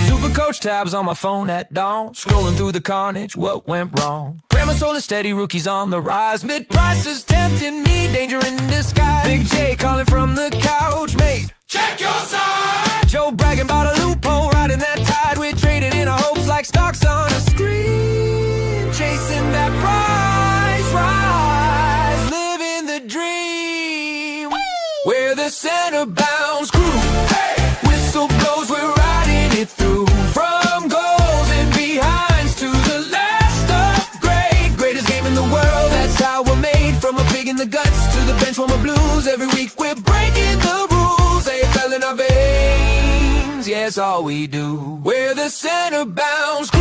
Supercoach tabs on my phone at dawn, scrolling through the carnage, what went wrong? Grammar soul is steady, rookies on the rise, mid-prices tempting me, danger in disguise. Big J calling from the couch, mate, check your side. Joe bragging about a loophole, riding that tide, we're trading in our hopes like stocks on a screen, chasing that price rise, living the dream. Woo! We're the center bounds crew, hey! Whistle blows, we're riding it through. From goals and behinds to the last upgrade, greatest game in the world, that's how we're made. From a pig in the guts to the bench warmer blues, every week we're breaking the rules. AFL in our veins, yeah, it's all we do. We're the center bounds crew.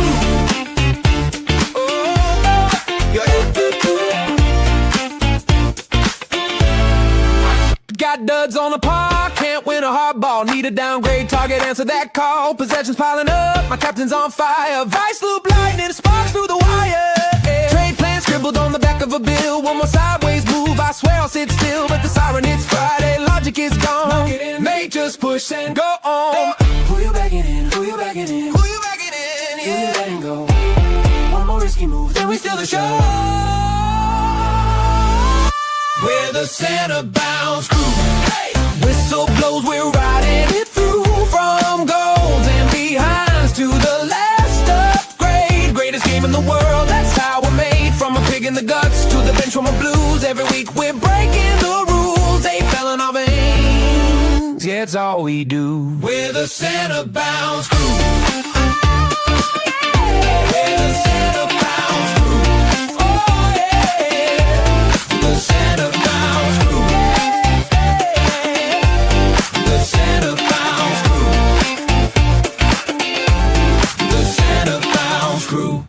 Got duds on the park, can't win a hard ball. Need a downgrade, target, answer that call. Possessions piling up, my captain's on fire. Vice loop lightning, sparks through the wire. Yeah. Trade plan scribbled on the back of a bill. One more sideways move, I swear I'll sit still. But the siren, it's Friday, logic is gone. Mate, just push and go on. Who you backing in? Who you backing in? Who you backing in? Yeah. Who you letting go? One more risky move, then we steal the show. We're the center bounds crew. Hey! Whistle blows, we're riding it through. From goals and behinds to the last upgrade, greatest game in the world, that's how we're made. From a pig in the guts to the bench warmer blues, every week we're breaking the rules. They fell in our veins, yeah, it's all we do. We're the center bounds crew. We're the center bounds crew. Oh yeah, the center bounds crew. The center bounds crew. The center bounds crew.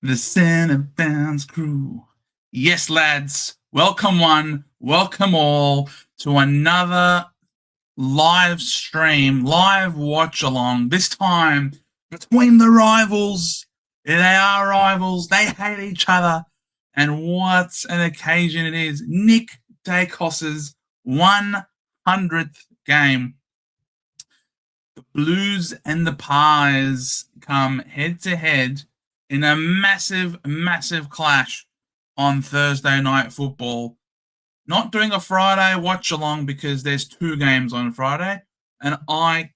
The Center Bounds crew. Yes, lads. Welcome one, welcome all to another live stream, live watch along. This time between the rivals. They are rivals. They hate each other. And what an occasion it is. Nick Dacos's 100th game. The Blues and the Pies come head to head in a massive, massive clash on Thursday Night Football. Not doing a Friday watch along because there's 2 games on Friday, and I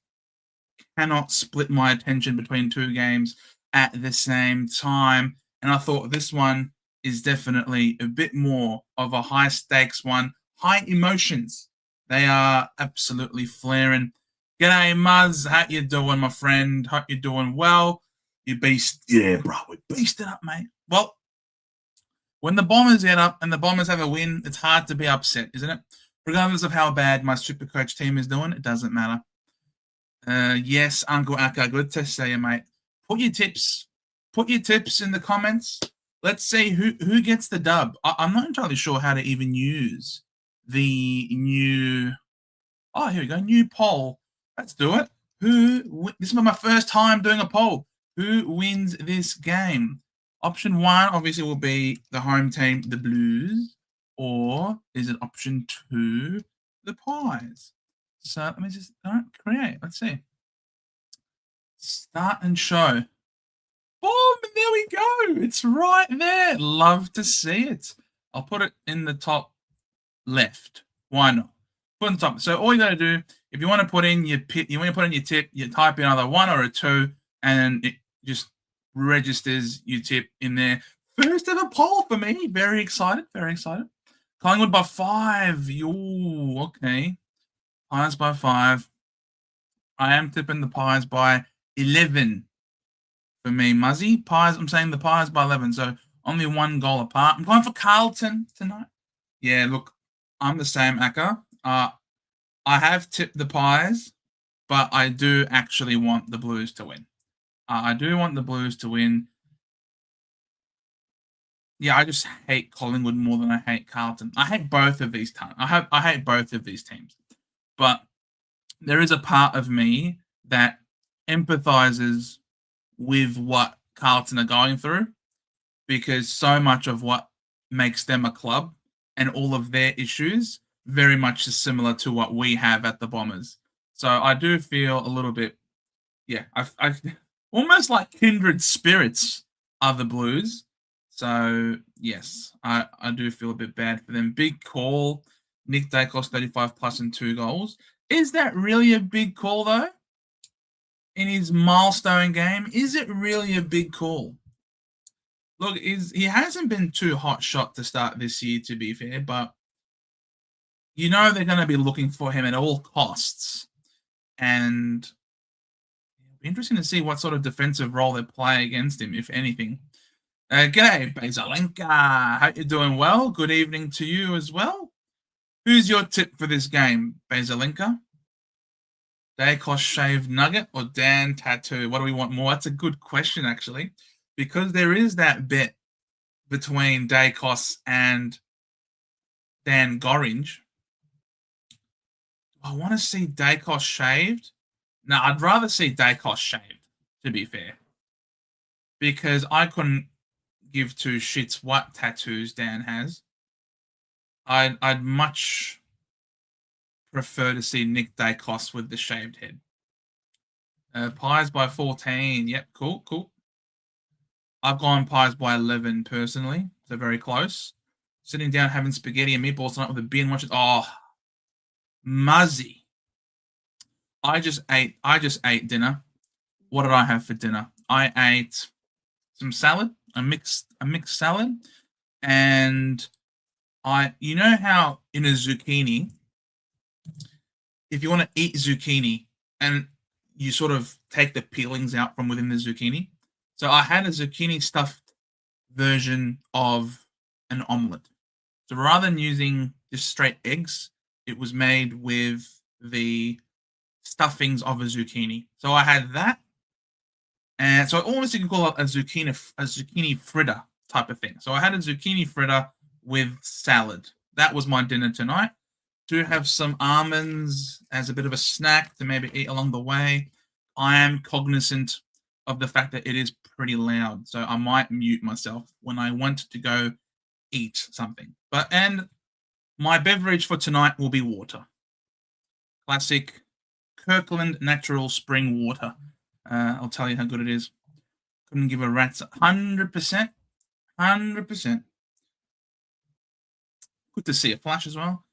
cannot split my attention between 2 games at the same time. And I thought this one is definitely a bit more of a high stakes one, high emotions. They are absolutely flaring. G'day, Muzz. How you doing, my friend? Hope you're doing well. You beast. Yeah, bro, we beasted up, mate. Well, when the Bombers get up and the Bombers have a win, it's hard to be upset, isn't it? Regardless of how bad my Supercoach team is doing, it doesn't matter. Yes, Uncle Akka, good to see you, mate. Put your tips in the comments. Let's see who gets the dub. I'm not entirely sure how to even use the new. Oh, here we go, new poll. Let's do it. This is my first time doing a poll. Who wins this game? Option 1 obviously will be the home team, the Blues, or is it option 2, the Pies? So let me just create. Let's see. Start and show. Boom! There we go. It's right there. Love to see it. I'll put it in the top left. Why not? Put in the top. So all you got to do, if you want to put in your tip, you type in either 1 or a 2, and it just registers your tip in there. First ever poll for me. Very excited. Very excited. Collingwood by 5. Ooh, okay. Pies by 5. I am tipping the Pies by 11 for me. Muzzy. Pies, I'm saying the Pies by 11. So only 1 goal apart. I'm going for Carlton tonight. Yeah, look, I'm the same, Akka. I have tipped the Pies, but I do actually want the Blues to win. I do want the Blues to win. Yeah, I just hate Collingwood more than I hate Carlton. I hate both of these teams. I hate both of these teams. But there is a part of me that empathizes with what Carlton are going through, because so much of what makes them a club and all of their issues very much is similar to what we have at the Bombers. So I do feel a little bit, I almost like kindred spirits are the Blues. So yes, I do feel a bit bad for them. Big call, Nick Dacos 35 plus and 2 goals. Is that really a big call though? In his milestone game, is it really a big call? Look, he hasn't been too hot shot to start this year, to be fair, but you know they're going to be looking for him at all costs. And it'll be interesting to see what sort of defensive role they play against him, if anything. G'day, Bezalenka. Hope you're doing well. Good evening to you as well. Who's your tip for this game, Bezalenka? Dacos shaved nugget or Dan tattoo? What do we want more? That's a good question, actually, because there is that bet between Dacos and Dan Gorringe. I want to see Dacos shaved. No, I'd rather see Dacos shaved, to be fair, because I couldn't give two shits what tattoos Dan has. I'd much prefer to see Nick Dacos with the shaved head. Pies by 14. Yep, cool. I've gone Pies by 11 personally. So very close. Sitting down having spaghetti and meatballs tonight with a beer and watching. Oh, Muzzy. I just ate dinner. What did I have for dinner? I ate some salad, a mixed salad, and you know how in a zucchini, if you want to eat zucchini and you sort of take the peelings out from within the zucchini. So I had a zucchini stuffed version of an omelet. So rather than using just straight eggs, it was made with the stuffings of a zucchini. So I had that. And so almost you can call it a zucchini fritter type of thing. So I had a zucchini fritter with salad. That was my dinner tonight. Do have some almonds as a bit of a snack to maybe eat along the way. I am cognizant of the fact that it is pretty loud, so I might mute myself when I want to go eat something. And my beverage for tonight will be water. Classic Kirkland natural spring water. I'll tell you how good it is. Couldn't give a rat's 100%. 100%. Good to see a flash as well.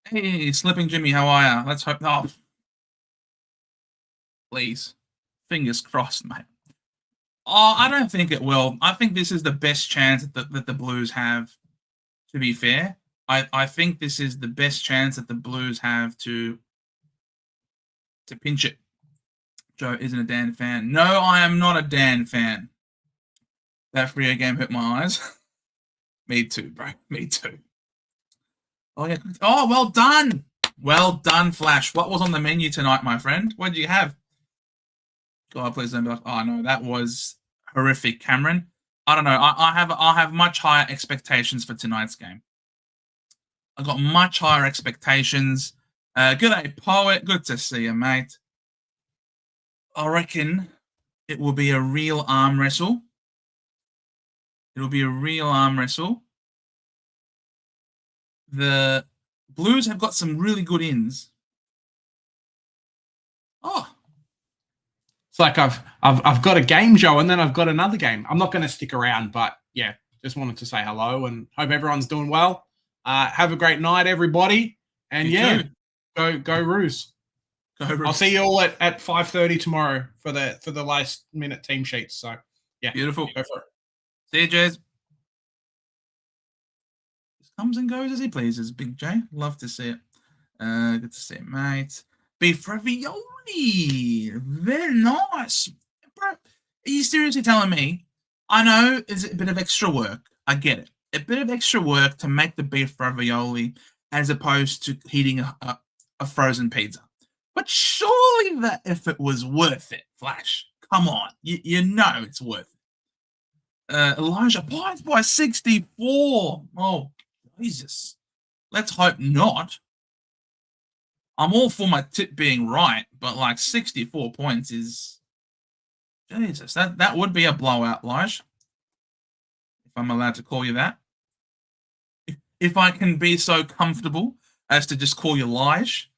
Hey, Slipping Jimmy, how are ya? Let's hope. Oh, please. Fingers crossed, mate. Oh, I don't think it will. I think this is the best chance that the Blues have, to be fair. I think this is the best chance that the Blues have to pinch it. Joe isn't a Dan fan. No, I am not a Dan fan. That Freo game hurt my eyes. Me too, bro. Me too. Oh, yeah. Oh, well done. Well done, Flash. What was on the menu tonight, my friend? What did you have? God, please don't be like, oh, no, that was horrific, Cameron. I don't know. I have much higher expectations for tonight's game. I've got much higher expectations. Good day, Poet. Good to see you, mate. I reckon it will be a real arm wrestle. It will be a real arm wrestle. The Blues have got some really good ins. Oh. It's like I've got a game, Joe, and then I've got another game. I'm not going to stick around, but yeah, just wanted to say hello and hope everyone's doing well. Have a great night, everybody. And You too. Go Roos. Go Roos. I'll see you all at 5:30 tomorrow for the last minute team sheets. So yeah. Beautiful. Go for it. See you, Jez. Just comes and goes as he pleases, Big J. Love to see it. Good to see it, mate. Beef ravioli. Very nice. Bro, are you seriously telling me? I know it's a bit of extra work. I get it. A bit of extra work to make the beef ravioli as opposed to heating a frozen pizza. But surely that effort was worth it, Flash. Come on. You know it's worth it. Elijah Pies by 64. Oh, Jesus. Let's hope not. I'm all for my tip being right, but like 64 points is Jesus, that would be a blowout, Lige. If I'm allowed to call you that. If I can be so comfortable as to just call you Lige.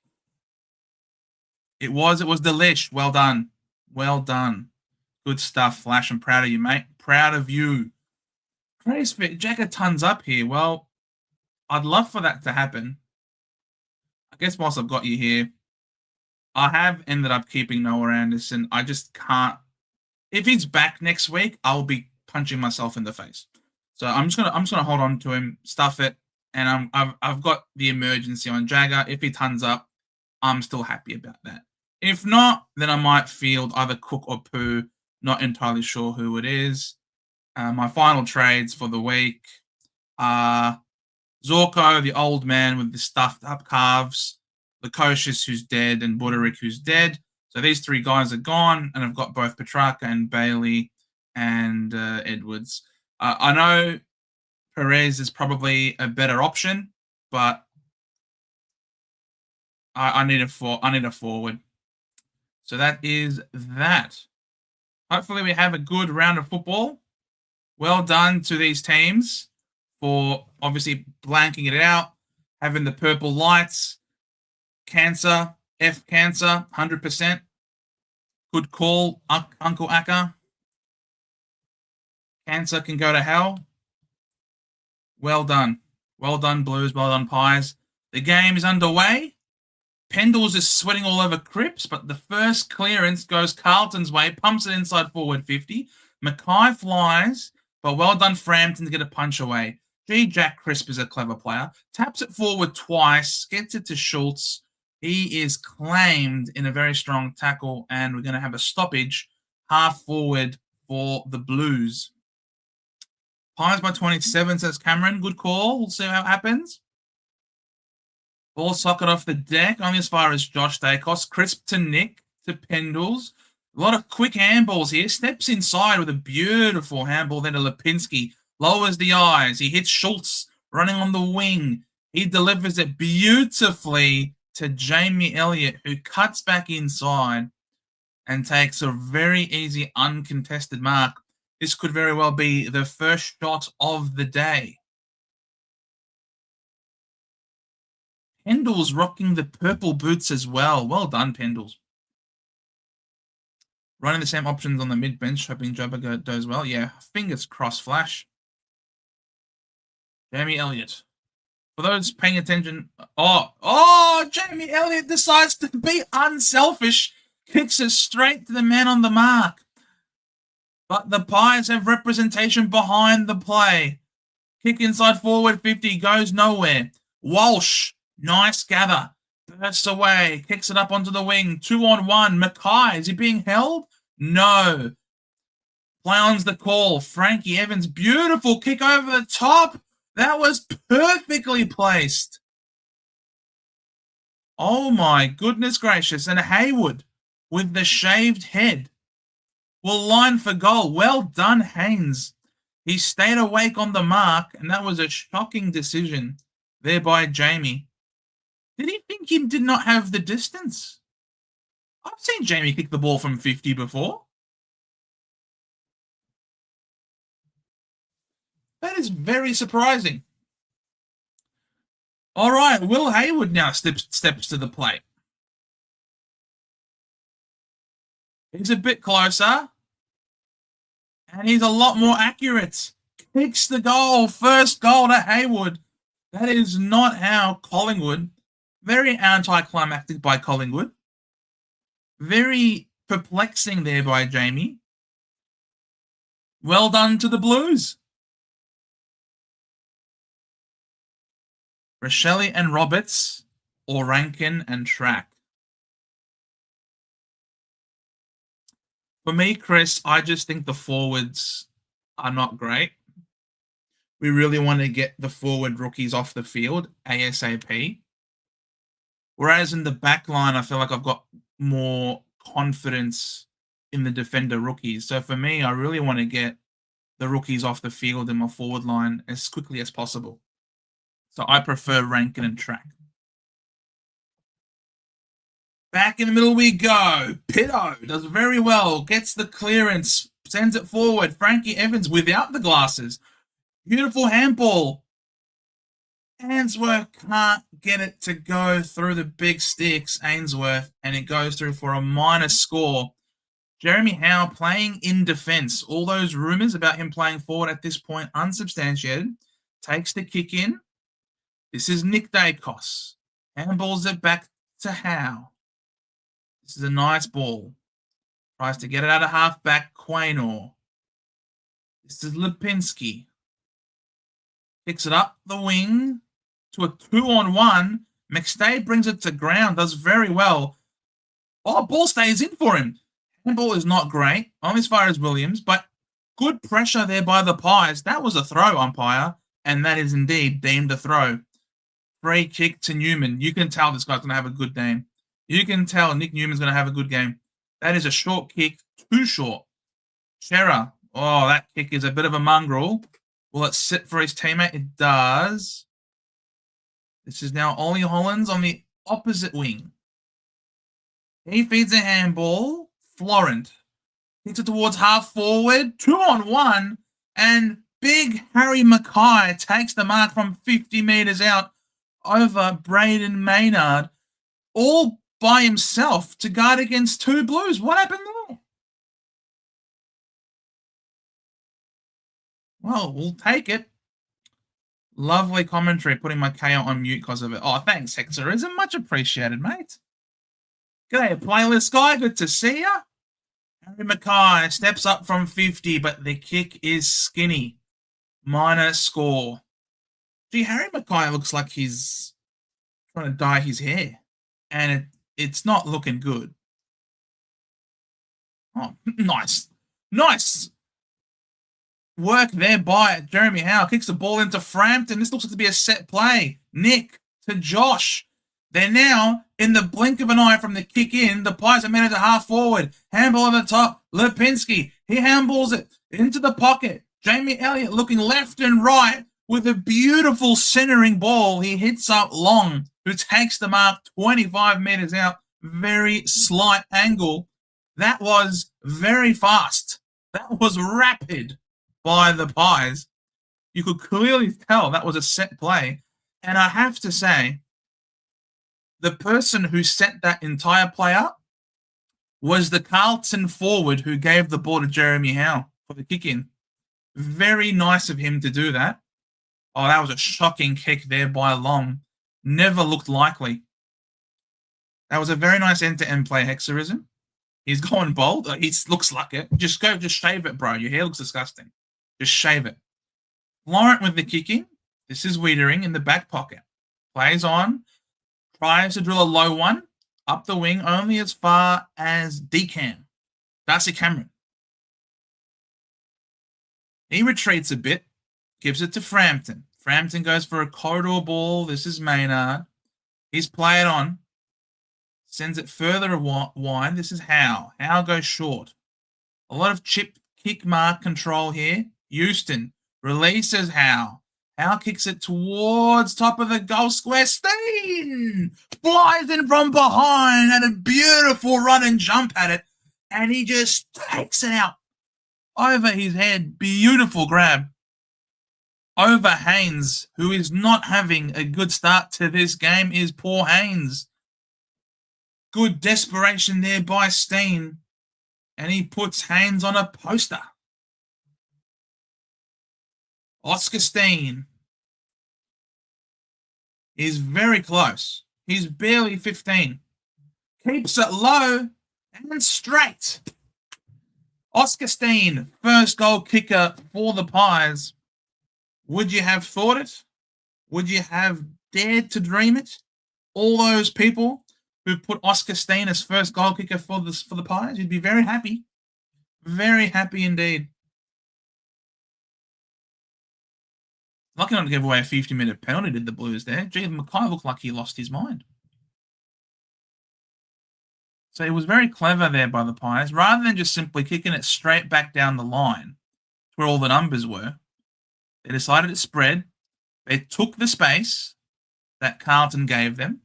It was delish. Well done. Well done. Good stuff, Flash. I'm proud of you, mate. Proud of you. Praise for Jack tons up here. Well, I'd love for that to happen. I guess whilst I've got you here, I have ended up keeping Noah Anderson. I just can't. If he's back next week, I'll be punching myself in the face. So I'm just gonna hold on to him, stuff it, and I've got the emergency on Jagger. If he tons up, I'm still happy about that. If not, then I might field either Cook or Pooh. Not entirely sure who it is. My final trades for the week are Zorko, the old man with the stuffed up calves, Lukosius, who's dead, and Buderick, who's dead. So these three guys are gone, and I've got both Petrarca and Bailey and Edwards. I know Perez is probably a better option, but I need a forward. So that is that. Hopefully we have a good round of football. Well done to these teams for obviously blanking it out, having the purple lights. Cancer, F Cancer, 100%. Good call, Uncle Akka. Cancer can go to hell. Well done. Well done, Blues. Well done, Pies. The game is underway. Pendles is sweating all over Cripps, but the first clearance goes Carlton's way, pumps it inside forward 50. Mackay flies, but well done Frampton to get a punch away. Gee, Jack Crisp is a clever player. Taps it forward twice, gets it to Schultz. He is claimed in a very strong tackle, and we're going to have a stoppage half forward for the Blues. Pies by 27, says Cameron. Good call. We'll see how it happens. Ball socket off the deck, only as far as Josh Dacos. Crisp to Nick, to Pendles. A lot of quick handballs here. Steps inside with a beautiful handball then to Lipinski. Lowers the eyes. He hits Schultz running on the wing. He delivers it beautifully to Jamie Elliott, who cuts back inside and takes a very easy uncontested mark. This could very well be the first shot of the day. Pendles rocking the purple boots as well. Well done, Pendles. Running the same options on the mid-bench, hoping Jabba does well. Yeah, fingers crossed, Flash. Jamie Elliott. For those paying attention... Oh, Jamie Elliott decides to be unselfish. Kicks it straight to the man on the mark. But the Pies have representation behind the play. Kick inside forward 50, goes nowhere. Walsh. Nice gather. Bursts away. Kicks it up onto the wing. 2-on-1. Mackay. Is he being held? No. Play on's the call. Frankie Evans. Beautiful kick over the top. That was perfectly placed. Oh my goodness gracious. And Hayward with the shaved head will line for goal. Well done, Haynes. He stayed awake on the mark, and that was a shocking decision there by Jamie. Did he think he did not have the distance? I've seen Jamie kick the ball from 50 before. That is very surprising. All right, Will Hayward now steps to the plate. He's a bit closer. And he's a lot more accurate. Kicks the goal. First goal to Hayward. That is not how Collingwood... Very anticlimactic by Collingwood. Very perplexing there by Jamie. Well done to the Blues. Rochelle and Roberts, or Rankin and Track. For me, Chris, I just think the forwards are not great. We really want to get the forward rookies off the field ASAP. Whereas in the back line, I feel like I've got more confidence in the defender rookies. So for me, I really want to get the rookies off the field in my forward line as quickly as possible. So I prefer Rankin and Track. Back in the middle we go. Pitto does very well. Gets the clearance. Sends it forward. Frankie Evans without the glasses. Beautiful handball. Ainsworth can't get it to go through the big sticks, Ainsworth, and it goes through for a minus score. Jeremy Howe playing in defence. All those rumours about him playing forward at this point unsubstantiated. Takes the kick in. This is Nick Dacos. Handballs it back to Howe. This is a nice ball. Tries to get it out of half-back, Quaynor. This is Lipinski. Picks it up the wing to a 2-on-1. McStay brings it to ground, does very well. Oh, ball stays in for him. Handball is not great, only as far as Williams, but good pressure there by the Pies. That was a throw, umpire, and that is indeed deemed a throw. Free kick to Newman. You can tell this guy's going to have a good game. You can tell Nick Newman's going to have a good game. That is a short kick, too short. Chera. Oh, that kick is a bit of a mongrel. Will it sit for his teammate? It does. This is now Ollie Hollands on the opposite wing. He feeds a handball. Florent hits it towards half forward. 2-on-1. And big Harry Mackay takes the mark from 50 metres out over Braden Maynard. All by himself to guard against two Blues. What happened there? Well, we'll take it. Lovely commentary, putting my KO on mute because of it. Oh, thanks, Hexerism. Much appreciated, mate. G'day, playlist guy. Good to see ya. Harry Mackay steps up from 50, but the kick is skinny. Minor score. Gee, Harry Mackay looks like he's trying to dye his hair. And it's not looking good. Oh, nice. Nice work there by Jeremy Howe. Kicks the ball into Frampton. This looks like to be a set play. Nick to Josh. They're now, in the blink of an eye from the kick in, the Pies are made to half forward. Handball on the top. Lipinski. He handballs it into the pocket. Jamie Elliott looking left and right with a beautiful centering ball. He hits up Long, who takes the mark 25 metres out. Very slight angle. That was very fast. That was rapid by the Pies. You could clearly tell that was a set play. And I have to say, the person who set that entire play up was the Carlton forward who gave the ball to Jeremy Howe for the kick-in. Very nice of him to do that. Oh, that was a shocking kick there by Long. Never looked likely. That was a very nice end-to-end play, Hexerism. He's going bold. He looks like it. Just shave it, bro. Your hair looks disgusting. Just shave it. Laurent with the kicking. This is Wiedering in the back pocket. Plays on. Tries to drill a low one. Up the wing only as far as Decam. Darcy Cameron. He retreats a bit. Gives it to Frampton. Frampton goes for a corridor ball. This is Maynard. He's played on. Sends it further wide. This is Howe. Howe goes short. A lot of chip kick mark control here. Houston releases Howe. Howe kicks it towards top of the goal square. Steen flies in from behind and a beautiful run and jump at it. And he just takes it out over his head. Beautiful grab. Over Haynes, who is not having a good start to this game, is poor Haynes. Good desperation there by Steen. And he puts Haynes on a poster. Oscar Steen is very close. He's barely 15. Keeps it low and straight. Oscar Steen, first goal kicker for the Pies. Would you have thought it? Would you have dared to dream it? All those people who put Oscar Steen as first goal kicker for the Pies, you'd be very happy. Very happy indeed. Lucky not to give away a 50-minute penalty, did the Blues there. Gee, Mackay looked like he lost his mind. So it was very clever there by the Pies. Rather than just simply kicking it straight back down the line where all the numbers were, they decided to spread. They took the space that Carlton gave them.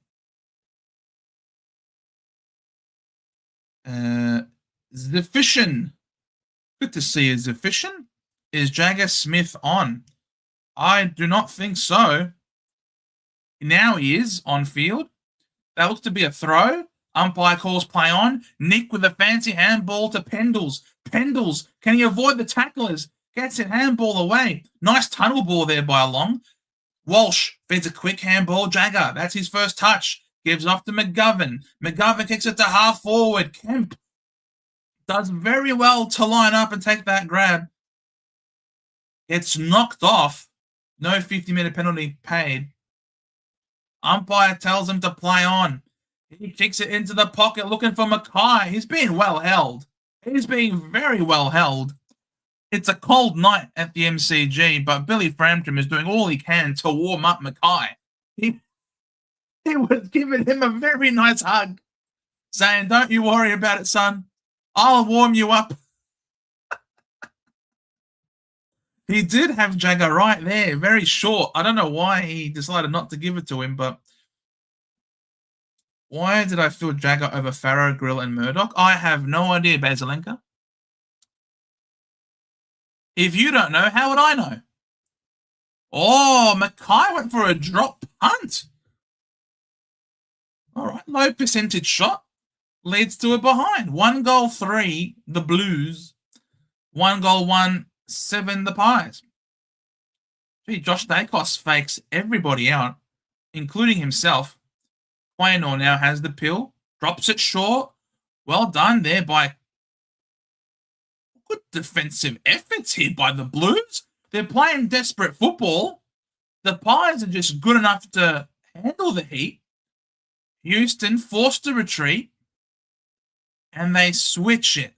Zefishin. Good to see you, Zefishin. Is Jagger Smith on? I do not think so. Now he is on field. That looks to be a throw. Umpire calls play on. Nick with a fancy handball to Pendles. Pendles, can he avoid the tacklers? Gets it handball away. Nice tunnel ball there by Long. Walsh feeds a quick handball. Jagger, that's his first touch. Gives off to McGovern. McGovern kicks it to half forward. Kemp does very well to line up and take that grab. It's knocked off. No 50-minute penalty paid. Umpire tells him to play on. He kicks it into the pocket looking for Mackay. He's being well held. He's being very well held. It's a cold night at the MCG, but Billy Frampton is doing all he can to warm up Mackay. He was giving him a very nice hug, saying, "Don't you worry about it, son. I'll warm you up." He did have Jagger right there, very short. I don't know why he decided not to give it to him, but why did I feel Jagger over Farrow, Grill, and Murdoch? I have no idea, Basilenka. If you don't know, how would I know? Oh, Mackay went for a drop punt. All right, low percentage shot leads to a behind. 1-3, the Blues. 1-7, the Pies. Gee, Josh Dacos fakes everybody out, including himself. Quaynor now has the pill, drops it short. Well done there by good defensive efforts here by the Blues. They're playing desperate football. The Pies are just good enough to handle the heat. Houston forced to retreat, and they switch it.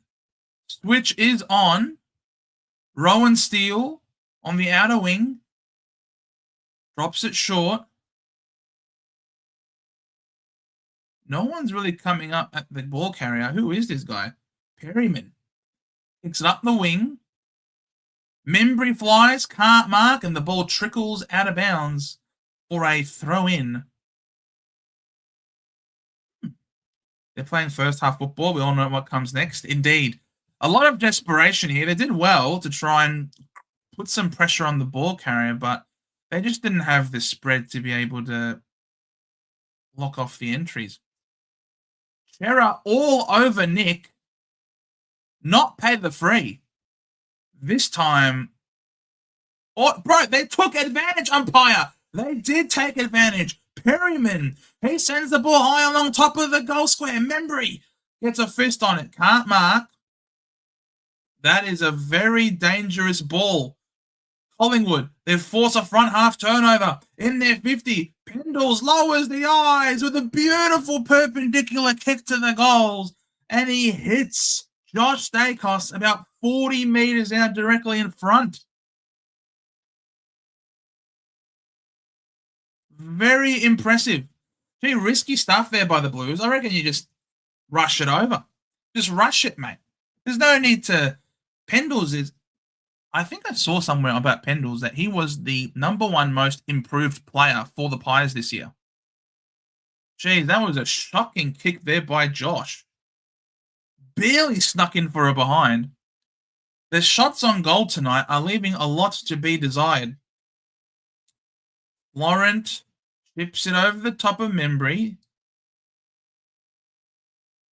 Switch is on. Rowan Steele on the outer wing. Drops it short. No one's really coming up at the ball carrier. Who is this guy? Perryman. Picks it up the wing. Membry flies, can't mark, and the ball trickles out of bounds for a throw-in. They're playing first half football. We all know what comes next. Indeed. A lot of desperation here. They did well to try and put some pressure on the ball carrier, but they just didn't have the spread to be able to lock off the entries. Chera all over Nick. Not pay the free. This time, oh, bro, they took advantage, umpire. They did take advantage. Perryman, he sends the ball high along top of the goal square. Membry gets a fist on it. Can't mark. That is a very dangerous ball. Collingwood, they force a front half turnover. In their 50, Pendles lowers the eyes with a beautiful perpendicular kick to the goals. And he hits Josh Dacos about 40 meters out directly in front. Very impressive. Gee, risky stuff there by the Blues. I reckon you just rush it over. Just rush it, mate. There's no need to... Pendles is... I think I saw somewhere about Pendles that he was the #1 most improved player for the Pies this year. Geez, that was a shocking kick there by Josh. Barely snuck in for a behind. The shots on goal tonight are leaving a lot to be desired. Laurent chips it over the top of Membry.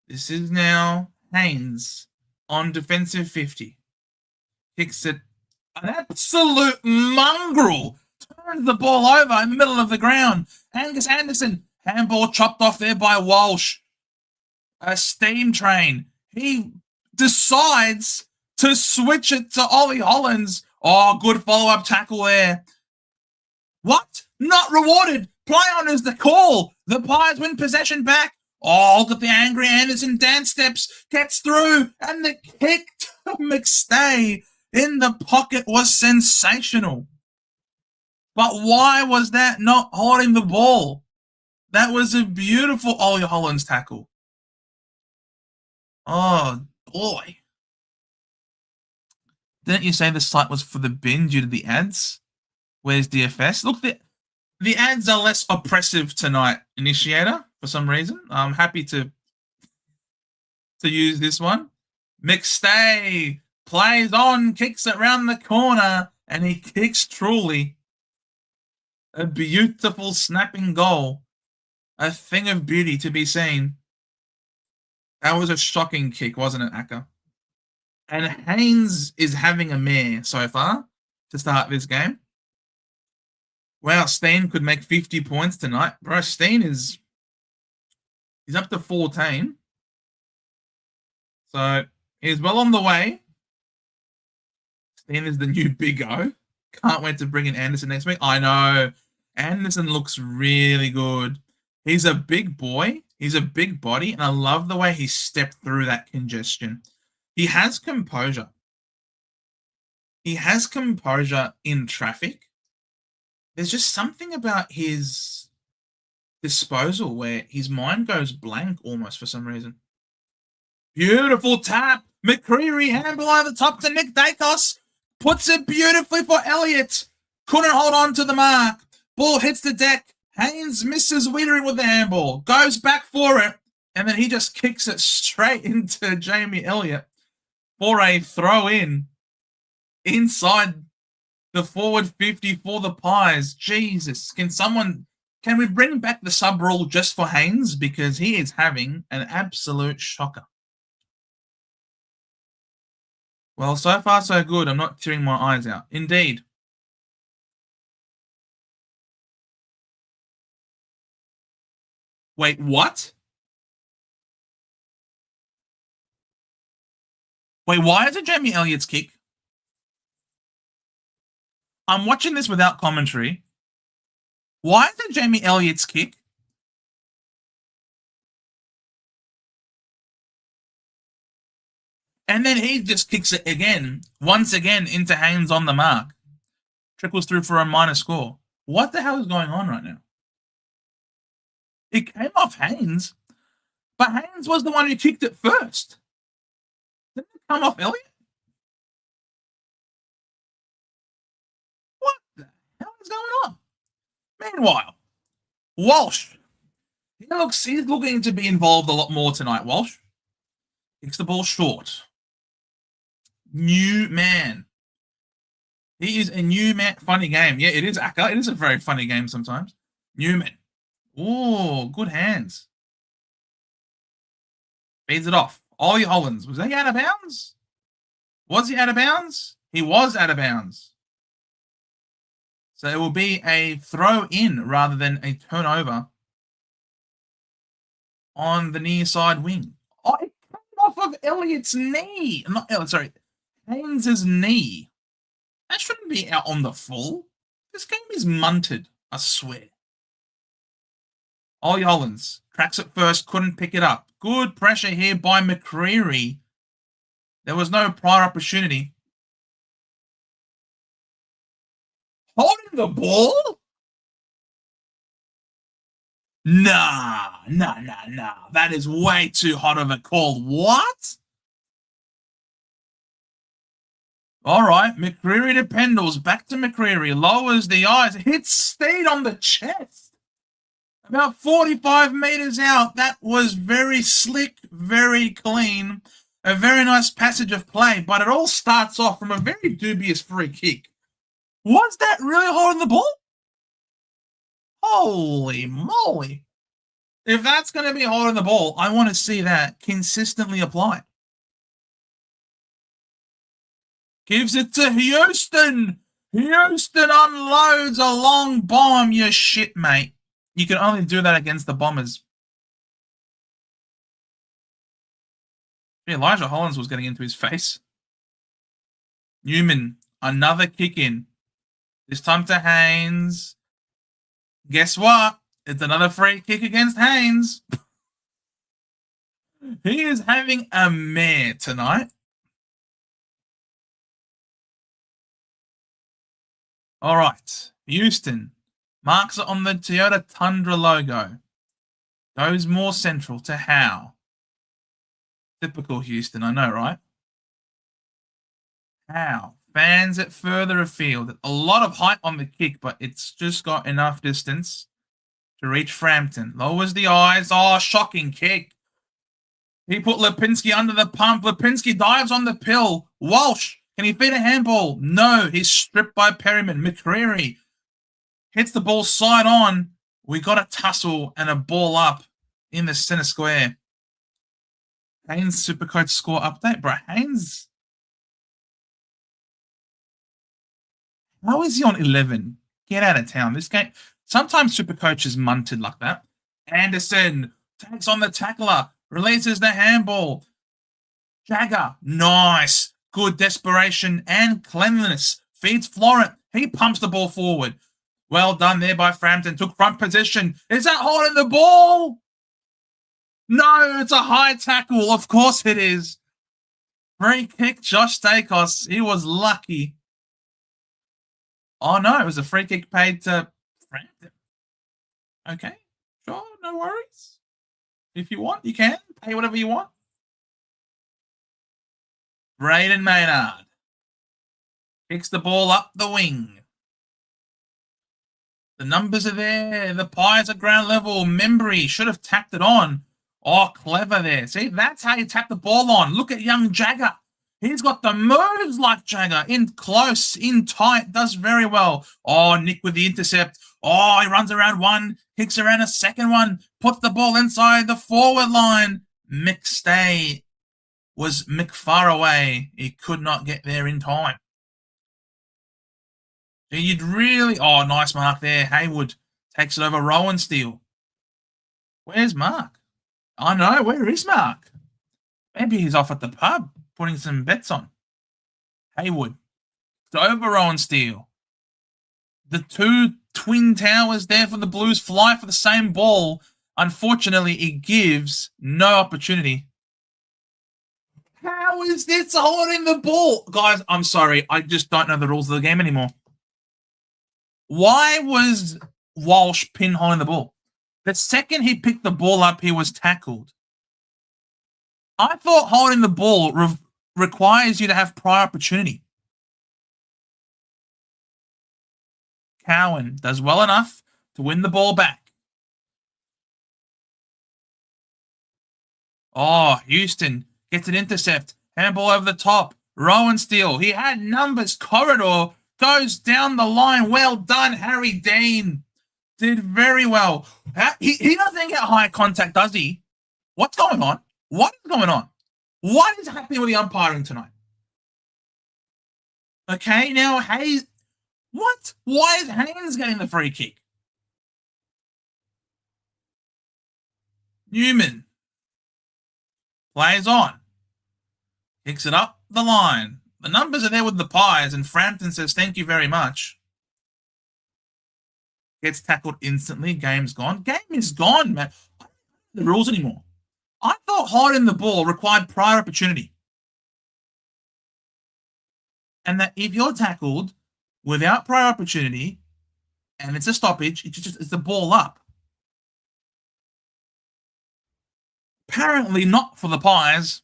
This is now Haynes on defensive 50. Kicks it. An absolute mongrel. Turns the ball over in the middle of the ground. Angus Anderson. Handball chopped off there by Walsh. A steam train. He decides to switch it to Ollie Hollands. Oh, good follow-up tackle there. What? Not rewarded. Play on is the call. The Pies win possession back. Oh, look at the angry Anderson dance steps. Gets through. And the kick to McStay in the pocket was sensational. But why was that not holding the ball? That was a beautiful Ollie Hollands tackle. Oh, boy. Didn't you say the site was for the bin due to the ads? Where's DFS? Look, the ads are less oppressive tonight, Initiator, for some reason. I'm happy to to use this one. McStay plays on, kicks it round the corner, and he kicks truly. A beautiful snapping goal. A thing of beauty to be seen. That was a shocking kick, wasn't it, Acker? And Haynes is having a mare so far to start this game. Wow, Steen could make 50 points tonight. Bro, Steen he's up to 14. So he's well on the way. Steen is the new Big O. Can't wait to bring in Anderson next week. I know. Anderson looks really good. He's a big boy. He's a big body. And I love the way he stepped through that congestion. He has composure. He has composure in traffic. There's just something about his disposal where his mind goes blank almost for some reason. Beautiful tap. McCreary handball over the top to Nick Dacos. Puts it beautifully for Elliott. Couldn't hold on to the mark. Ball hits the deck. Haynes misses Wiedering with the handball. Goes back for it. And then he just kicks it straight into Jamie Elliott for a throw in inside the forward 50 for the Pies. Jesus. Can we bring back the sub rule just for Haynes? Because he is having an absolute shocker. Well, so far so good. I'm not tearing my eyes out. Indeed. Wait, what? Wait, why is it Jamie Elliott's kick? I'm watching this without commentary. Why is it Jamie Elliott's kick? And then he just kicks it again, once again, into Haynes on the mark. Trickles through for a minor score. What the hell is going on right now? It came off Haynes, but Haynes was the one who kicked it first. Didn't it come off Elliott? What the hell is going on? Meanwhile, Walsh. He's looking to be involved a lot more tonight, Walsh. Kicks the ball short. New man. He is a new man. Funny game. Yeah, it is, Acker. It is a very funny game sometimes. Newman. Oh, good hands. Feeds it off. Ollie Hollins. Was he out of bounds? Was he out of bounds? He was out of bounds. So it will be a throw in rather than a turnover on the near side wing. Oh, it came off of Elliott's knee. Not Elliott, sorry. Haynes' knee. That shouldn't be out on the full. This game is munted, I swear. Ollie Hollins tracks it first, couldn't pick it up. Good pressure here by McCreary. There was no prior opportunity. Holding the ball? Nah. That is way too hot of a call. What? All right, McCreary to Pendles. Back to McCreary. Lowers the eyes. Hits Steed on the chest. About 45 meters out. That was very slick, very clean. A very nice passage of play, but it all starts off from a very dubious free kick. Was that really holding the ball? Holy moly. If that's going to be holding the ball, I want to see that consistently applied. Gives it to Houston. Houston unloads a long bomb. You shit, mate. You can only do that against the Bombers. Elijah Hollins was getting into his face. Newman, another kick in. This time to Haynes. Guess what? It's another free kick against Haynes. He is having a mare tonight. All right. Houston marks it on the Toyota Tundra logo. Goes more central to Howe. Typical Houston, I know, right? Howe fans it further afield. A lot of height on the kick, but it's just got enough distance to reach Frampton. Lowers the eyes. Oh, shocking kick. He put Lipinski under the pump. Lipinski dives on the pill. Walsh, can he feed a handball? No, he's stripped by Perryman. McCreary hits the ball side on. We got a tussle and a ball up in the center square. Haynes Supercoach score update. Bro, Haynes. How is he on 11? Get out of town. This game. Sometimes Supercoach is munted like that. Anderson takes on the tackler. Releases the handball. Jagger. Nice. Good desperation and cleanliness. Feeds Florent. He pumps the ball forward. Well done there by Frampton. Took front position. Is that holding the ball? No, it's a high tackle. Of course it is. Free kick, Josh Dacos. He was lucky. Oh, no, it was a free kick paid to Frampton. Okay, sure, no worries. If you want, you can. Pay whatever you want. Braden Maynard kicks the ball up the wing. The numbers are there. The Pies at ground level. Membry should have tapped it on. Oh, clever there. See, that's how you tap the ball on. Look at young Jagger. He's got the moves like Jagger. In close, in tight, does very well. Oh, Nick with the intercept. Oh, he runs around one, kicks around a second one, puts the ball inside the forward line. McStay was McFar away. He could not get there in time. You'd really... Oh, nice mark there. Haywood takes it over Rowan Steele. Where's Mark? I know. Where is Mark? Maybe he's off at the pub putting some bets on. Haywood. It's over Rowan Steele. The two twin towers there for the Blues fly for the same ball. Unfortunately, it gives no opportunity. How is this holding the ball? Guys, I'm sorry. I just don't know the rules of the game anymore. Why was Walsh pinholing the ball? The second he picked the ball up, he was tackled. I thought holding the ball requires you to have prior opportunity. Cowan does well enough to win the ball back. Oh, Houston gets an intercept. Handball over the top. Rowan Steele. He had numbers. Corridor goes down the line. Well done, Harry Dean. Did very well. He doesn't get high contact, does he? What's going on? What is going on? What is happening with the umpiring tonight? Okay, now Hayes. What? Why is Haynes getting the free kick? Newman plays on. Kicks it up the line. The numbers are there with the Pies, and Frampton says, thank you very much. Gets tackled instantly. Game's gone. Game is gone, man. I don't know the rules anymore. I thought holding the ball required prior opportunity. And that if you're tackled without prior opportunity and it's a stoppage, it's the ball up. Apparently not for the Pies.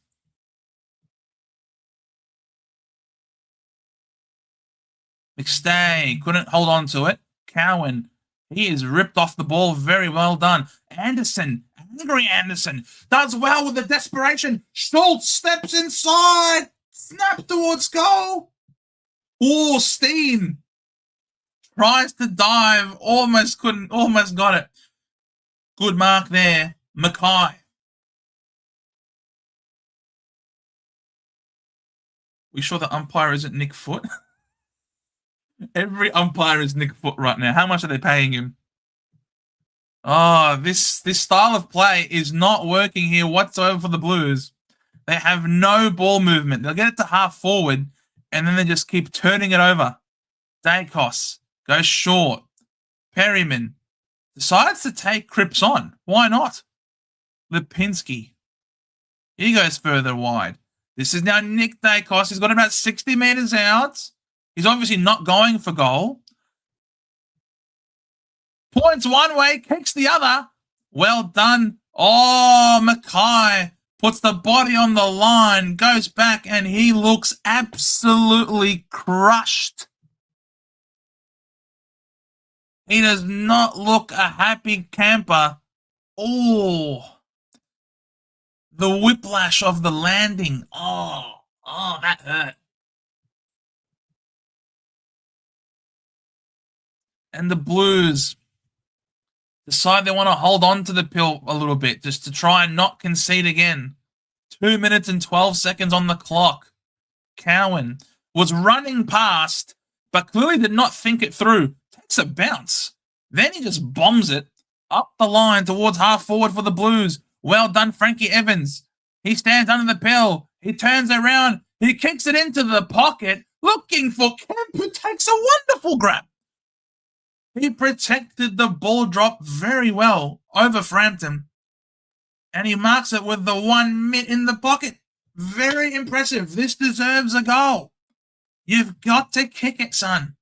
McStay couldn't hold on to it. Cowan, he is ripped off the ball. Very well done. Anderson, angry Anderson, does well with the desperation. Schultz steps inside. Snap towards goal. Oh, Steen tries to dive. Almost couldn't. Almost got it. Good mark there. Mackay. We sure the umpire isn't Nick Foot? Every umpire is Nick Foot right now. How much are they paying him? Oh, this style of play is not working here whatsoever for the Blues. They have no ball movement. They'll get it to half forward, and then they just keep turning it over. Dacos goes short. Perryman decides to take Cripps on. Why not? Lipinski. He goes further wide. This is now Nick Dacos. He's got about 60 meters out. He's obviously not going for goal. Points one way, kicks the other. Well done. Oh, Mackay puts the body on the line, goes back, and he looks absolutely crushed. He does not look a happy camper. Oh, The whiplash of the landing. Oh, that hurt. And the Blues decide they want to hold on to the pill a little bit just to try and not concede again. 2 minutes and 12 seconds on the clock. Cowan was running past, but clearly did not think it through. Takes a bounce. Then he just bombs it up the line towards half forward for the Blues. Well done, Frankie Evans. He stands under the pill. He turns around. He kicks it into the pocket, looking for Kemp, who takes a wonderful grab. He protected the ball drop very well over Frampton. And he marks it with the 1 mitt in the pocket. Very impressive. This deserves a goal. You've got to kick it, son.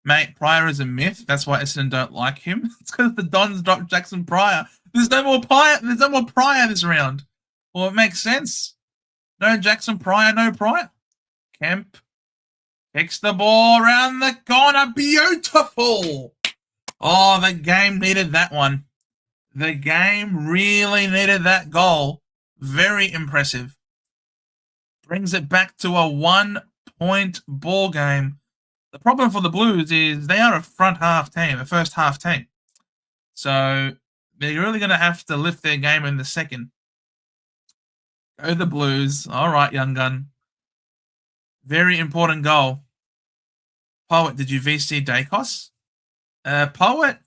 Mate, Pryor is a myth. That's why Essendon don't like him. It's because the Dons dropped Jackson Pryor. There's no more Pryor this round. Well, it makes sense. No Jackson Pryor, no Pryor. Kemp kicks the ball around the corner. Beautiful. Oh, the game needed that one. The game really needed that goal. Very impressive. Brings it back to a 1-point ball game. The problem for the Blues is they are a front half team, a first half team. So they're really going to have to lift their game in the second. Go the Blues. All right, young gun. Very important goal. Poet, did you VC Dacos? Poet.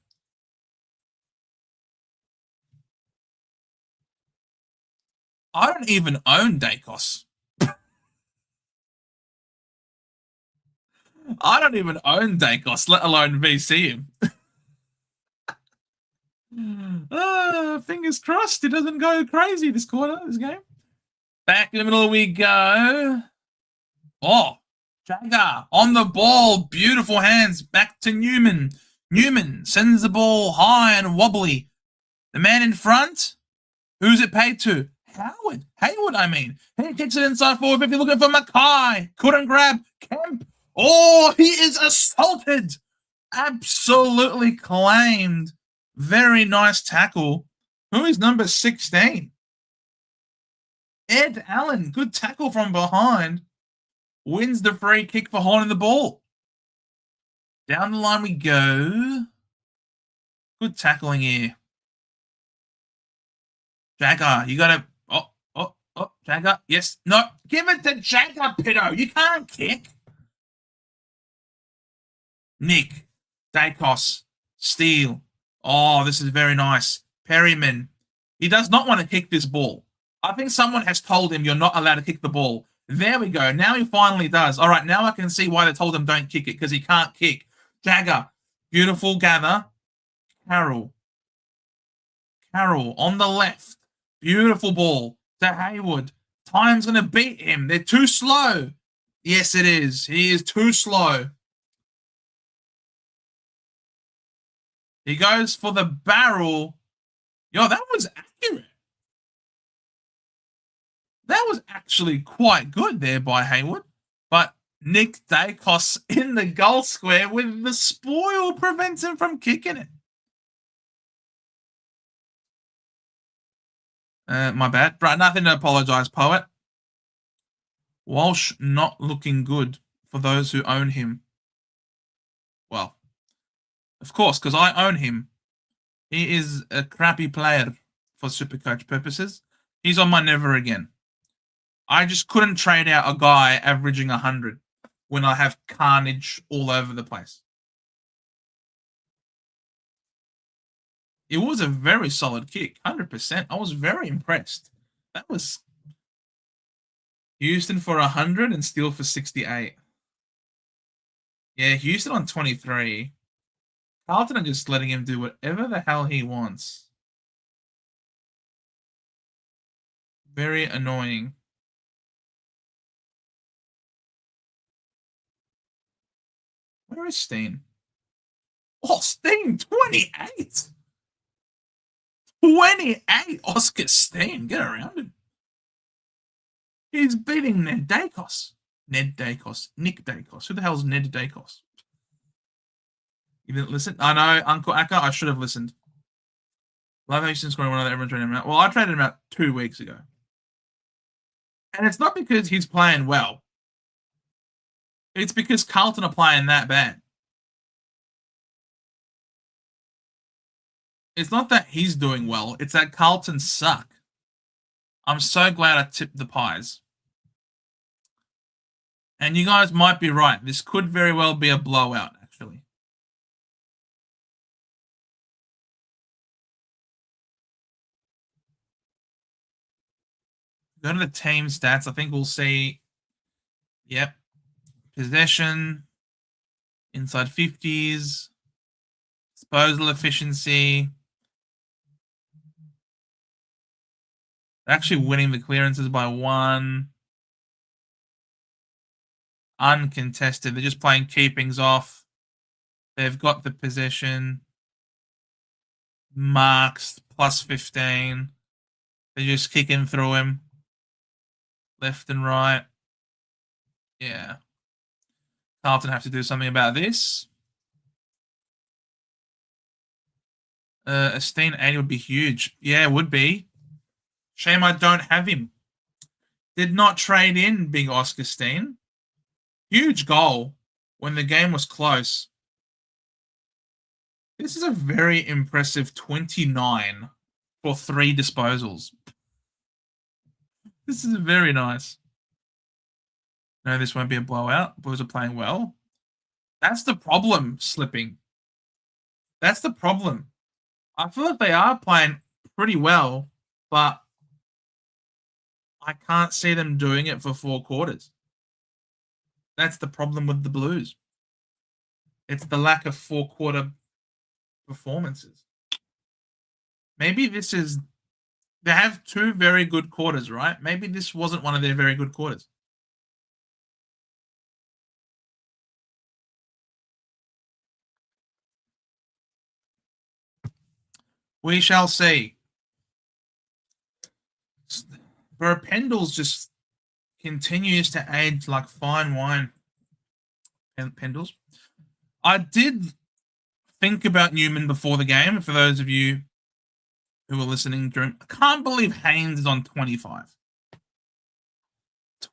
I don't even own Dacos. I don't even own Dacos, let alone VC him. Fingers crossed he doesn't go crazy this quarter, this game. Back in the middle we go. Oh, Jagger on the ball. Beautiful hands. Back to Newman. Newman sends the ball high and wobbly. The man in front, who's it paid to? Hayward, I mean. He kicks it inside forward 50, looking for Mackay. Couldn't grab. Kemp. Oh, he is assaulted. Absolutely claimed. Very nice tackle. Who is number 16? Ed Allen. Good tackle from behind. Wins the free kick for holding the ball. Down the line we go. Good tackling here. Jagger, you got to... Oh, Jagger. Yes. No. Give it to Jagger, Pitto. You can't kick. Nick. Dacos. Steele. Oh, this is very nice. Perryman. He does not want to kick this ball. I think someone has told him you're not allowed to kick the ball. There we go. Now he finally does. All right, now I can see why they told him don't kick it, because he can't kick. Jagger. Beautiful gather. Carroll on the left. Beautiful ball to Hayward. Time's going to beat him. They're too slow. Yes, it is. He is too slow. He goes for the barrel. Yo, that was accurate. That was actually quite good there by Hayward. But Nick Dacos in the goal square with the spoil prevents him from kicking it. My bad. Right, nothing to apologise, Poet. Walsh not looking good for those who own him. Well, of course, because I own him. He is a crappy player for Supercoach purposes. He's on my never again. I just couldn't trade out a guy averaging 100 when I have carnage all over the place. It was a very solid kick, 100%. I was very impressed. That was Houston for 100 and Steele for 68. Yeah, Houston on 23. Carlton are just letting him do whatever the hell he wants. Very annoying. Where is Steen? Oh, Steen, 28. 28. Oscar Steen, get around him. He's beating Ned Dacos. Nick Dacos. Who the hell's Ned Dacos? You didn't listen? I know, Uncle Akka, I should have listened. Love Houston scoring one of everyone traded him out. Well, I traded him out 2 weeks ago. And it's not because he's playing well. It's because Carlton are playing that bad. It's not that he's doing well. It's that Carlton suck. I'm so glad I tipped the Pies. And you guys might be right. This could very well be a blowout, actually. Go to the team stats. I think we'll see, yep, possession, inside 50s, disposal efficiency. They're actually winning the clearances by 1. Uncontested. They're just playing keepings off. They've got the possession. Marks plus 15. They're just kicking through him. Left and right. Yeah. Carlton have to do something about this. A Steen 80 would be huge. Yeah, it would be. Shame I don't have him. Did not trade in big Oscar Steen. Huge goal when the game was close. This is a very impressive 29 for 3 disposals. This is very nice. No, this won't be a blowout. Blues are playing well. That's the problem, slipping. That's the problem. I feel like they are playing pretty well, but I can't see them doing it for 4 quarters. That's the problem with the Blues. It's the lack of 4-quarter performances. Maybe this is... They have 2 very good quarters, right? Maybe this wasn't one of their very good quarters. We shall see. Bro, Pendles just continues to age like fine wine. Pendles. I did think about Newman before the game. For those of you who were listening during, I can't believe Haynes is on 25.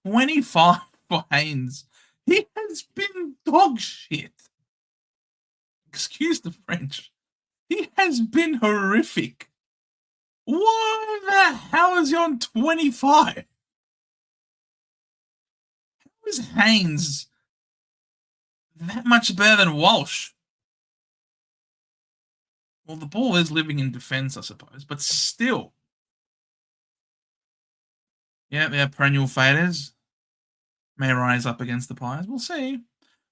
25 for Haynes. He has been dog shit. Excuse the French. He has been horrific. Why the hell is he on 25? How is Haynes that much better than Walsh? Well, the ball is living in defense, I suppose, but still. Yeah, they have perennial faders. May rise up against the Pies. We'll see.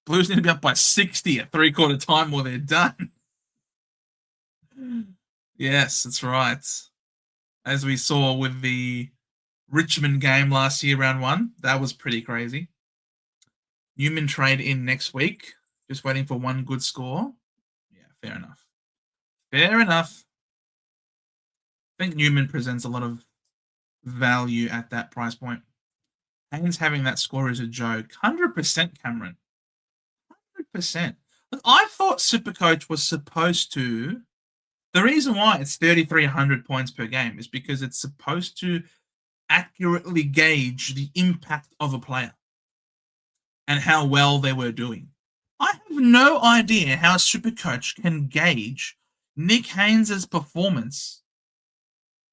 Blues need to be up by 60 at 3/4 time or they're done. Yes, that's right. As we saw with the Richmond game last year, round 1, that was pretty crazy. Newman trade in next week. Just waiting for 1 good score. Yeah, fair enough. Fair enough. I think Newman presents a lot of value at that price point. Haynes having that score is a joke. 100% Cameron. 100%. Look, I thought Supercoach was supposed to... The reason why it's 3,300 points per game is because it's supposed to accurately gauge the impact of a player and how well they were doing. I have no idea how Supercoach can gauge Nick Haynes' performance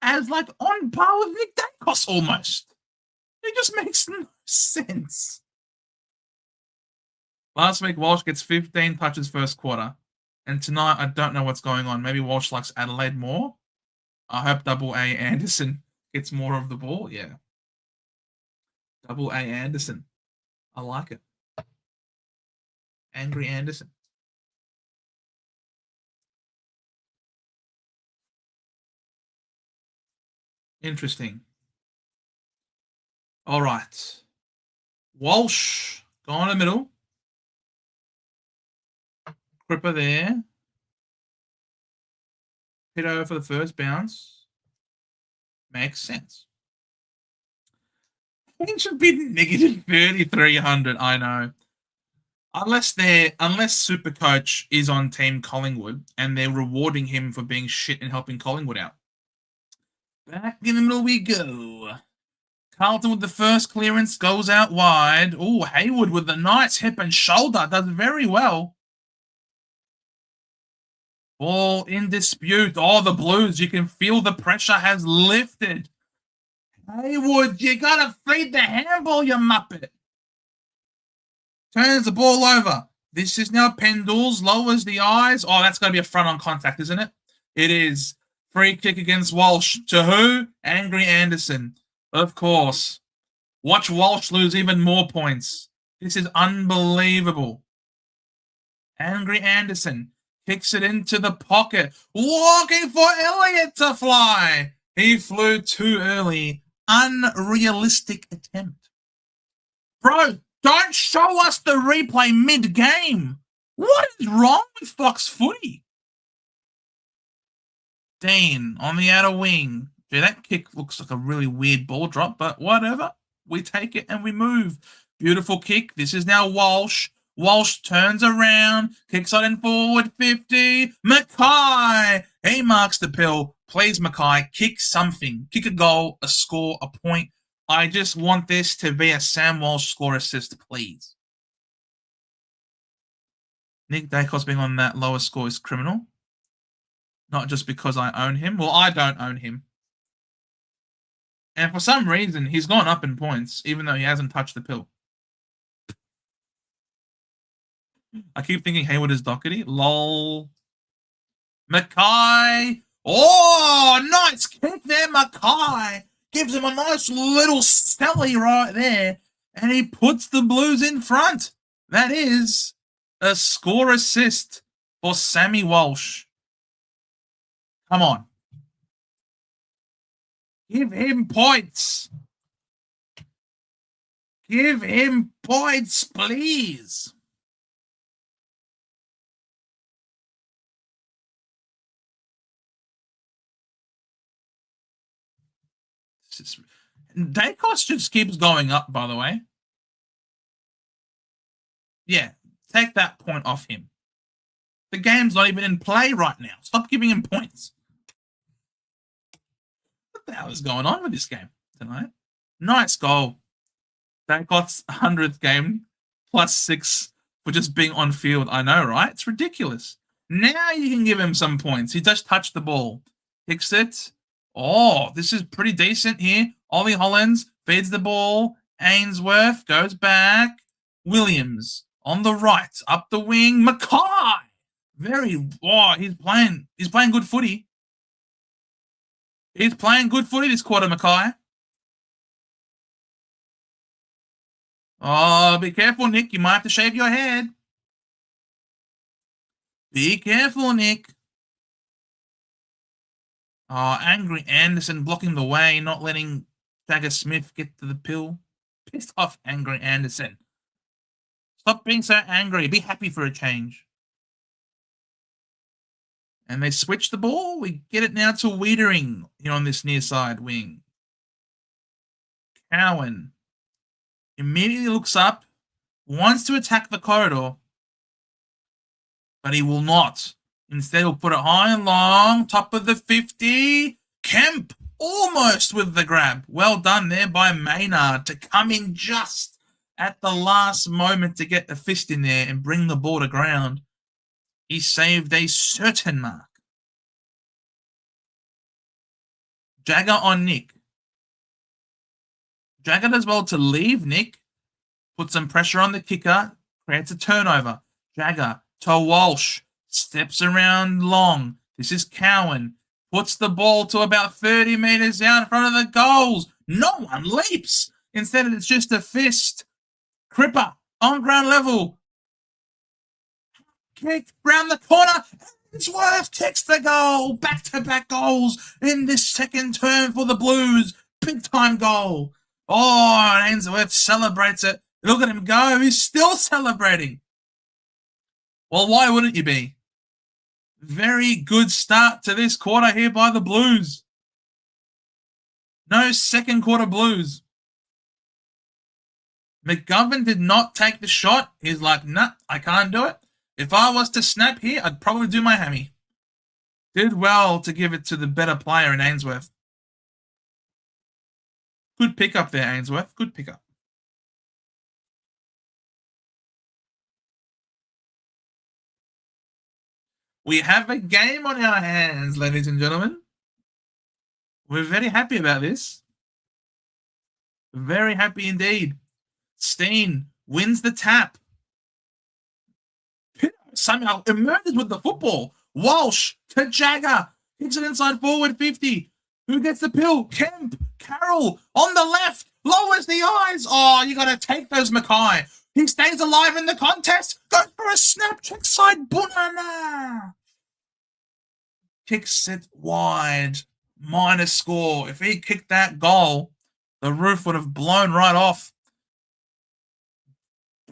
as like on par with Nick Dankos almost. It just makes no sense. Last week, Walsh gets 15 touches first quarter. And tonight, I don't know what's going on. Maybe Walsh likes Adelaide more. I hope Double A Anderson gets more of the ball. Yeah. Double A Anderson. I like it. Angry Anderson. Interesting. All right. Walsh, go in the middle. Cripper there. Hit over for the first bounce. Makes sense. It should be negative 3,300. I know. Unless Supercoach is on Team Collingwood and they're rewarding him for being shit and helping Collingwood out. Back in the middle we go. Carlton with the first clearance goes out wide. Oh, Hayward with the nice hip and shoulder does very well. Ball in dispute. Oh, the Blues, you can feel the pressure has lifted. Hayward, you gotta feed the handball, you muppet. Turns the ball over. This is now Pendles, lowers the eyes. Oh, that's got to be a front on contact, isn't it? It is. Free kick against Walsh. To who? Angry Anderson. Of course. Watch Walsh lose even more points. This is unbelievable. Angry Anderson kicks it into the pocket. Walking for Elliott to fly. He flew too early. Unrealistic attempt. Bro, don't show us the replay mid-game. What is wrong with Fox Footy? Dean on the outer wing. Gee, that kick looks like a really weird ball drop, but whatever. We take it and we move. Beautiful kick. This is now Walsh. Walsh turns around, kicks on in forward 50. Mackay. He marks the pill. Please, Mackay, kick something. Kick a goal, a score, a point. I just want this to be a Sam Walsh score assist, please. Nick Dacos being on that lower score is criminal. Not just because I own him. Well, I don't own him. And for some reason, he's gone up in points, even though he hasn't touched the pill. I keep thinking Hayward is Doherty. Lol. Mackay. Oh, nice kick there, Mackay. Gives him a nice little stelly right there. And he puts the Blues in front. That is a score assist for Sammy Walsh. Come on. Give him points. Give him points, please. Dacos just keeps going up, by the way. Yeah, take that point off him. The game's not even in play right now. Stop giving him points. What the hell is going on with this game tonight? Nice goal. Dacos' 100th game, +6 for just being on field. I know, right? It's ridiculous. Now you can give him some points. He just touched the ball. Kicks it. Oh, this is pretty decent here. Ollie Hollands feeds the ball. Ainsworth goes back. Williams on the right, up the wing. Mackay. He's playing good footy. He's playing good footy this quarter, Mackay. Oh, be careful, Nick. You might have to shave your head. Be careful, Nick. Oh, Angry Anderson blocking the way, not letting Jagger Smith get to the pill. Pissed off, Angry Anderson. Stop being so angry. Be happy for a change. And they switch the ball. We get it now to Wiedering here on this near side wing. Cowan immediately looks up, wants to attack the corridor, but he will not. Instead, he'll put it high and long, top of the 50. Kemp almost with the grab. Well done there by Maynard to come in just at the last moment to get the fist in there and bring the ball to ground. He saved a certain mark. Jagger on Nick. Jagger does well to leave Nick. Put some pressure on the kicker. Creates a turnover. Jagger to Walsh. Steps around long. This is Cowan. Puts the ball to about 30 meters out in front of the goals. No one leaps. Instead, it's just a fist. Cripper on ground level. Kicked round the corner. Ainsworth kicks the goal. Back-to-back goals in this second term for the Blues. Big-time goal. Oh, and Ainsworth celebrates it. Look at him go. He's still celebrating. Well, why wouldn't you be? Very good start to this quarter here by the Blues. No second quarter Blues. McGovern did not take the shot. He's like, nah, I can't do it. If I was to snap here, I'd probably do my hammy. Did well to give it to the better player in Ainsworth. Good pickup there, Ainsworth. Good pickup. We have a game on our hands, ladies and gentlemen. We're very happy about this. Very happy indeed. Steen wins the tap. Somehow emerges with the football. Walsh to Jagger. Kicks it inside forward 50. Who gets the pill? Kemp. Carroll on the left. Lowers the eyes. Oh, you got to take those, Mackay. He stays alive in the contest. Goes for a snap. Check side. Bunana. Kicks it wide. Minus score. If he kicked that goal, the roof would have blown right off.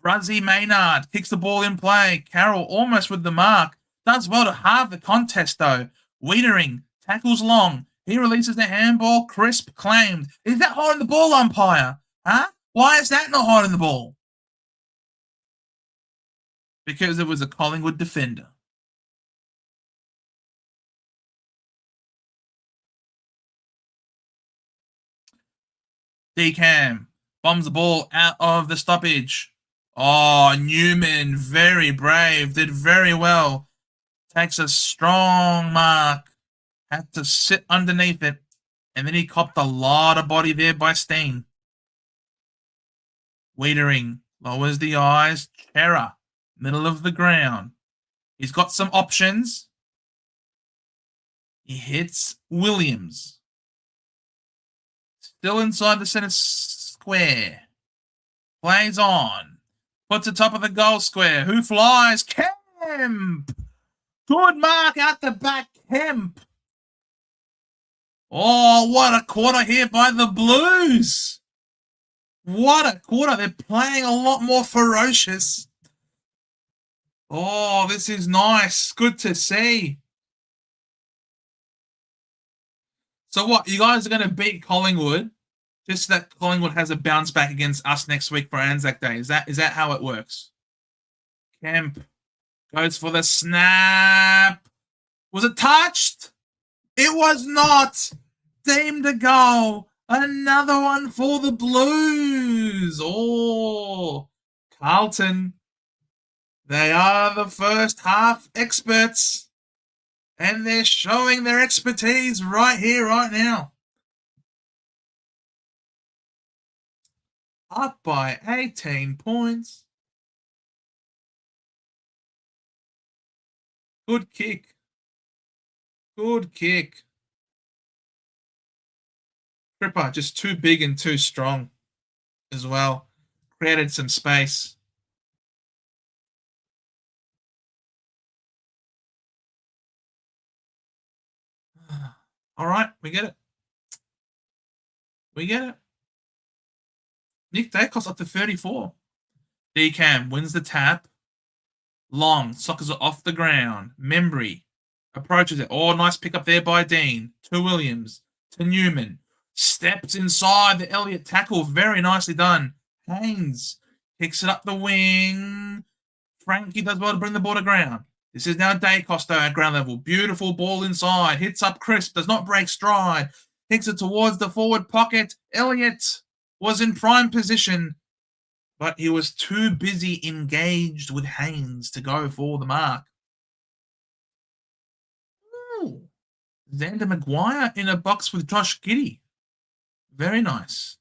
Bruzzy Maynard kicks the ball in play. Carroll almost with the mark. Does well to halve the contest, though. Wiedering tackles long. He releases the handball. Crisp claimed. Is that holding the ball, umpire? Huh? Why is that not holding the ball? Because it was a Collingwood defender. Decam bombs the ball out of the stoppage. Oh, Newman, very brave, did very well. Takes a strong mark. Had to sit underneath it. And then he copped a lot of body there by Steen. Wiedering lowers the eyes. Chera, middle of the ground. He's got some options. He hits Williams. Still inside the centre square. Plays on. Puts it top of the goal square. Who flies? Kemp! Good mark out the back, Kemp. Oh, what a quarter here by the Blues. What a quarter. They're playing a lot more ferocious. Oh, this is nice. Good to see. So what, you guys are going to beat Collingwood just so that Collingwood has a bounce back against us next week for Anzac Day? Is that how it works? Kemp goes for the snap. Was it touched? It was not. Deemed a goal. Another one for the Blues. Oh, Carlton. They are the first half experts. And they're showing their expertise right here, right now. Up by 18 points. Good kick. Good kick. Cripper just too big and too strong as well. Created some space. All right, we get it. We get it. Nick Dacos up to 34. Decam wins the tap. Long sockers it off the ground. Membry approaches it. Oh, nice pick up there by Dean. To Williams. To Newman. Steps inside the Elliott tackle. Very nicely done. Haynes kicks it up the wing. Frankie does well to bring the ball to ground. This is now Dacos though at ground level. Beautiful ball inside. Hits up crisp. Does not break stride. Kicks it towards the forward pocket. Elliott was in prime position, but he was too busy engaged with Haynes to go for the mark. Ooh. Xander Maguire in a box with Josh Giddey. Very nice.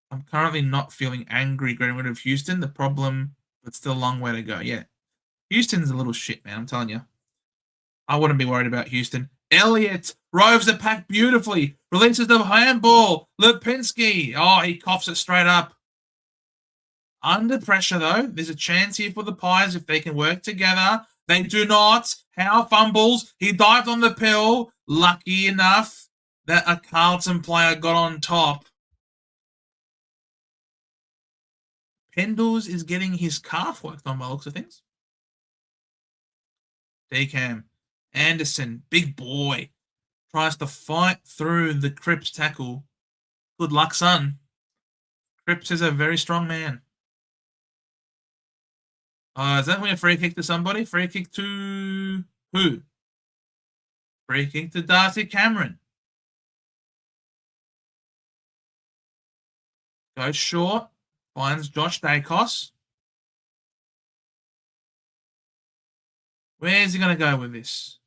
I'm currently not feeling angry getting rid of Houston. The problem, but still a long way to go. Yeah. Houston's a little shit, man. I'm telling you. I wouldn't be worried about Houston. Elliott roves the pack beautifully. Releases the handball. Lipinski. Oh, he coughs it straight up. Under pressure, though. There's a chance here for the Pies if they can work together. They do not. Howe fumbles. He dived on the pill. Lucky enough that a Carlton player got on top. Pendles is getting his calf worked on by the looks of things. Decam. Anderson, big boy, tries to fight through the Cripps tackle. Good luck, son. Cripps is a very strong man. Is that a free kick to somebody? Free kick to who? Free kick to Darcy Cameron. Goes short. Finds Josh Dacos. Where's he going to go with this?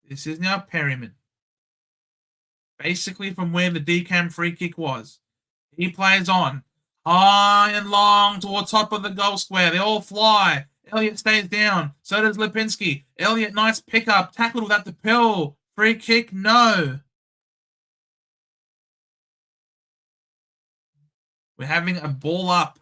This is now Perryman. Basically from where the decam free kick was. He plays on. High and long towards top of the goal square. They all fly. Elliott stays down. So does Lipinski. Elliott, nice pickup. Tackled without the pill. Free kick, no. We're having a ball up.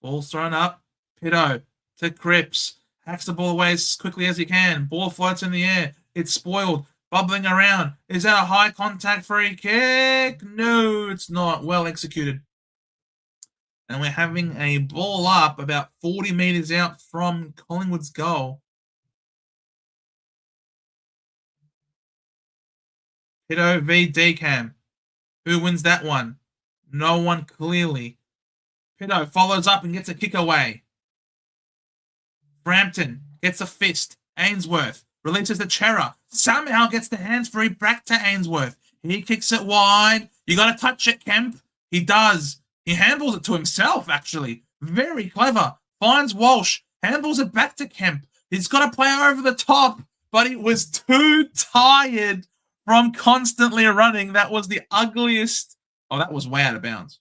Ball's thrown up. Pitto to Cripps. Hacks the ball away as quickly as he can. Ball floats in the air. It's spoiled. Bubbling around. Is that a high contact free kick? No, it's not. Well executed. And we're having a ball up about 40 metres out from Collingwood's goal. Pitto v Decam. Who wins that one? No one clearly. Pitto follows up and gets a kick away. Brampton gets a fist. Ainsworth releases the Chera. Somehow gets the hands free back to Ainsworth. He kicks it wide. You got to touch it, Kemp. He does. He handballs it to himself, actually. Very clever. Finds Walsh. Handballs it back to Kemp. He's got to play over the top, but he was too tired from constantly running. That was the ugliest. Oh, that was way out of bounds.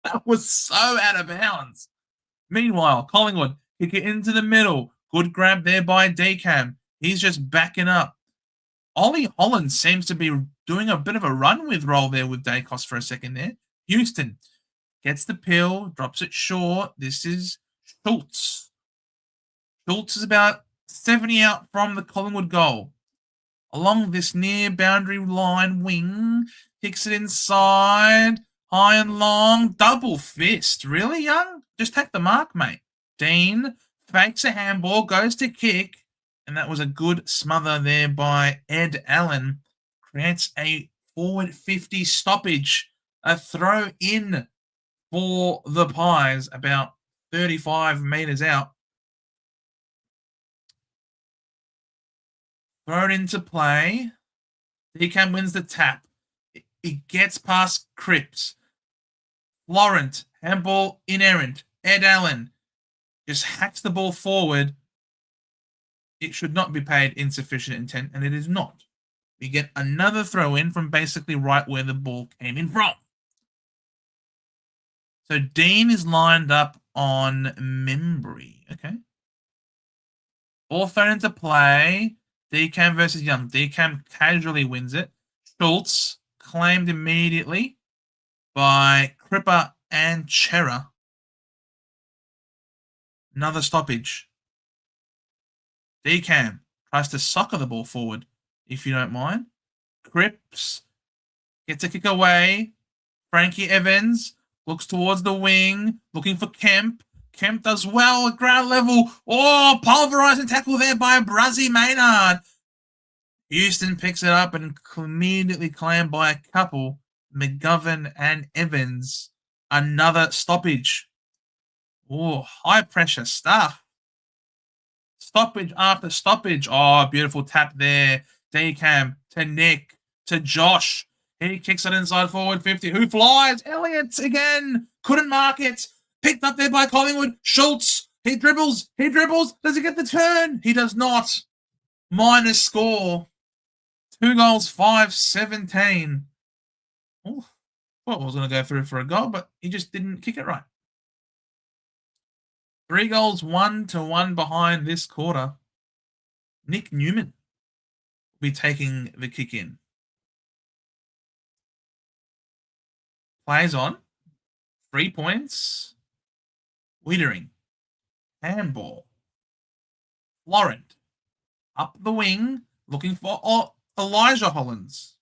That was so out of bounds. Meanwhile, Collingwood kick it into the middle. Good grab there by Decam. He's just backing up. Ollie Holland seems to be doing a bit of a run with roll there with Dacos for a second there. Houston gets the pill, drops it short. This is Schultz. Schultz is about 70 out from the Collingwood goal. Along this near boundary line wing, kicks it inside, high and long, double fist. Really, Young? Just take the mark, mate. Dean fakes a handball, goes to kick, and that was a good smother there by Ed Allen. Creates a forward 50 stoppage, a throw in for the Pies about 35 metres out. Thrown into play. Decam wins the tap. It gets past Cripps. Laurent, handball inerrant. Ed Allen just hacks the ball forward. It should not be paid insufficient intent, and it is not. We get another throw in from basically right where the ball came in from. So Dean is lined up on Membry. Okay. Ball thrown into play. Decam versus Young. Decam casually wins it. Schultz claimed immediately by Cripper and Chera. Another stoppage. Decam tries to soccer the ball forward, if you don't mind. Cripps gets a kick away. Frankie Evans looks towards the wing, looking for Kemp. Kemp does well at ground level. Oh, pulverizing tackle there by Brazzy Maynard. Houston picks it up and immediately claimed by a couple, McGovern and Evans. Another stoppage. Oh, high pressure stuff. Stoppage after stoppage. Oh, beautiful tap there. Decam to Nick to Josh. He kicks it inside forward 50. Who flies? Elliott again. Couldn't mark it. Picked up there by Collingwood. Schultz. He dribbles. He dribbles. Does he get the turn? He does not. Minus score. 2 goals, 5-17. Oh, thought I was going to go through for a goal, but he just didn't kick it right. 3 goals, 1-1 behind this quarter. Nick Newman will be taking the kick in. Plays on. 3 points. Wittering. Handball. Laurent. Up the wing. Looking for Elijah Hollands.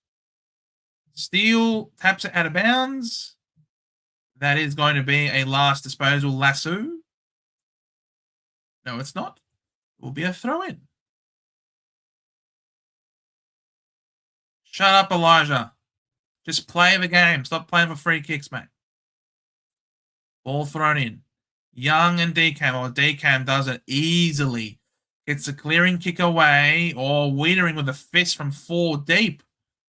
Steele taps it out of bounds. That is going to be a last disposal lasso. No, it's not. It will be a throw-in. Shut up, Elijah. Just play the game. Stop playing for free kicks, mate. Ball thrown in. Young and Decam, or Decam does it easily. Gets a clearing kick away, or Wiedering with a fist from 4 deep.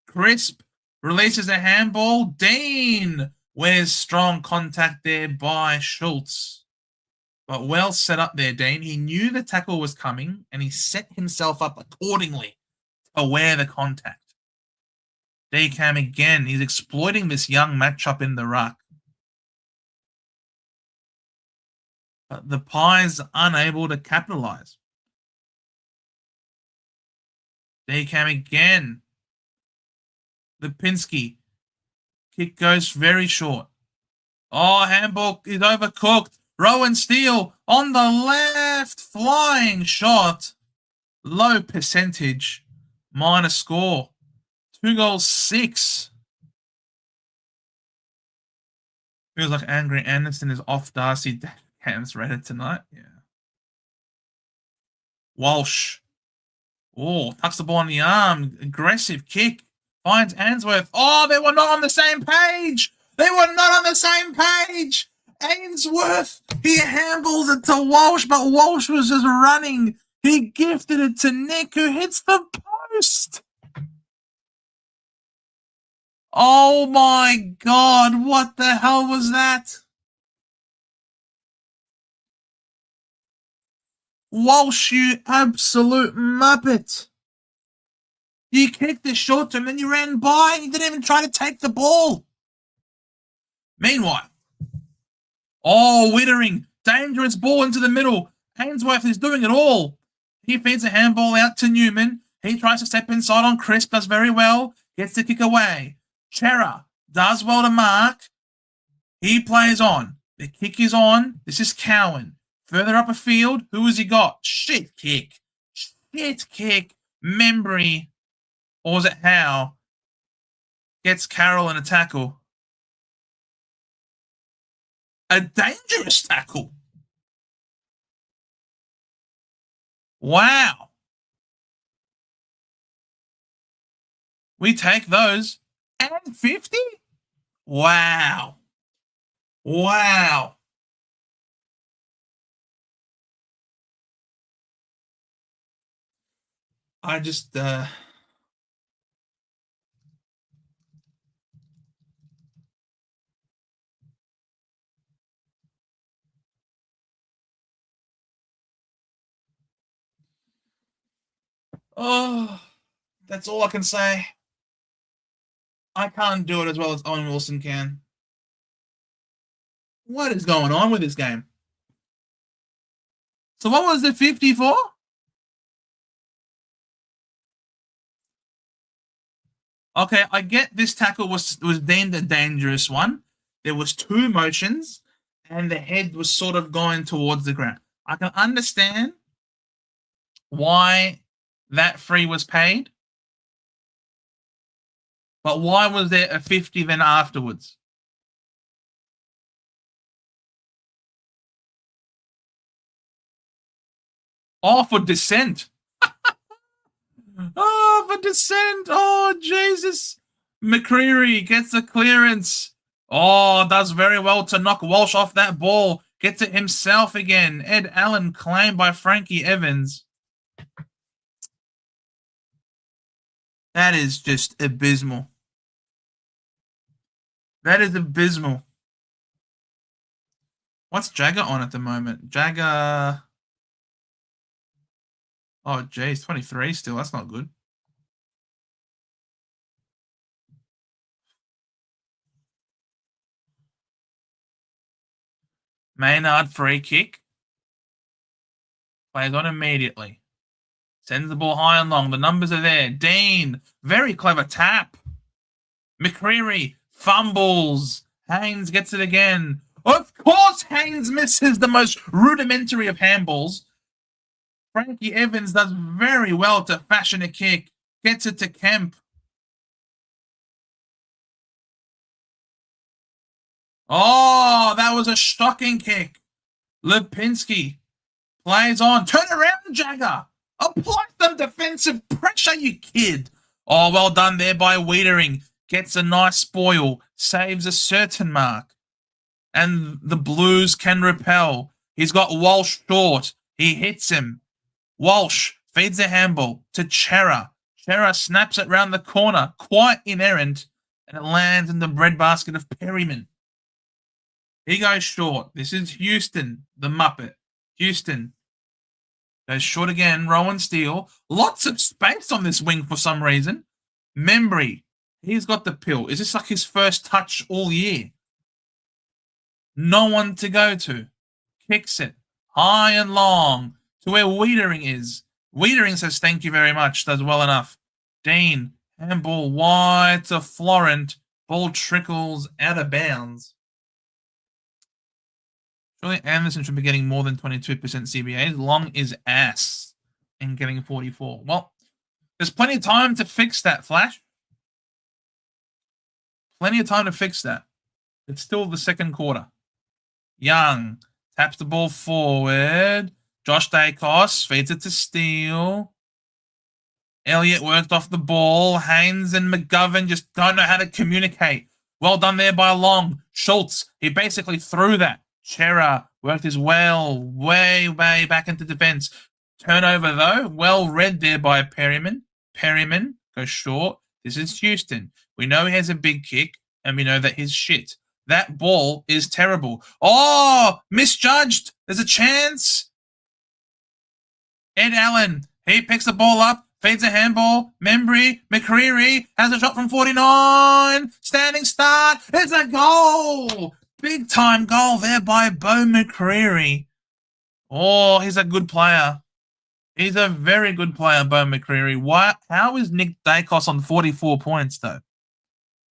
Crisp releases a handball. Dean wears strong contact there by Schultz. But well set up there, Dean. He knew the tackle was coming, and he set himself up accordingly to wear the contact. Decam again. He's exploiting this young matchup in the ruck. But the Pies unable to capitalize. Decam again. Lipinski. Kick goes very short. Oh, handball is overcooked. Rowan Steele on the left. Flying shot. Low percentage. Minor score. 2 goals, 6. Feels like Angry Anderson is off Darcy Cam's Reddit tonight. Yeah. Walsh. Oh, tucks the ball on the arm. Aggressive kick. Finds Ainsworth. Oh, they were not on the same page. They were not on the same page. Ainsworth, he handballs it to Walsh, but Walsh was just running. He gifted it to Nick, who hits the post. Oh my God, what the hell was that? Walsh, you absolute muppet. You kicked the short term, then you ran by. You didn't even try to take the ball. Meanwhile, oh, Wiedering, dangerous ball into the middle. Ainsworth is doing it all. He feeds a handball out to Newman. He tries to step inside on Crisp, does very well. Gets the kick away. Chera does well to mark. He plays on. The kick is on. This is Cowan. Further up a field, who has he got? Shit kick. Shit kick. Membry, or was it Howe? Gets Carroll in a tackle. A dangerous tackle. Wow. We take those. And 50? Wow. Wow. I just oh, that's all I can say. I can't do it as well as Owen Wilson can. What is going on with this game? So what was the 50 for? Okay, I get this tackle was deemed a dangerous one. There was 2 motions, and the head was sort of going towards the ground. I can understand why that free was paid. But why was there a 50 then afterwards? Oh, for dissent. Oh, for dissent. Oh, Jesus. McCreary gets the clearance. Oh, does very well to knock Walsh off that ball. Gets it himself again. Ed Allen claimed by Frankie Evans. That is just abysmal. That is abysmal. What's Jagger on at the moment? Jagger. Oh, geez, 23 still. That's not good. Maynard free kick. Plays on immediately. Sends the ball high and long. The numbers are there. Dean, very clever tap. McCreary fumbles. Haynes gets it again. Of course, Haynes misses the most rudimentary of handballs. Frankie Evans does very well to fashion a kick. Gets it to Kemp. Oh, that was a shocking kick. Lipinski plays on. Turn around, Jagger. Apply some defensive pressure, you kid. Oh, well done there by Wiedering. Gets a nice spoil. Saves a certain mark. And the Blues can repel. He's got Walsh short. He hits him. Walsh feeds a handball to Chera. Chera snaps it round the corner. Quite inerrant. And it lands in the breadbasket of Perryman. He goes short. This is Houston, the Muppet. Houston goes short again. Rowan Steele. Lots of space on this wing for some reason. Membry. He's got the pill. Is this like his first touch all year? No one to go to. Kicks it high and long to where Wiedering is. Wiedering says thank you very much. Does well enough. Dean. Handball wide to Florent. Ball trickles out of bounds. Surely Anderson should be getting more than 22% CBAs. Long is ass and getting 44. Well, there's plenty of time to fix that, Flash. Plenty of time to fix that. It's still the second quarter. Young taps the ball forward. Josh Dacos feeds it to Steele. Elliott worked off the ball. Haynes and McGovern just don't know how to communicate. Well done there by Long. Schultz, he basically threw that. Chera worked his way back into defense. Turnover, though. Well read there by Perryman. Perryman goes short. This is Houston. We know he has a big kick, and we know that he's shit. That ball is terrible. Oh, misjudged. There's a chance. Ed Allen, he picks the ball up, feeds a handball. Membry, McCreary has a shot from 49. Standing start. It's a goal. Big time goal there by Bo McCreary. Oh, he's a good player. He's a very good player, Bo McCreary. Why? How is Nick Dacos on 44 points, though?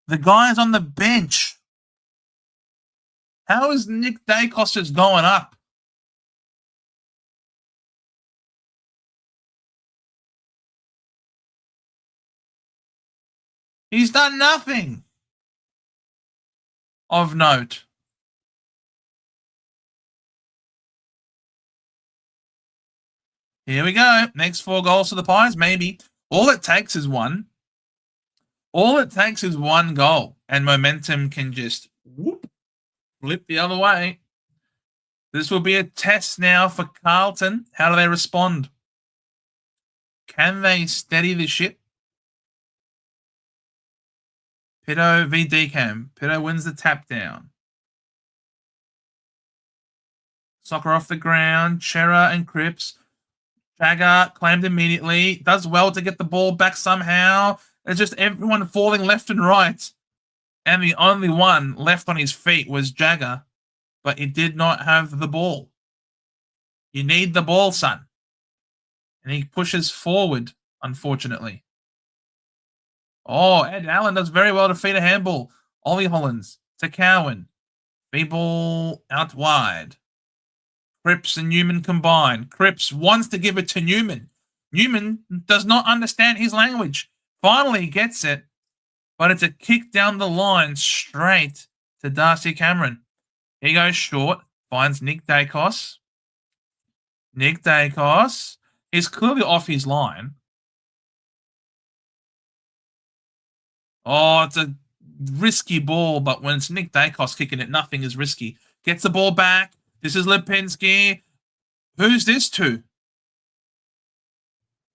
The guy's on the bench. How is Nick Dacos just going up? He's done nothing of note. Here we go. Next 4 goals to the Pies, maybe. All it takes is one. All it takes is one goal, and momentum can just flip the other way. This will be a test now for Carlton. How do they respond? Can they steady the ship? Pitto v Decam. Pitto wins the tap down. Soccer off the ground. Chera and Cripps. Jagger claimed immediately. Does well to get the ball back somehow. It's just everyone falling left and right. And the only one left on his feet was Jagger. But he did not have the ball. You need the ball, son. And he pushes forward, unfortunately. Oh, Ed Allen does very well to feed a handball. Ollie Hollins to Cowan. Feeble out wide. Cripps and Newman combine. Cripps wants to give it to Newman. Newman does not understand his language. Finally gets it, but it's a kick down the line straight to Darcy Cameron. He goes short, finds Nick Dacos. Nick Dacos is clearly off his line. Oh, it's a risky ball, but when it's Nick Dacos kicking it, nothing is risky. Gets the ball back. This is Lipinski. Who's this to?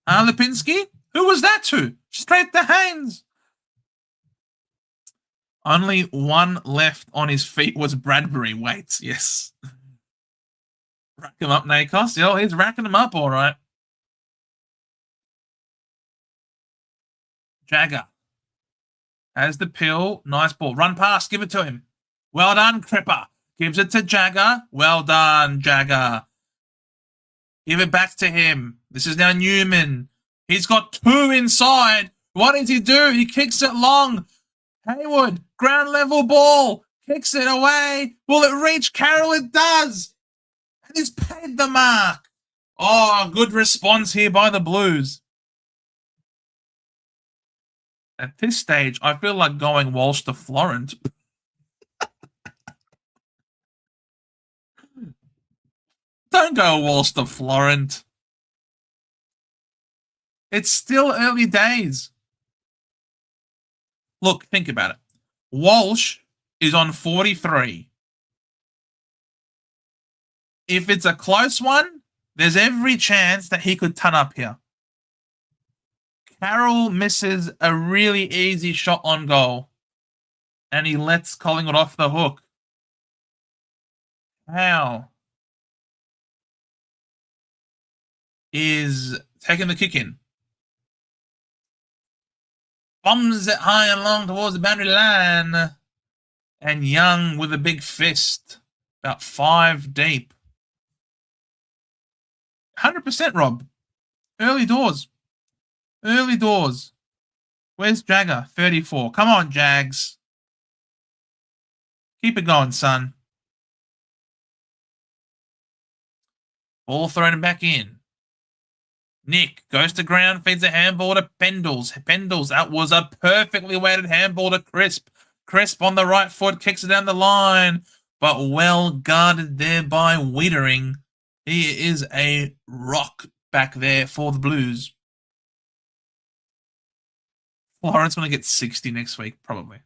Lipinski? Who was that to? Straight to Haynes. Only one left on his feet was Bradbury. Wait, yes. Rack him up, Dacos. Yeah, he's racking him up all right. Jagger has the pill. Nice ball. Run past. Give it to him. Well done, Cripper. Gives it to Jagger. Well done, Jagger. Give it back to him. This is now Newman. He's got 2 inside. What does he do? He kicks it long. Haywood, ground level ball. Kicks it away. Will it reach Carroll? It does. And he's paid the mark. Oh, good response here by the Blues. At this stage, I feel like going Walsh to Florent. Don't go Walsh to Florent. It's still early days. Look, think about it. Walsh is on 43. If it's a close one, there's every chance that he could turn up here. Carroll misses a really easy shot on goal, and he lets Collingwood off the hook. How is taking the kick in? Bombs it high and long towards the boundary line. And Young with a big fist, about 5 deep. 100%, Rob. Early doors. Early doors. Where's Jagger? 34. Come on, Jags. Keep it going, son. Ball thrown back in. Nick goes to ground, feeds a handball to Pendles. Pendles, that was a perfectly weighted handball to Crisp. Crisp on the right foot, kicks it down the line, but well guarded there by Wiedering. He is a rock back there for the Blues. Florence going to get 60 next week, probably.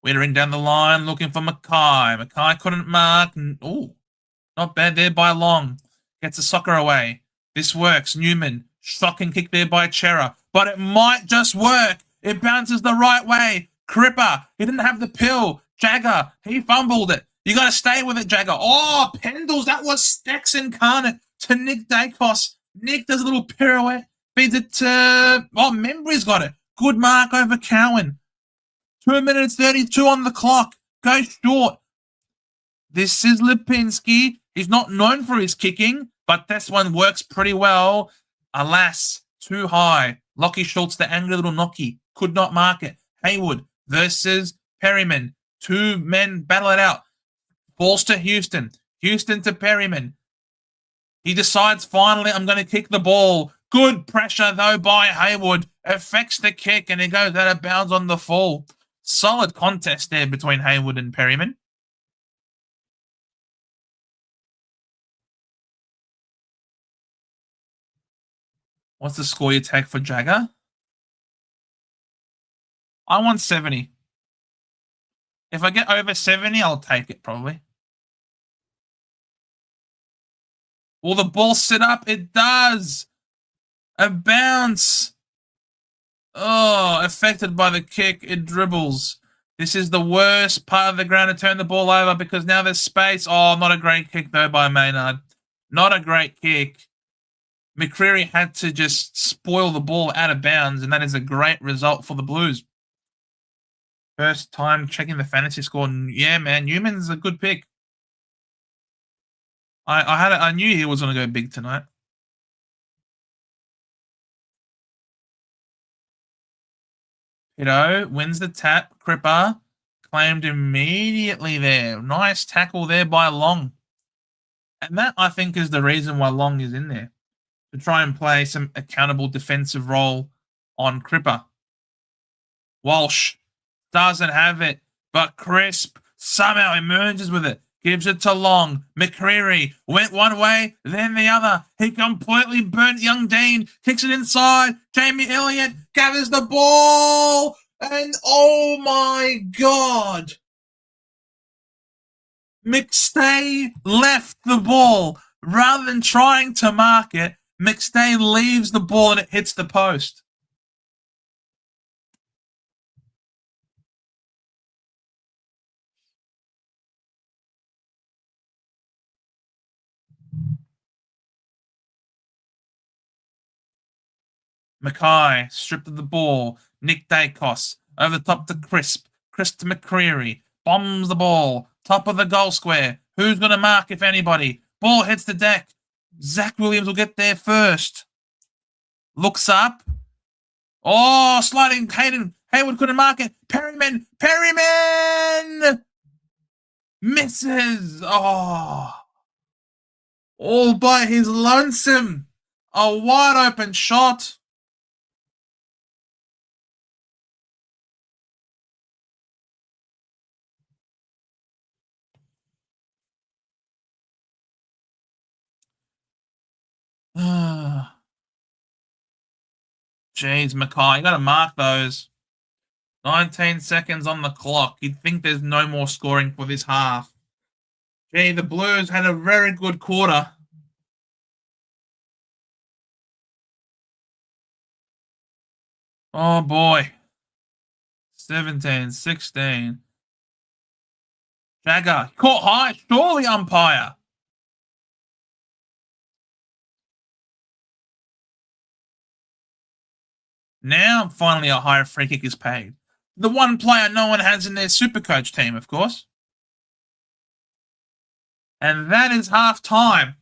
Wiedering down the line, looking for Mackay. Mackay couldn't mark. Oh, not bad there by Long. Gets the soccer away. This works. Newman, shocking kick there by Chera, but it might just work. It bounces the right way. Cripper, he didn't have the pill. Jagger, he fumbled it. You got to stay with it, Jagger. Oh, Pendles, that was Stex incarnate to Nick Dacos. Nick does a little pirouette, feeds it to... Oh, Membry's got it. Good mark over Cowan. 2 minutes 32 on the clock. Go short. This is Lipinski. He's not known for his kicking, but this one works pretty well. Alas, too high. Lockie Schultz, the angry little knocky, could not mark it. Haywood versus Perryman. 2 men battle it out. Balls to Houston. Houston to Perryman. He decides, finally, I'm going to kick the ball. Good pressure, though, by Haywood. Affects the kick, and he goes out of bounds on the fall. Solid contest there between Haywood and Perryman. What's the score you take for Jagger? I want 70. If I get over 70, I'll take it, probably. Will the ball sit up? It does. A bounce. Oh, affected by the kick. It dribbles. This is the worst part of the ground to turn the ball over because now there's space. Oh, not a great kick, though, by Maynard. Not a great kick. McCreary had to just spoil the ball out of bounds, and that is a great result for the Blues. First time checking the fantasy score. Yeah, man, Newman's a good pick. I knew he was going to go big tonight. Pito wins the tap. Cripper claimed immediately there. Nice tackle there by Long. And that, I think, is the reason why Long is in there. To try and play some accountable defensive role on Cripper. Walsh doesn't have it, but Crisp somehow emerges with it. Gives it to Long. McCreary went one way, then the other. He completely burnt young Dean. Kicks it inside. Jamie Elliott gathers the ball. And oh my God. McStay left the ball. Rather than trying to mark it, McStay leaves the ball and it hits the post. Mackay stripped of the ball. Nick Dacos over the top to Crisp. Crisp to McCreary. Bombs the ball. Top of the goal square. Who's going to mark, if anybody? Ball hits the deck. Zach Williams will get there first. Looks up. Oh, sliding Hayden. Haywood couldn't mark it. Perryman. Perryman! Misses. Oh. All by his lonesome. A wide open shot. Jeez, Mackay, you got to mark those. 19 seconds on the clock. You'd think there's no more scoring for this half. Gee, the Blues had a very good quarter. Oh, boy. 17, 16. Jagger, caught high. Surely, umpire. Now, finally, a higher free kick is paid. The one player no one has in their Supercoach team, of course. And that is half time.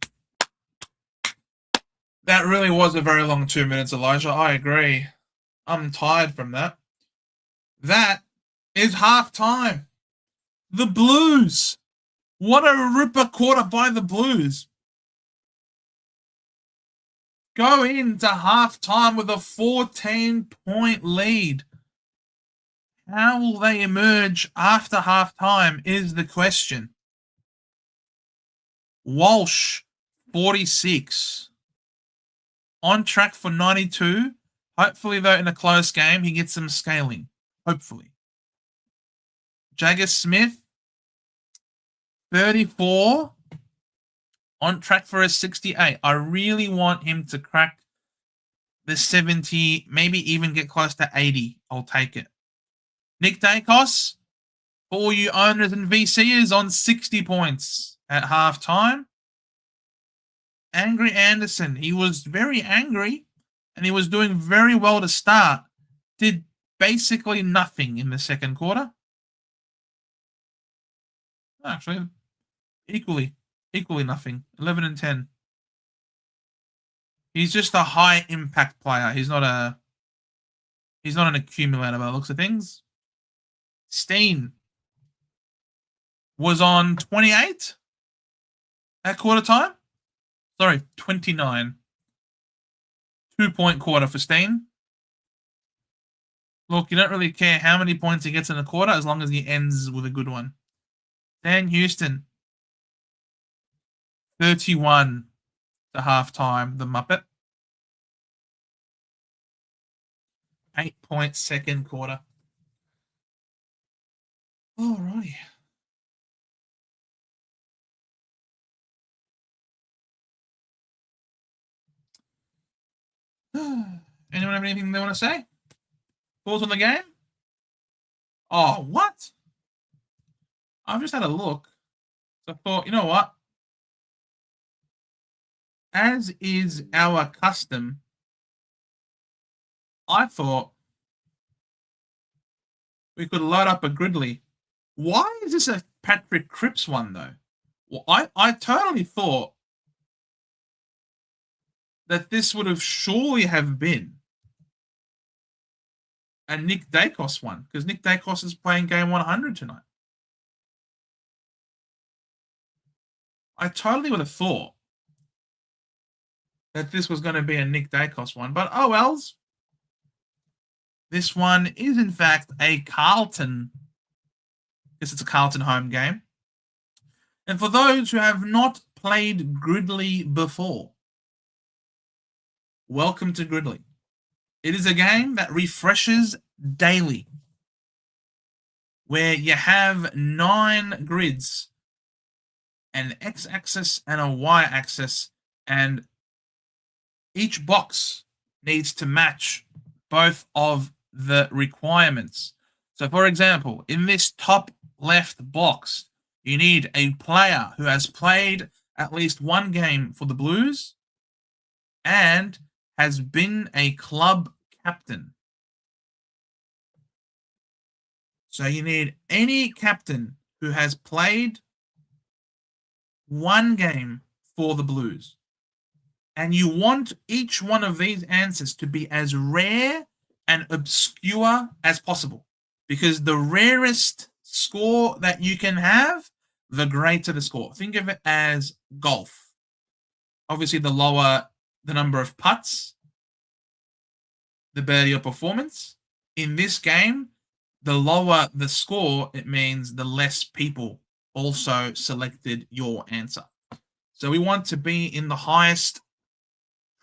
That really was a very long 2 minutes, Elijah. I agree. I'm tired from that. That is half time. The Blues. What a ripper quarter by the Blues. Go into half time with a 14-point lead. How will they emerge after half time is the question. Walsh, 46. On track for 92. Hopefully, though, in a close game, he gets some scaling. Hopefully. Jagger Smith, 34. On track for a 68. I really want him to crack the 70, maybe even get close to 80. I'll take it. Nick Dacos, for all you owners and VCers, on 60 points at half time. Angry Anderson, he was very angry and he was doing very well to start. Did basically nothing in the second quarter. Actually, equally nothing. 11 and 10. He's just a high impact player. He's not an accumulator by the looks of things. Steen was on 28 at quarter time. Sorry, 29. 2-point quarter for Steen. Look, you don't really care how many points he gets in a quarter as long as he ends with a good one. Dan Houston, 31 to halftime, the Muppet. 8-point second quarter. Alrighty. Anyone have anything they want to say? Thoughts on the game? Oh, what? I've just had a look. So I thought, you know what? As is our custom, I thought we could load up a Gridley. Why is this a Patrick Cripps one, though? Well, I totally thought that this would have surely have been a Nick Dacos one, because Nick Dacos is playing game 100 tonight. I totally would have thought that this was going to be a Nick Dacos one, but oh wells. This one is in fact a Carlton. I guess it's a Carlton home game. And for those who have not played Gridley before, welcome to Gridley. It is a game that refreshes daily, where you have 9 grids, an x-axis and a y-axis, and each box needs to match both of the requirements. So, for example, in this top left box, you need a player who has played at least one game for the Blues and has been a club captain. So you need any captain who has played one game for the Blues. And you want each one of these answers to be as rare and obscure as possible. Because the rarest score that you can have, the greater the score. Think of it as golf. Obviously, the lower the number of putts, the better your performance. In this game, the lower the score, it means the less people also selected your answer. So we want to be in the highest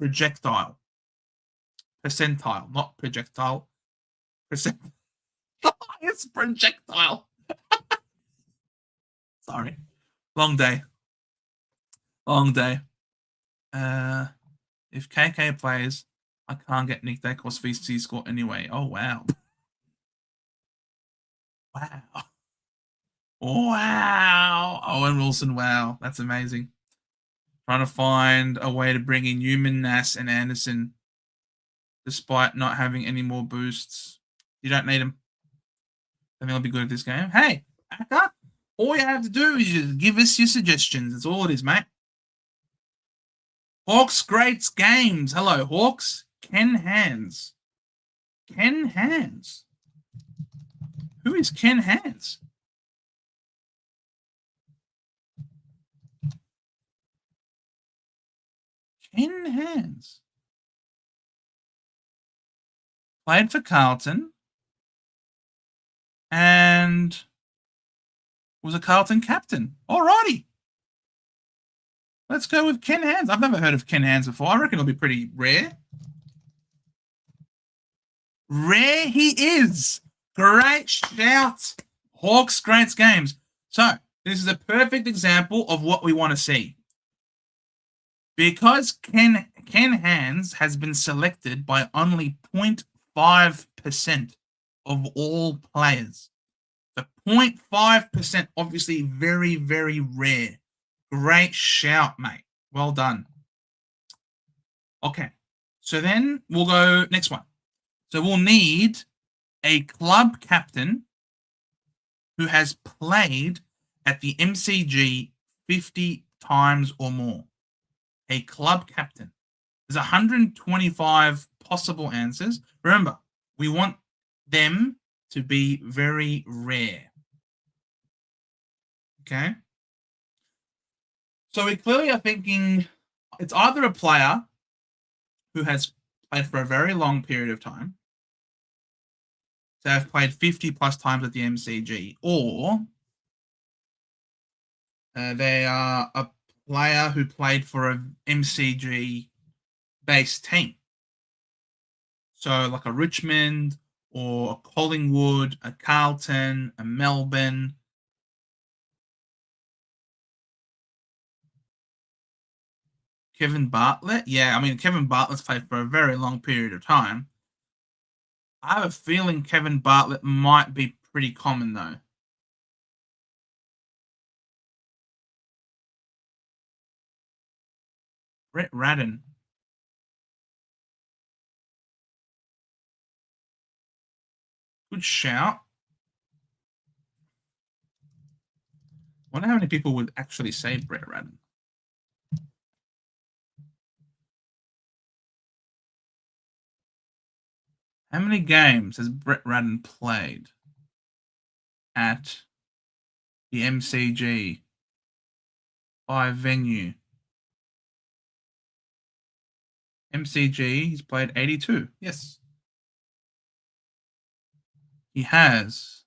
percentile, not projectile, The highest projectile. Sorry. Long day. Long day. If KK plays, I can't get Nick Dacos VC score anyway. Oh, wow. Wow. Wow. Owen Wilson, wow. That's amazing. Trying to find a way to bring in Newman, Nass, and Anderson despite not having any more boosts. You don't need them. I think I'll be good at this game. Hey, Akka, all you have to do is just give us your suggestions. That's all it is, mate. Hawks Greats Games. Hello, Hawks. Ken Hands. Ken Hands. Who is Ken Hands? Ken Hands. Played for Carlton. And was a Carlton captain. Alrighty. Let's go with Ken Hands. I've never heard of Ken Hands before. I reckon it'll be pretty rare. Rare he is. Great shout. Hawks Greats Games. So, this is a perfect example of what we want to see. Because Ken Hands has been selected by only 0.5% of all players. The 0.5%, obviously very, very rare. Great shout, mate. Well done. Okay, so then we'll go next one. So we'll need a club captain who has played at the MCG 50 times or more. A club captain. There's 125 possible answers. Remember, we want them to be very rare. Okay? So we clearly are thinking it's either a player who has played for a very long period of time, so have played 50 plus times at the MCG, or they are a player who played for a MCG-based team. So like a Richmond or a Collingwood, a Carlton, a Melbourne. Kevin Bartlett? Yeah, I mean, Kevin Bartlett's played for a very long period of time. I have a feeling Kevin Bartlett might be pretty common, though. Brett Radden. Good shout. I wonder how many people would actually say Brett Radden. How many games has Brett Radden played at the MCG by venue? MCG, he's played 82. Yes. He has.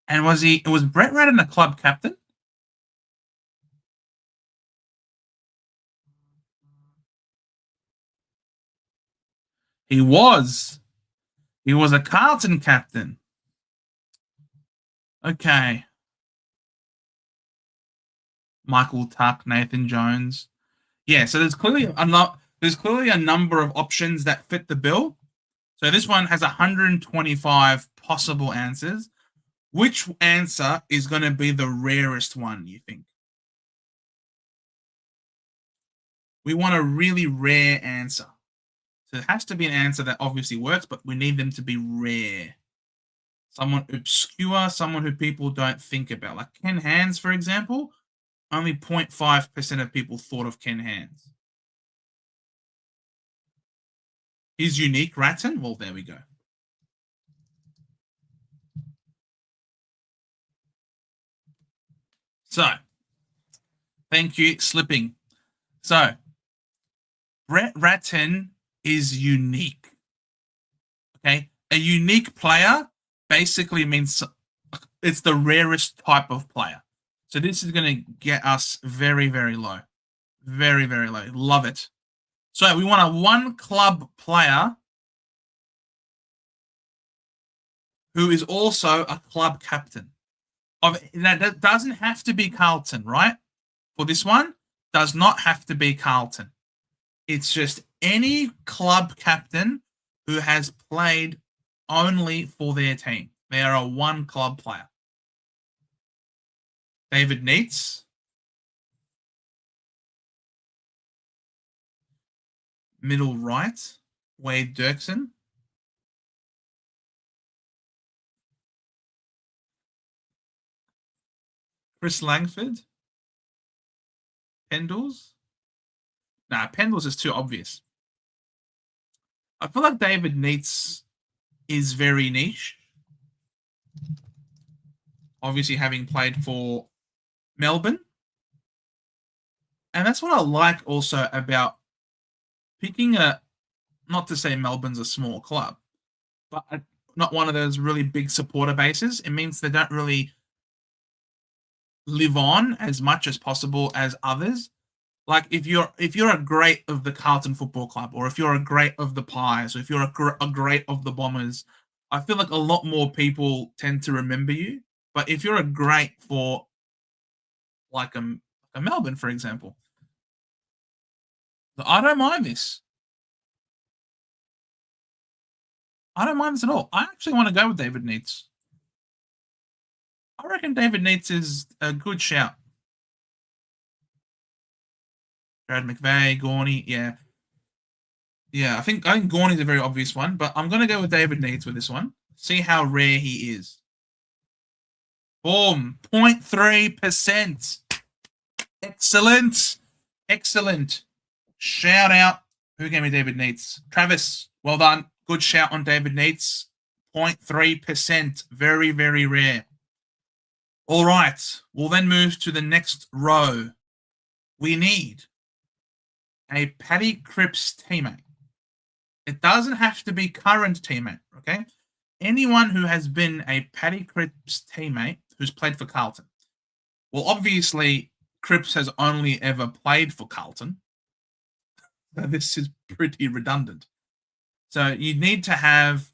And was Brett Radden a club captain? He was. He was a Carlton captain. Okay. Michael Tuck, Nathan Jones. Yeah, so there's clearly a number of options that fit the bill. So this one has 125 possible answers. Which answer is going to be the rarest one, you think? We want a really rare answer. So it has to be an answer that obviously works, but we need them to be rare. Someone obscure, someone who people don't think about. Like Ken Hands, for example, only 0.5% of people thought of Ken Hands. Is unique Ratton? Well, there we go. So, thank you, Slipping. So, Brett Ratton is unique. Okay? A unique player basically means it's the rarest type of player. So this is going to get us very, very low. Very, very low. Love it. So we want a one club player who is also a club captain. That doesn't have to be Carlton, right? For this one, does not have to be Carlton. It's just any club captain who has played only for their team. They are a one club player. David Neitz. Middle right, Wade Dirksen. Chris Langford. Pendles. Nah, Pendles is too obvious. I feel like David Neitz is very niche. Obviously, having played for Melbourne. And that's what I like also about picking not to say Melbourne's a small club, but not one of those really big supporter bases. It means they don't really live on as much as possible as others. Like if you're a great of the Carlton Football Club, or if you're a great of the Pies, or if you're a great of the Bombers, I feel like a lot more people tend to remember you. But if you're a great for like a Melbourne, for example, I don't mind this. I don't mind this at all. I actually want to go with David Neitz. I reckon David Neitz is a good shout. Brad McVeigh, Gorney, yeah. Yeah, I think Gorney's a very obvious one, but I'm going to go with David Neitz with this one. See how rare he is. Boom, 0.3%. Excellent. Excellent. Shout out. Who gave me David Neitz? Travis, well done. Good shout on David Neitz. 0.3%. Very, very rare. All right. We'll then move to the next row. We need a Paddy Cripps teammate. It doesn't have to be current teammate, okay? Anyone who has been a Paddy Cripps teammate who's played for Carlton. Well, obviously, Cripps has only ever played for Carlton. So this is pretty redundant. So you need to have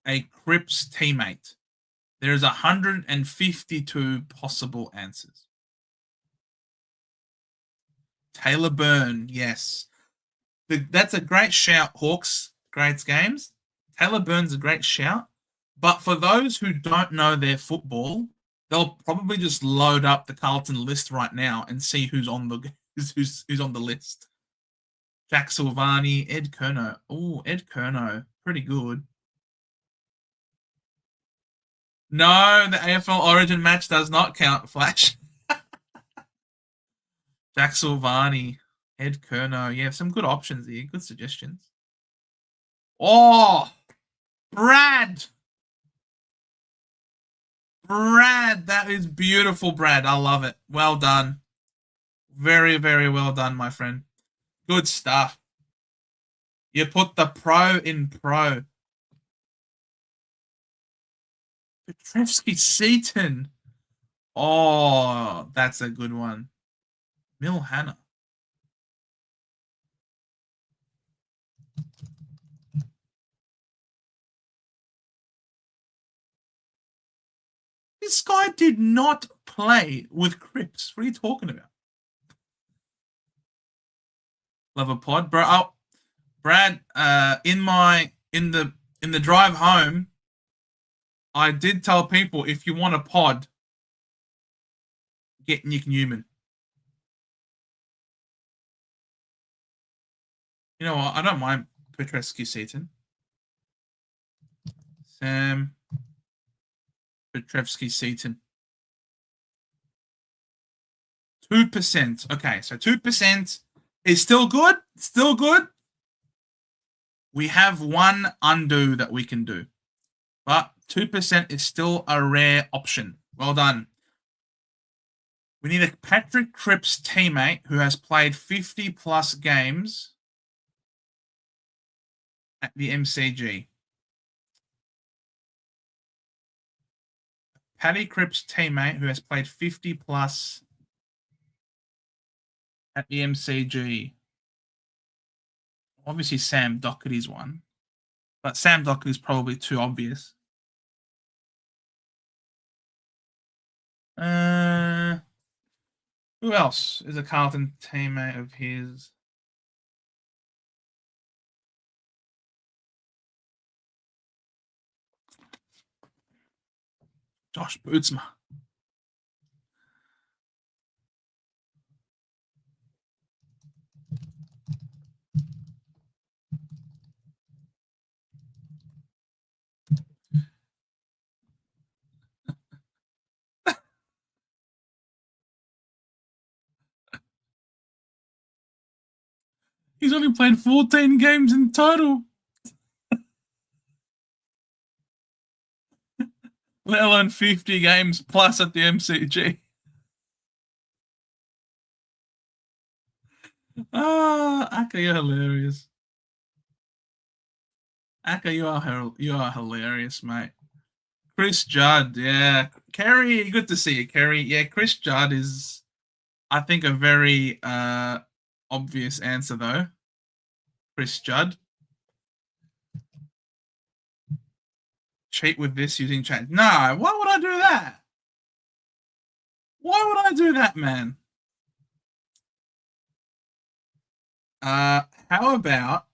a Cripps teammate. There's 152 possible answers. Taylor Byrne, yes. That's a great shout, Hawks. Great games. Taylor Byrne's a great shout. But for those who don't know their football, they'll probably just load up the Carlton list right now and see who's on the list. Jack Silvani, Ed Kerno. Oh, Ed Kerno. Pretty good. No, the AFL Origin match does not count, Flash. Jack Silvani, Ed Kerno. Yeah, some good options here. Good suggestions. Oh, Brad. Brad, that is beautiful, Brad. I love it. Well done. Very, very well done, my friend. Good stuff. You put the pro in pro. Petrevsky Seaton. Oh, that's a good one. Mil Hannah. This guy did not play with Cripps. What are you talking about? Love a pod, bro. Oh, Brad, in the drive home, I did tell people if you want a pod, get Nick Newman. You know what? I don't mind Petrescu Seaton. Sam Petrevsky Seaton. 2%. Okay, so 2% is still good. Still good. We have one undo that we can do. But 2% is still a rare option. Well done. We need a Patrick Cripps teammate who has played 50 plus games at the MCG. Paddy Cripps teammate who has played 50 plus at the MCG. Obviously, Sam Doherty's one. But Sam Doherty's probably too obvious. Who else is a Carlton teammate of his? Josh Bootsma. He's only played 14 games in total. Let alone 50 games plus at the MCG. Aka, you're hilarious. Aka, you are hilarious, mate. Chris Judd, yeah. Kerry, good to see you, Kerry. Yeah, Chris Judd is, I think, a very obvious answer, though. Chris Judd. Cheat with this using chat. No, why would I do that? Why would I do that, man? How about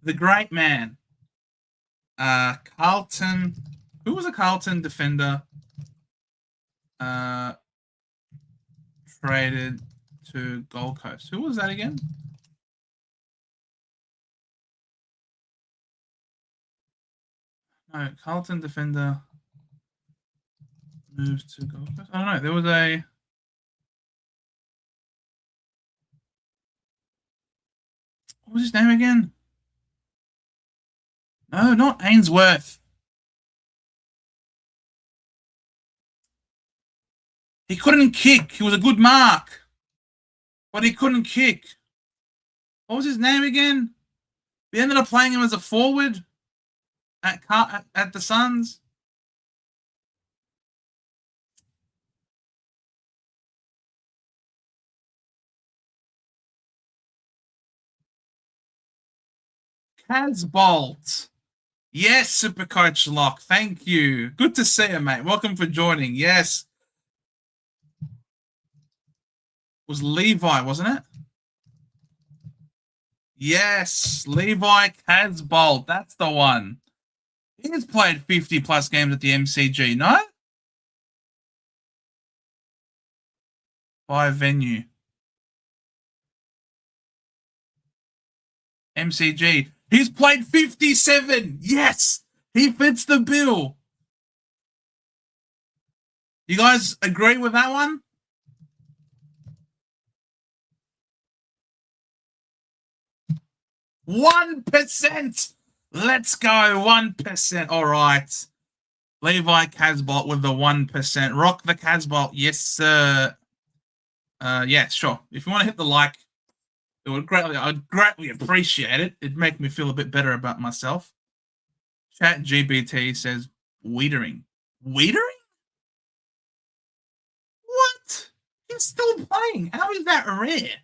the great man? Carlton. Who was a Carlton defender? Traded to Gold Coast. Who was that again? No, Carlton defender moved to Gold Coast. I don't know. There was a. What was his name again? No, not Ainsworth. He couldn't kick. He was a good mark, but he couldn't kick. What was his name again? We ended up playing him as a forward at the Suns. Casbolt. Yes, Supercoach Lock. Thank you. Good to see you, mate. Welcome for joining. Yes. It was Levi, wasn't it? Yes, Levi Casbolt. That's the one. He's played 50 plus games at the MCG, no? By venue. MCG. He's played 57. Yes, he fits the bill. You guys agree with that one? %. Let's go. 1%. All right. Levi Casbolt with the 1%. Rock the Casbolt. Yes, sir. Yeah, sure. If you want to hit the like, I'd greatly appreciate it. It'd make me feel a bit better about myself. Chat GBT says Wiedering. Wiedering? What? He's still playing. How is that rare?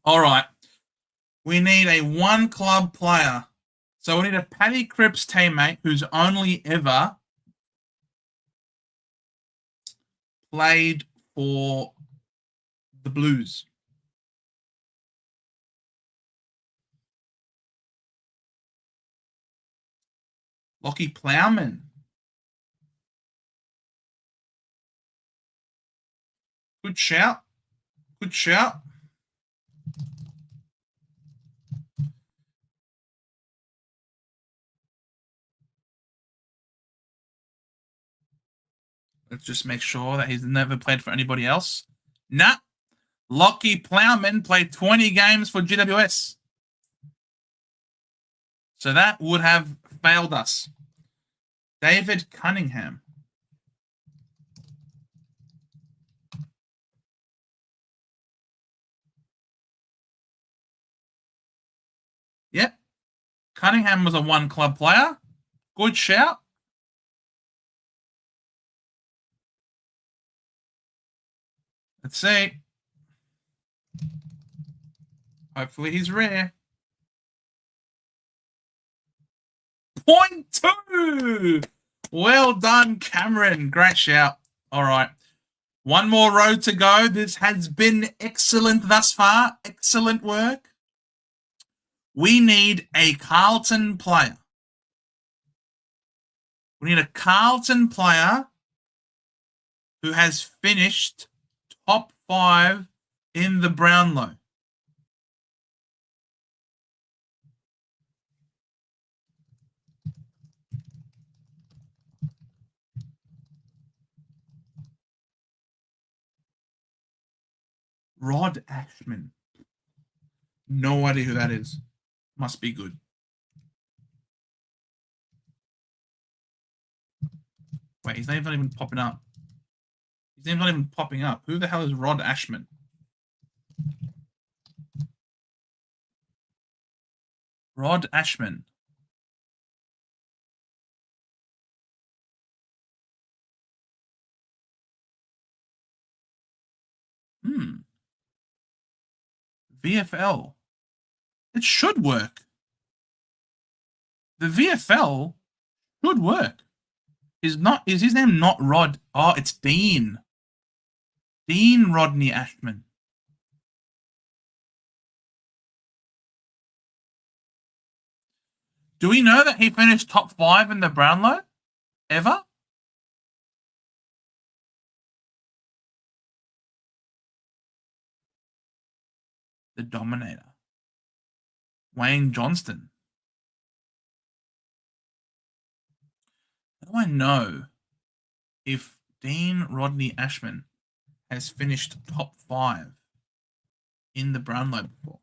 All right. We need a one club player. So we need a Paddy Cripps teammate who's only ever played for the Blues. Lockie Plowman. Good shout. Good shout. Let's just make sure that he's never played for anybody else. Nah. Lockie Plowman played 20 games for GWS. So that would have failed us. David Cunningham. Yep. Cunningham was a one club player. Good shout. Let's see. Hopefully he's rare. 0.2. Well done, Cameron. Great shout. All right. One more road to go. This has been excellent thus far. Excellent work. We need a Carlton player. We need a Carlton player who has finished top 5 in the Brownlow. Rod Ashman. No idea who that is. Must be good. Wait, his name's not even popping up. His name's not even popping up. Who the hell is Rod Ashman? Rod Ashman. VFL. It should work. The VFL should work. Is his name not Rod? Oh, it's Dean. Dean Rodney Ashman. Do we know that he finished top 5 in the Brownlow? Ever? The Dominator. Wayne Johnston. How do I know if Dean Rodney Ashman has finished top 5 in the Brownlow before?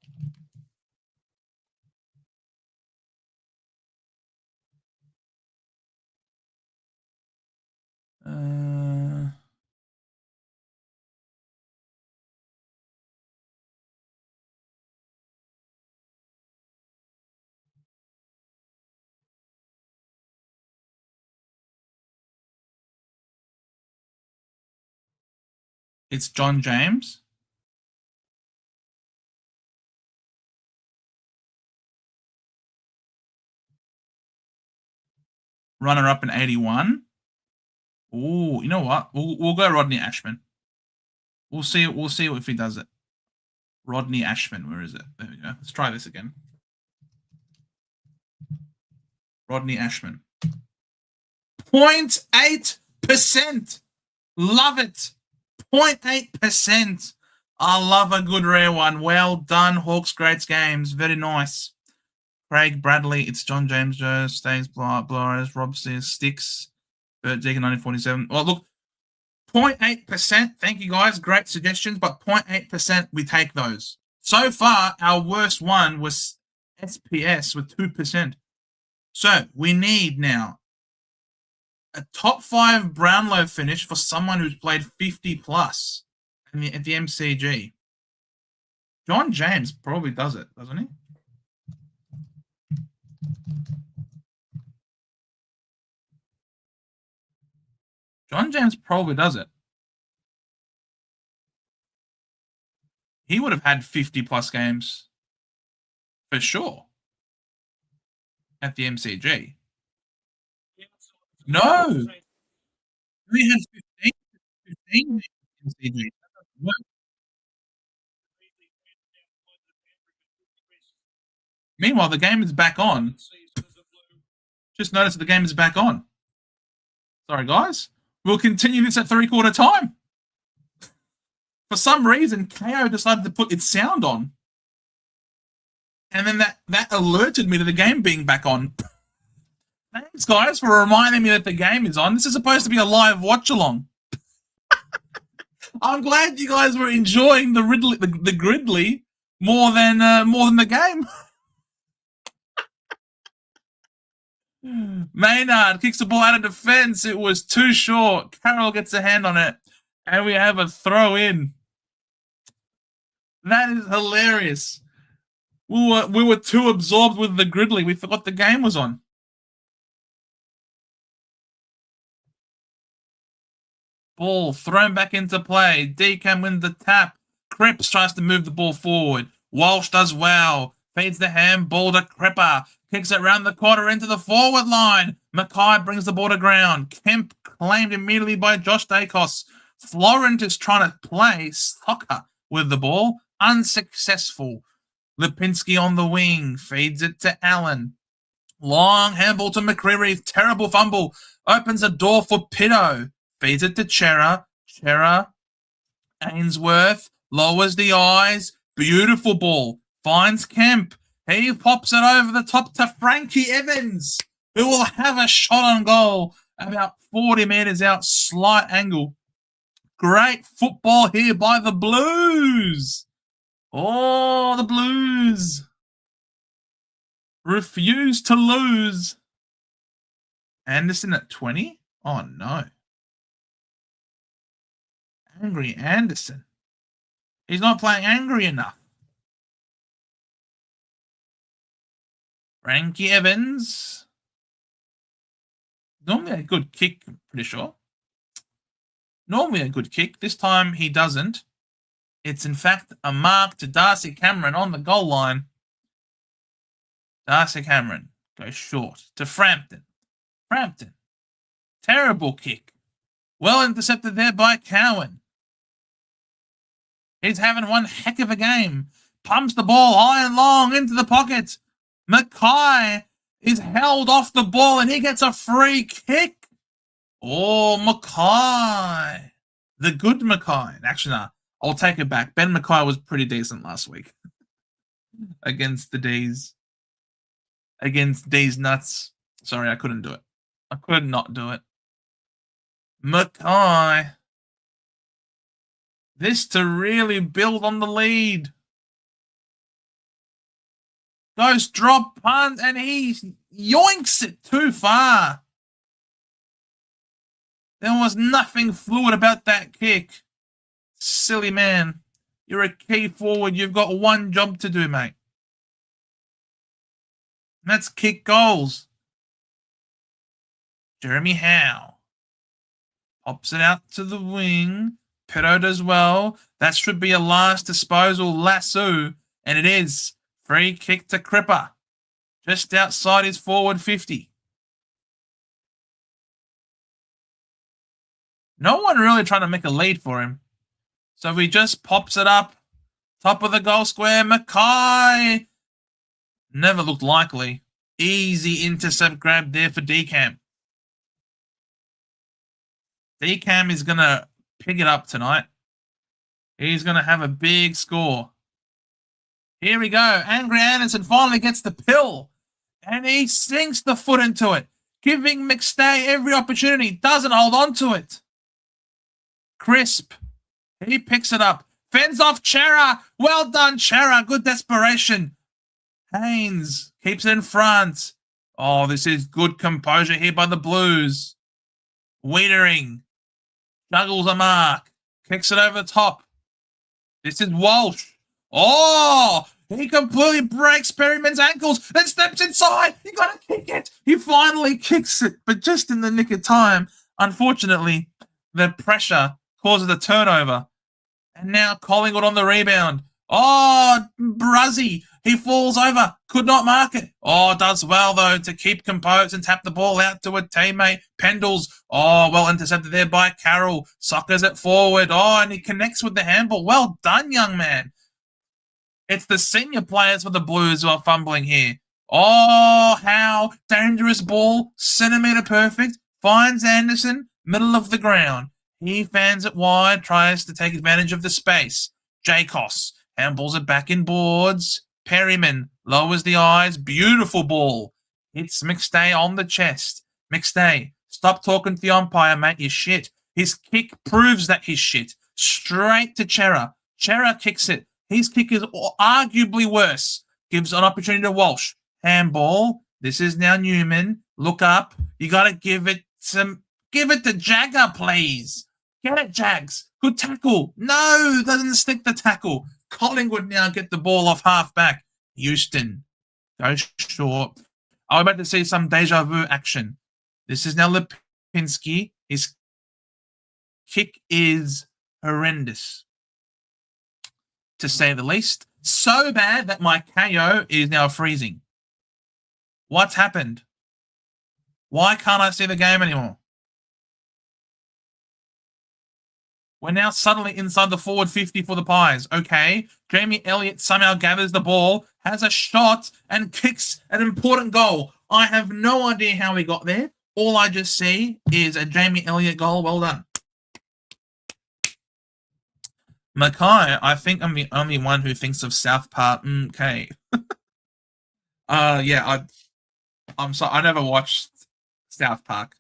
It's John James. Runner-up in 81. Oh, you know what? We'll go Rodney Ashman. We'll see if he does it. Rodney Ashman, where is it? There we go. Let's try this again. Rodney Ashman. 0.8%. Love it. 0.8%. I love a good rare one. Well done, Hawks Greats Games. Very nice. Craig Bradley. It's John James Joe. Stays Blores. Rob says Sticks. Bert Deacon 1947. Well, look. 0.8%. Thank you, guys. Great suggestions, but 0.8%, we take those. So far, our worst one was SPS with 2%. So we need now a top 5 Brownlow finish for someone who's played 50 plus at the MCG. John James probably does it, doesn't he? John James probably does it. He would have had 50 plus games for sure at the MCG. No. We had 15 MCG. Meanwhile, the game is back on. Just noticed that the game is back on. Sorry, guys. We'll continue this at 3/4 time. For some reason, KO decided to put its sound on. And then that alerted me to the game being back on. Thanks, guys, for reminding me that the game is on. This is supposed to be a live watch-along. I'm glad you guys were enjoying the Gridley more than the game. Maynard kicks the ball out of defense. It was too short. Carroll gets a hand on it, and we have a throw in. That is hilarious. We were too absorbed with the Gridley. We forgot the game was on. Ball thrown back into play. Deacon wins the tap. Cripps tries to move the ball forward. Walsh does well. Feeds the handball to Cripper. Kicks it round the corner into the forward line. Mackay brings the ball to ground. Kemp claimed immediately by Josh Dacos. Florent is trying to play soccer with the ball. Unsuccessful. Lipinski on the wing. Feeds it to Allen. Long handball to McCreary. Terrible fumble. Opens a door for Pitto. Feeds it to Chera. Chera. Ainsworth. Lowers the eyes. Beautiful ball. Finds Kemp. He pops it over the top to Frankie Evans, who will have a shot on goal about 40 metres out, slight angle. Great football here by the Blues. Oh, the Blues refuse to lose. Anderson at 20? Oh, no. Angry Anderson. He's not playing angry enough. Frankie Evans. Normally a good kick, I'm pretty sure. Normally a good kick. This time he doesn't. It's in fact a mark to Darcy Cameron on the goal line. Darcy Cameron goes short to Frampton. Frampton. Terrible kick. Well intercepted there by Cowan. He's having one heck of a game. Pumps the ball high and long into the pocket. Mackay is held off the ball and he gets a free kick. Oh, Mackay. The good Mackay. Actually, no, I'll take it back. Ben Mackay was pretty decent last week against the D's. Against D's nuts. Sorry, I couldn't do it. I could not do it. Mackay. This to really build on the lead. Goes drop punt and he yoinks it too far. There was nothing fluid about that kick. Silly man. You're a key forward. You've got one job to do, mate. And that's kick goals. Jeremy Howe. Pops it out to the wing. Pitto does well. That should be a last disposal lasso. And it is. Free kick to Cripper. Just outside his forward 50. No one really trying to make a lead for him. So he just pops it up. Top of the goal square. Mackay. Never looked likely. Easy intercept grab there for Decam. Decam is going to pick it up tonight. He's going to have a big score. Here we go. Angry Anderson finally gets the pill. And he sinks the foot into it. Giving McStay every opportunity. Doesn't hold on to it. Crisp. He picks it up. Fends off Chera. Well done, Chera. Good desperation. Haynes keeps it in front. Oh, this is good composure here by the Blues. Wiedering. Juggles a mark. Kicks it over the top. This is Walsh. Oh, he completely breaks Perryman's ankles, then steps inside. You got to kick it. He finally kicks it, but just in the nick of time. Unfortunately, the pressure causes a turnover. And now Collingwood on the rebound. Oh, Bruzzy. He falls over. Could not mark it. Oh, does well, though, to keep composed and tap the ball out to a teammate. Pendles. Oh, well intercepted there by Carroll. Sockers it forward. Oh, and he connects with the handball. Well done, young man. It's the senior players for the Blues who are fumbling here. Oh, how dangerous ball. Centimetre perfect. Finds Anderson. Middle of the ground. He fans it wide. Tries to take advantage of the space. Jacos handballs it back in boards. Perryman lowers the eyes. Beautiful ball. Hits McStay on the chest. McStay, stop talking to the umpire, mate. You're shit. His kick proves that he's shit. Straight to Chera. Chera kicks it. His kick is arguably worse. Gives an opportunity to Walsh. Handball. This is now Newman. Look up. You got to give it to Jagger, please. Get it, Jags. Good tackle. No, doesn't stick the tackle. Collingwood now get the ball off half back. Houston goes short. I'm about to see some deja vu action. This is now Lipinski. His kick is horrendous, to say the least. So bad that my KO is now freezing. What's happened? Why can't I see the game anymore? We're now suddenly inside the forward 50 for the Pies. Okay, Jamie Elliott somehow gathers the ball, has a shot, and kicks an important goal. I have no idea how he got there. All I just see is a Jamie Elliott goal. Well done. Mackay, I think I'm the only one who thinks of South Park. Okay. Yeah, I'm sorry. I never watched South Park.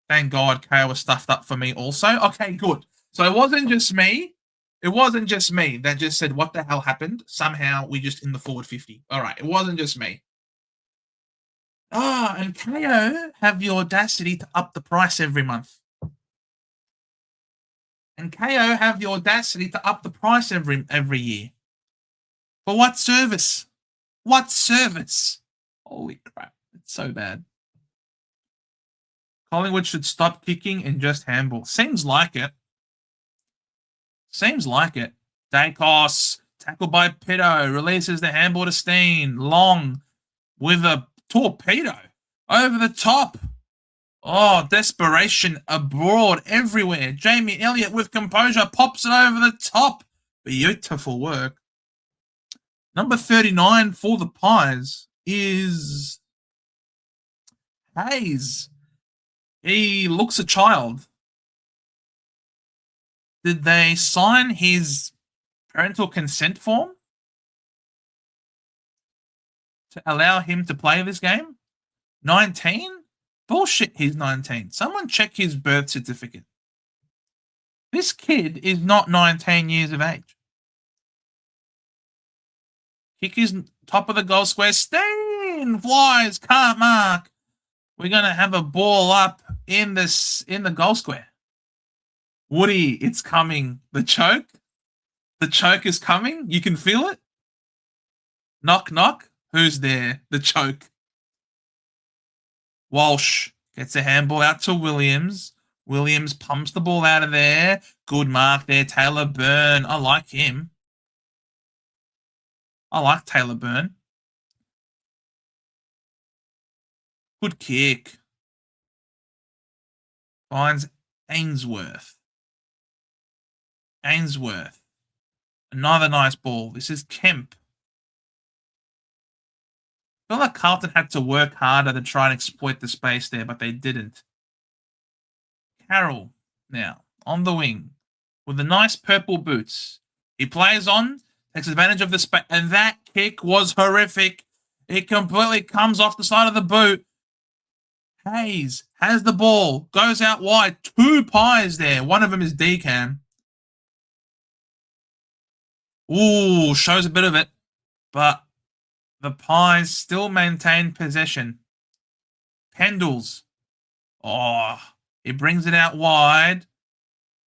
Thank God Kale was stuffed up for me also. Okay, good. So it wasn't just me. It wasn't just me that just said, what the hell happened? Somehow we just in the forward 50. All right, it wasn't just me. And KO have the audacity to up the price every month. And KO have the audacity to up the price every year. For what service? What service? Holy crap. It's so bad. Collingwood should stop kicking and just handball. Seems like it. Seems like it. Dacos, tackled by Pitto, releases the handball to Steen. Long with a torpedo over the top. Oh, desperation abroad everywhere. Jamie Elliott with composure pops it over the top. Beautiful work. Number 39 for the Pies is Hayes. He looks a child. Did they sign his parental consent form to allow him to play this game? 19? Bullshit, he's 19. Someone check his birth certificate. This kid is not 19 years of age. Kick is top of the goal square. Steen flies, can't mark. We're going to have a ball up in the goal square. Woody, it's coming. The choke. The choke is coming. You can feel it. Knock, knock. Who's there? The choke. Walsh gets a handball out to Williams. Williams pumps the ball out of there. Good mark there. Taylor Byrne. I like him. I like Taylor Byrne. Good kick. Finds Ainsworth. Ainsworth. Another nice ball. This is Kemp. I feel like Carlton had to work harder to try and exploit the space there, but they didn't. Carroll now on the wing with the nice purple boots. He plays on, takes advantage of the space, and that kick was horrific. It completely comes off the side of the boot. Hayes has the ball, goes out wide. Two Pies there. One of them is Decam. Ooh, shows a bit of it, but the Pies still maintain possession. Pendles. Oh, he brings it out wide.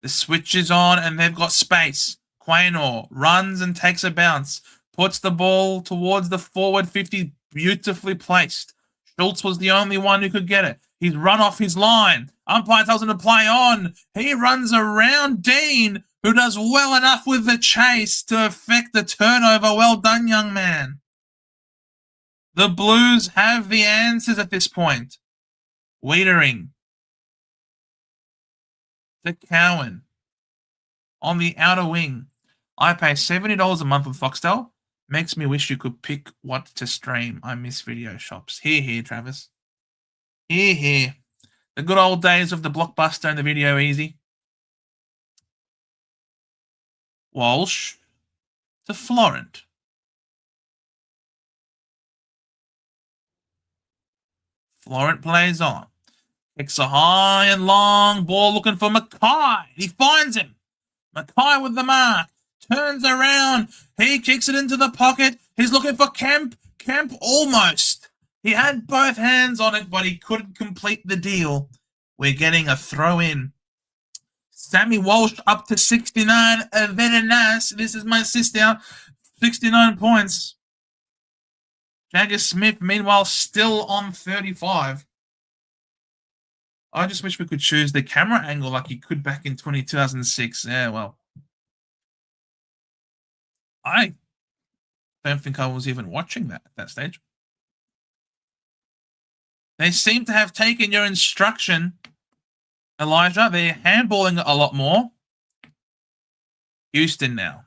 The switch is on, and they've got space. Quaynor runs and takes a bounce. Puts the ball towards the forward 50, beautifully placed. Schultz was the only one who could get it. He's run off his line. Umpire tells him to play on. He runs around Dean, who does well enough with the chase to affect the turnover. Well done, young man. The Blues have the answers at this point. Wiedering to Cowan on the outer wing. I pay $70 a month with Foxtel. Makes me wish you could pick what to stream. I miss video shops. Here, Travis. Here. The good old days of the Blockbuster and the Video Easy. Walsh to Florent. Florent plays on. Kicks a high and long ball looking for Mackay. He finds him. Mackay with the mark. Turns around. He kicks it into the pocket. He's looking for Kemp. Kemp almost. He had both hands on it, but he couldn't complete the deal. We're getting a throw in. Sammy Walsh up to 69. Very nice. This is my sister. 69 points. Jagger Smith, meanwhile, still on 35. I just wish we could choose the camera angle like you could back in 2006. Yeah, well. I don't think I was even watching that at that stage. They seem to have taken your instruction, Elijah. They're handballing a lot more. Houston now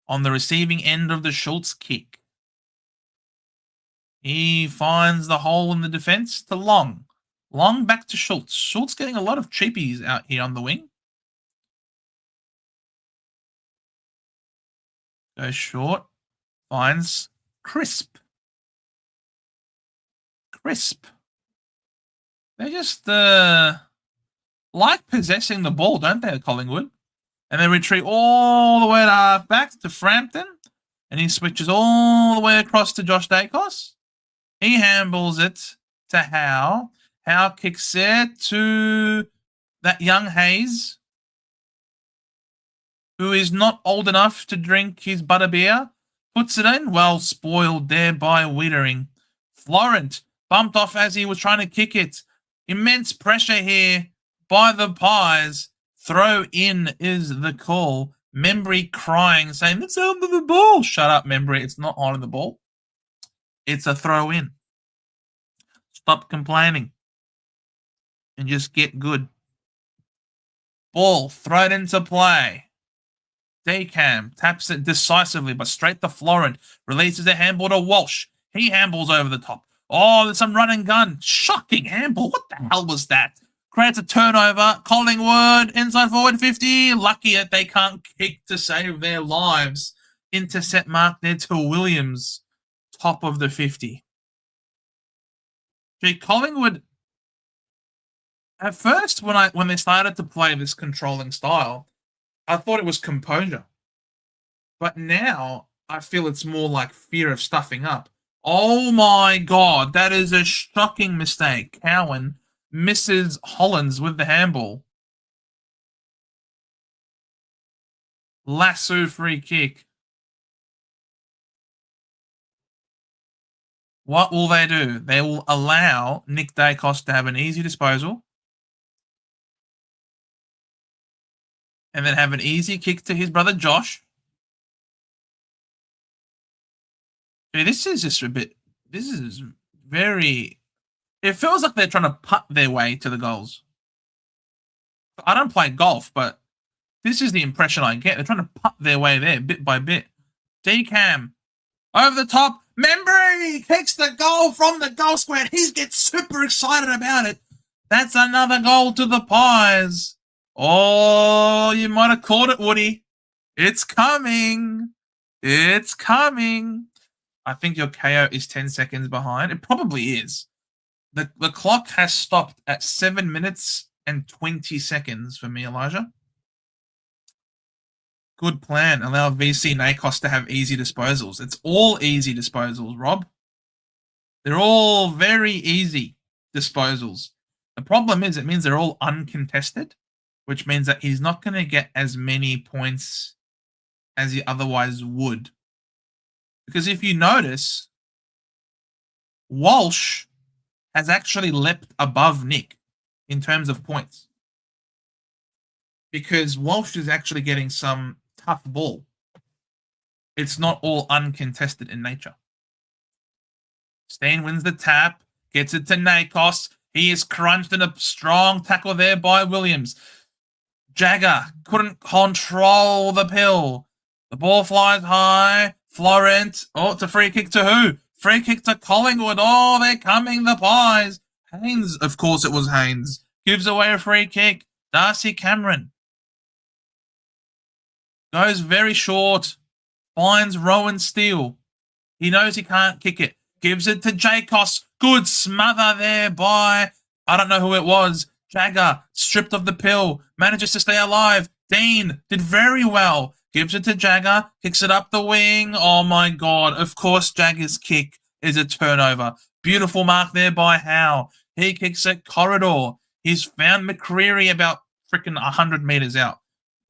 on the receiving end of the Schultz kick. He finds the hole in the defense to Long. Long back to Schultz. Schultz getting a lot of cheapies out here on the wing. Goes short. Finds Crisp. They just like possessing the ball, don't they, Collingwood? And they retreat all the way to halfback to Frampton. And he switches all the way across to Josh Dacos. He handballs it to Howe. Howe kicks it to that young Hayes, who is not old enough to drink his butterbeer. Puts it in. Well spoiled there by Wiedering. Florent bumped off as he was trying to kick it. Immense pressure here by the Pies. Throw in is the call. Membry crying, saying, it's under the ball. Shut up, Membry. It's not on the ball. It's a throw in. Stop complaining. And just get good. Ball thrown into play. Decam taps it decisively, but straight to Florent. Releases a handball to Walsh. He handballs over the top. Oh, there's some run and gun. Shocking handball. What the hell was that? Creates a turnover. Collingwood, inside forward 50. Lucky that they can't kick to save their lives. Intercept mark there to Williams. Top of the 50. Gee, Collingwood, at first, when they started to play this controlling style, I thought it was composure. But now, I feel it's more like fear of stuffing up. Oh my God, that is a shocking mistake. Cowan misses Hollins with the handball. Lasso free kick. What will they do? They will allow Nick Dacos to have an easy disposal. And then have an easy kick to his brother Josh. This is just a bit... This is very... It feels like they're trying to putt their way to the goals. I don't play golf, but this is the impression I get. They're trying to putt their way there bit by bit. Decam. Over the top. Membry kicks the goal from the goal square. He gets super excited about it. That's another goal to the Pies. Oh, you might have caught it, Woody. It's coming. It's coming. I think your KO is 10 seconds behind. It probably is. The clock has stopped at 7 minutes and 20 seconds for me, Elijah. Good plan. Allow VC Nakos to have easy disposals. It's all easy disposals, Rob. They're all very easy disposals. The problem is it means they're all uncontested, which means that he's not going to get as many points as he otherwise would. Because if you notice, Walsh has actually leapt above Nick in terms of points. Because Walsh is actually getting some tough ball. It's not all uncontested in nature. Steen wins the tap, gets it to Nakos. He is crunched in a strong tackle there by Williams. Jagger couldn't control the pill. The ball flies high. Florent. Oh, it's a free kick to who? Free kick to Collingwood. Oh, they're coming, the Pies. Haynes, of course it was Haynes, gives away a free kick. Darcy Cameron goes very short. Finds Rowan Steele. He knows he can't kick it. Gives it to Jacos. Good smother there by, I don't know who it was. Jagger, stripped of the pill. Manages to stay alive. Dean did very well. Gives it to Jagger. Kicks it up the wing. Oh my God. Of course, Jagger's kick is a turnover. Beautiful mark there by Howe. He kicks it corridor. He's found McCreary about freaking 100 meters out.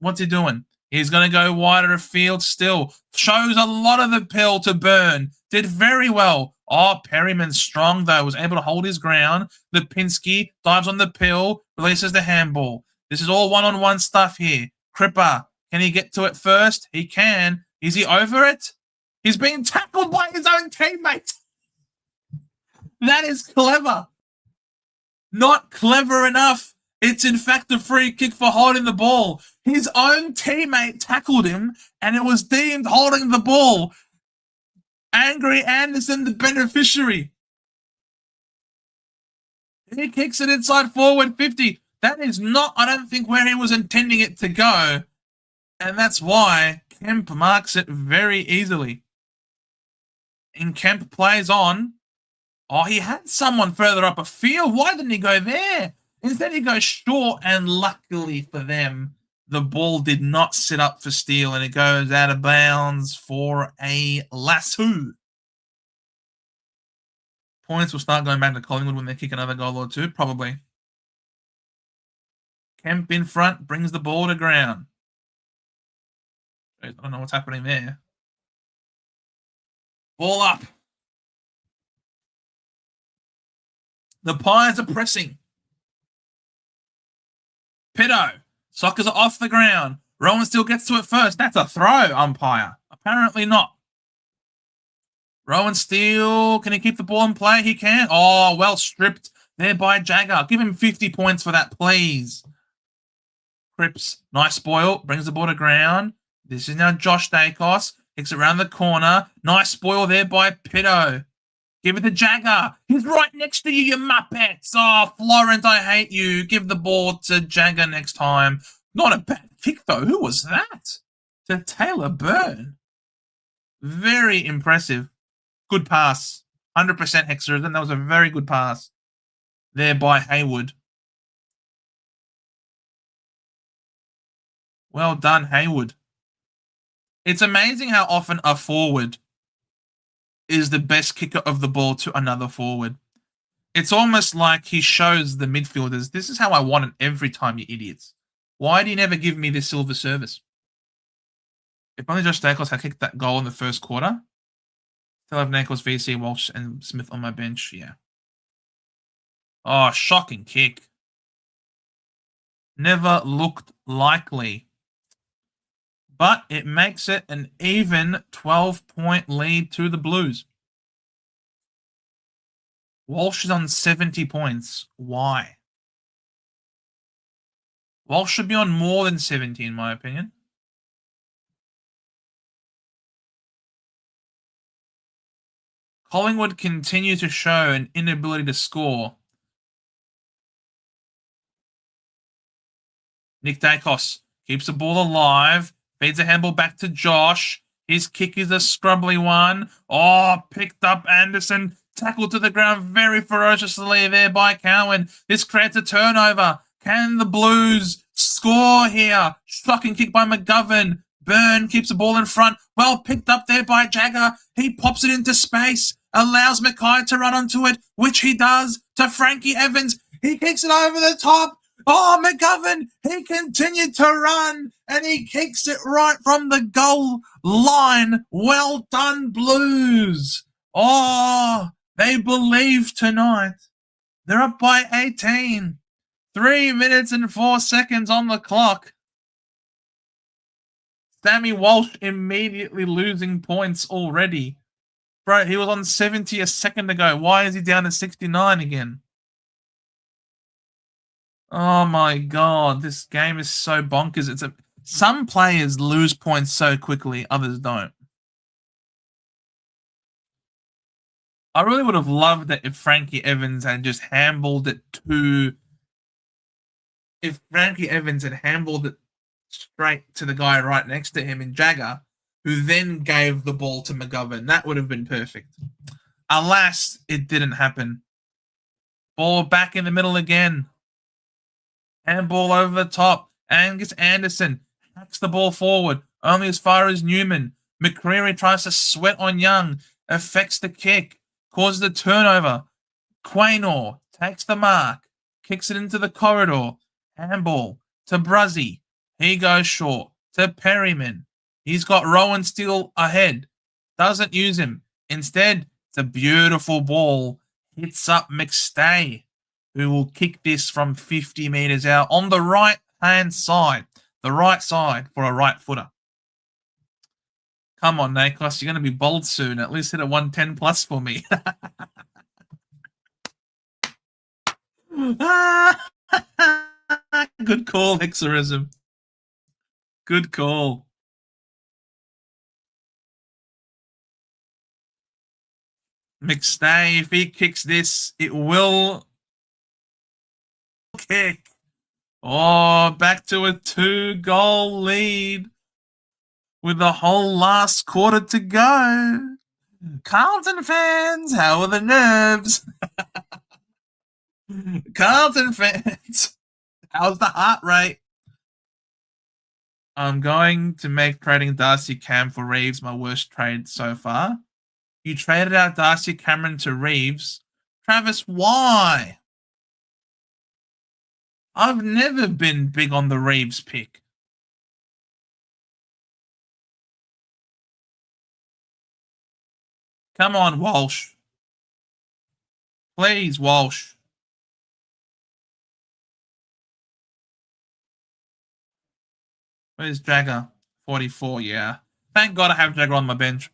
What's he doing? He's going to go wider afield still. Shows a lot of the pill to Burn. Did very well. Oh, Perryman strong, though. Was able to hold his ground. Lipinski dives on the pill. Releases the handball. This is all one-on-one stuff here. Cripper, can he get to it first? He can. Is he over it? He's being tackled by his own teammate. That is clever. Not clever enough. It's in fact a free kick for holding the ball. His own teammate tackled him, and it was deemed holding the ball. Angry Anderson, the beneficiary. He kicks it inside forward 50. That is not, I don't think, where he was intending it to go. And that's why Kemp marks it very easily. And Kemp plays on. Oh, he had someone further up a field. Why didn't he go there? Instead, he goes short, and luckily for them, the ball did not sit up for steal, and it goes out of bounds for a lasso. Points will start going back to Collingwood when they kick another goal or two, probably. Kemp in front, brings the ball to ground. I don't know what's happening there. Ball up. The Pies are pressing. Pitto. Sockers are off the ground. Rowan still gets to it first. That's a throw, umpire. Apparently not. Rowan still, can he keep the ball in play? He can. Oh, well stripped there by Jagger. Give him 50 points for that, please. Cripps, nice spoil, brings the ball to ground. This is now Josh Dacos. Kicks it around the corner. Nice spoil there by Pitto. Give it to Jagger. He's right next to you, you muppets. Oh, Florent, I hate you. Give the ball to Jagger next time. Not a bad kick, though. Who was that? To Taylor Byrne. Very impressive. Good pass. 100% Hexerism. That was a very good pass. There by Haywood. Well done, Haywood. It's amazing how often a forward is the best kicker of the ball to another forward. It's almost like he shows the midfielders, this is how I want it every time, you idiots. Why do you never give me this silver service? If only Josh Dacos had kicked that goal in the first quarter, still have Nankles, VC, Walsh, and Smith on my bench. Yeah. Oh, shocking kick. Never looked likely. But it makes it an even 12-point lead to the Blues. Walsh is on 70 points. Why? Walsh should be on more than 70, in my opinion. Collingwood continue to show an inability to score. Nick Dacos keeps the ball alive. Feeds a handball back to Josh. His kick is a scrubbly one. Oh, picked up Anderson. Tackled to the ground very ferociously there by Cowan. This creates a turnover. Can the Blues score here? Shocking kick by McGovern. Byrne keeps the ball in front. Well picked up there by Jagger. He pops it into space. Allows Mackay to run onto it, which he does to Frankie Evans. He kicks it over the top. Oh, McGovern, he continued to run, and he kicks it right from the goal line. Well done, Blues. Oh, they believe tonight. They're up by 18. 3 minutes and 4 seconds on the clock. Sammy Walsh immediately losing points already. Bro, he was on 70 a second ago. Why is he down to 69 again? Oh my God, this game is so bonkers. Some players lose points so quickly, others don't. I really would have loved it if Frankie Evans had just handballed it to... If Frankie Evans had handballed it straight to the guy right next to him in Jagger, who then gave the ball to McGovern. That would have been perfect. Alas, it didn't happen. Ball back in the middle again. Handball over the top. Angus Anderson hacks the ball forward, only as far as Newman. McCreary tries to sweat on Young, affects the kick, causes a turnover. Quaynor takes the mark, kicks it into the corridor. Handball to Bruzzy. He goes short to Perryman. He's got Rowan still ahead. Doesn't use him. Instead, it's a beautiful ball. Hits up McStay, who will kick this from 50 metres out on the right-hand side. The right side for a right footer. Come on, Nakos. You're going to be bold soon. At least hit a 110 plus for me. Good call, Hexerism. Good call. McStay, if he kicks this, it will kick. Oh, back to a 2-goal lead with the whole last quarter to go. Carlton fans, how are the nerves? Carlton fans, how's the heart rate? I'm going to make trading Darcy Cam for Reeves my worst trade so far. You traded out Darcy Cameron to Reeves. Travis, why? I've never been big on the Reeves pick. Come on, Walsh. Please, Walsh. Where's Jagger? 44, yeah. Thank God I have Jagger on my bench.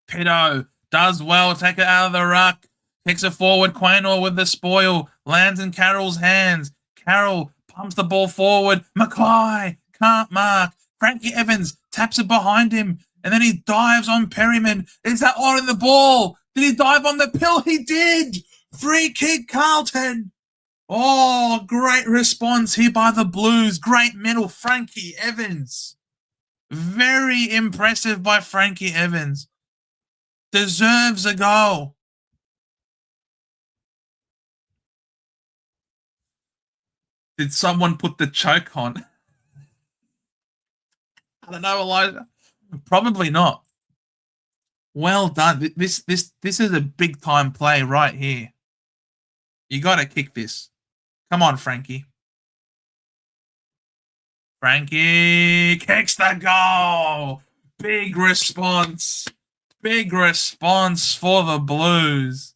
Pito does well, take it out of the ruck. Kicks it forward, Quaynor with the spoil. Lands in Carroll's hands. Carroll pumps the ball forward. Mackay can't mark. Frankie Evans taps it behind him. And then he dives on Perryman. Is that on the ball? Did he dive on the pill? He did. Free kick, Carlton. Oh, great response here by the Blues. Great middle, Frankie Evans. Very impressive by Frankie Evans. Deserves a goal. Did someone put the choke on? I don't know, Elijah. Probably not. Well done. This is a big time play right here. You got to kick this. Come on, Frankie. Frankie kicks the goal. Big response. Big response for the Blues.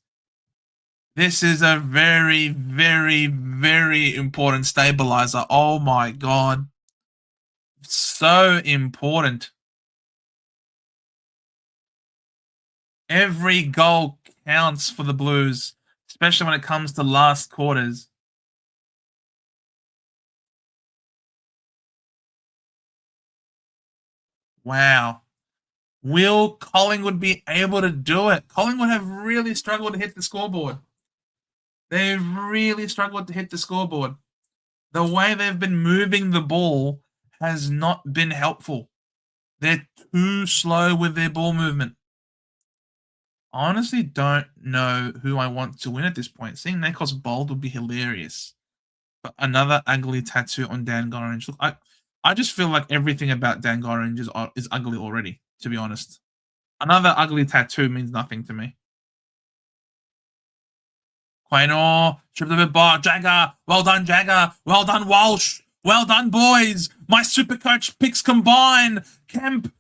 This is a very, very, very important stabilizer. Oh, my God. So important. Every goal counts for the Blues, especially when it comes to last quarters. Wow. Will Collingwood be able to do it? Collingwood have really struggled to hit the scoreboard. They've really struggled to hit the scoreboard. The way they've been moving the ball has not been helpful. They're too slow with their ball movement. I honestly don't know who I want to win at this point. Seeing Nakos bold would be hilarious. But another ugly tattoo on Dan Gorringe. Look, I just feel like everything about Dan Gorringe is ugly already, to be honest. Another ugly tattoo means nothing to me. Quaynor, stripped a bit bar. Jagger, well done, Jagger. Well done, Walsh. Well done, boys. My Supercoach picks combine. Kemp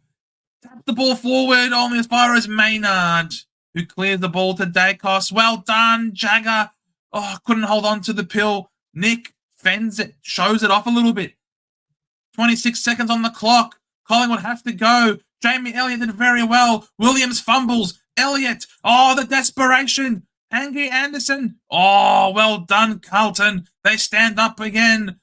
tapped the ball forward only as far as Maynard, who clears the ball to Dacos. Well done, Jagger. Oh, couldn't hold on to the pill. Nick fends it, shows it off a little bit. 26 seconds on the clock. Collingwood have to go. Jamie Elliott did very well. Williams fumbles. Elliott. Oh, the desperation. Angry Anderson. Oh, well done, Carlton. They stand up again.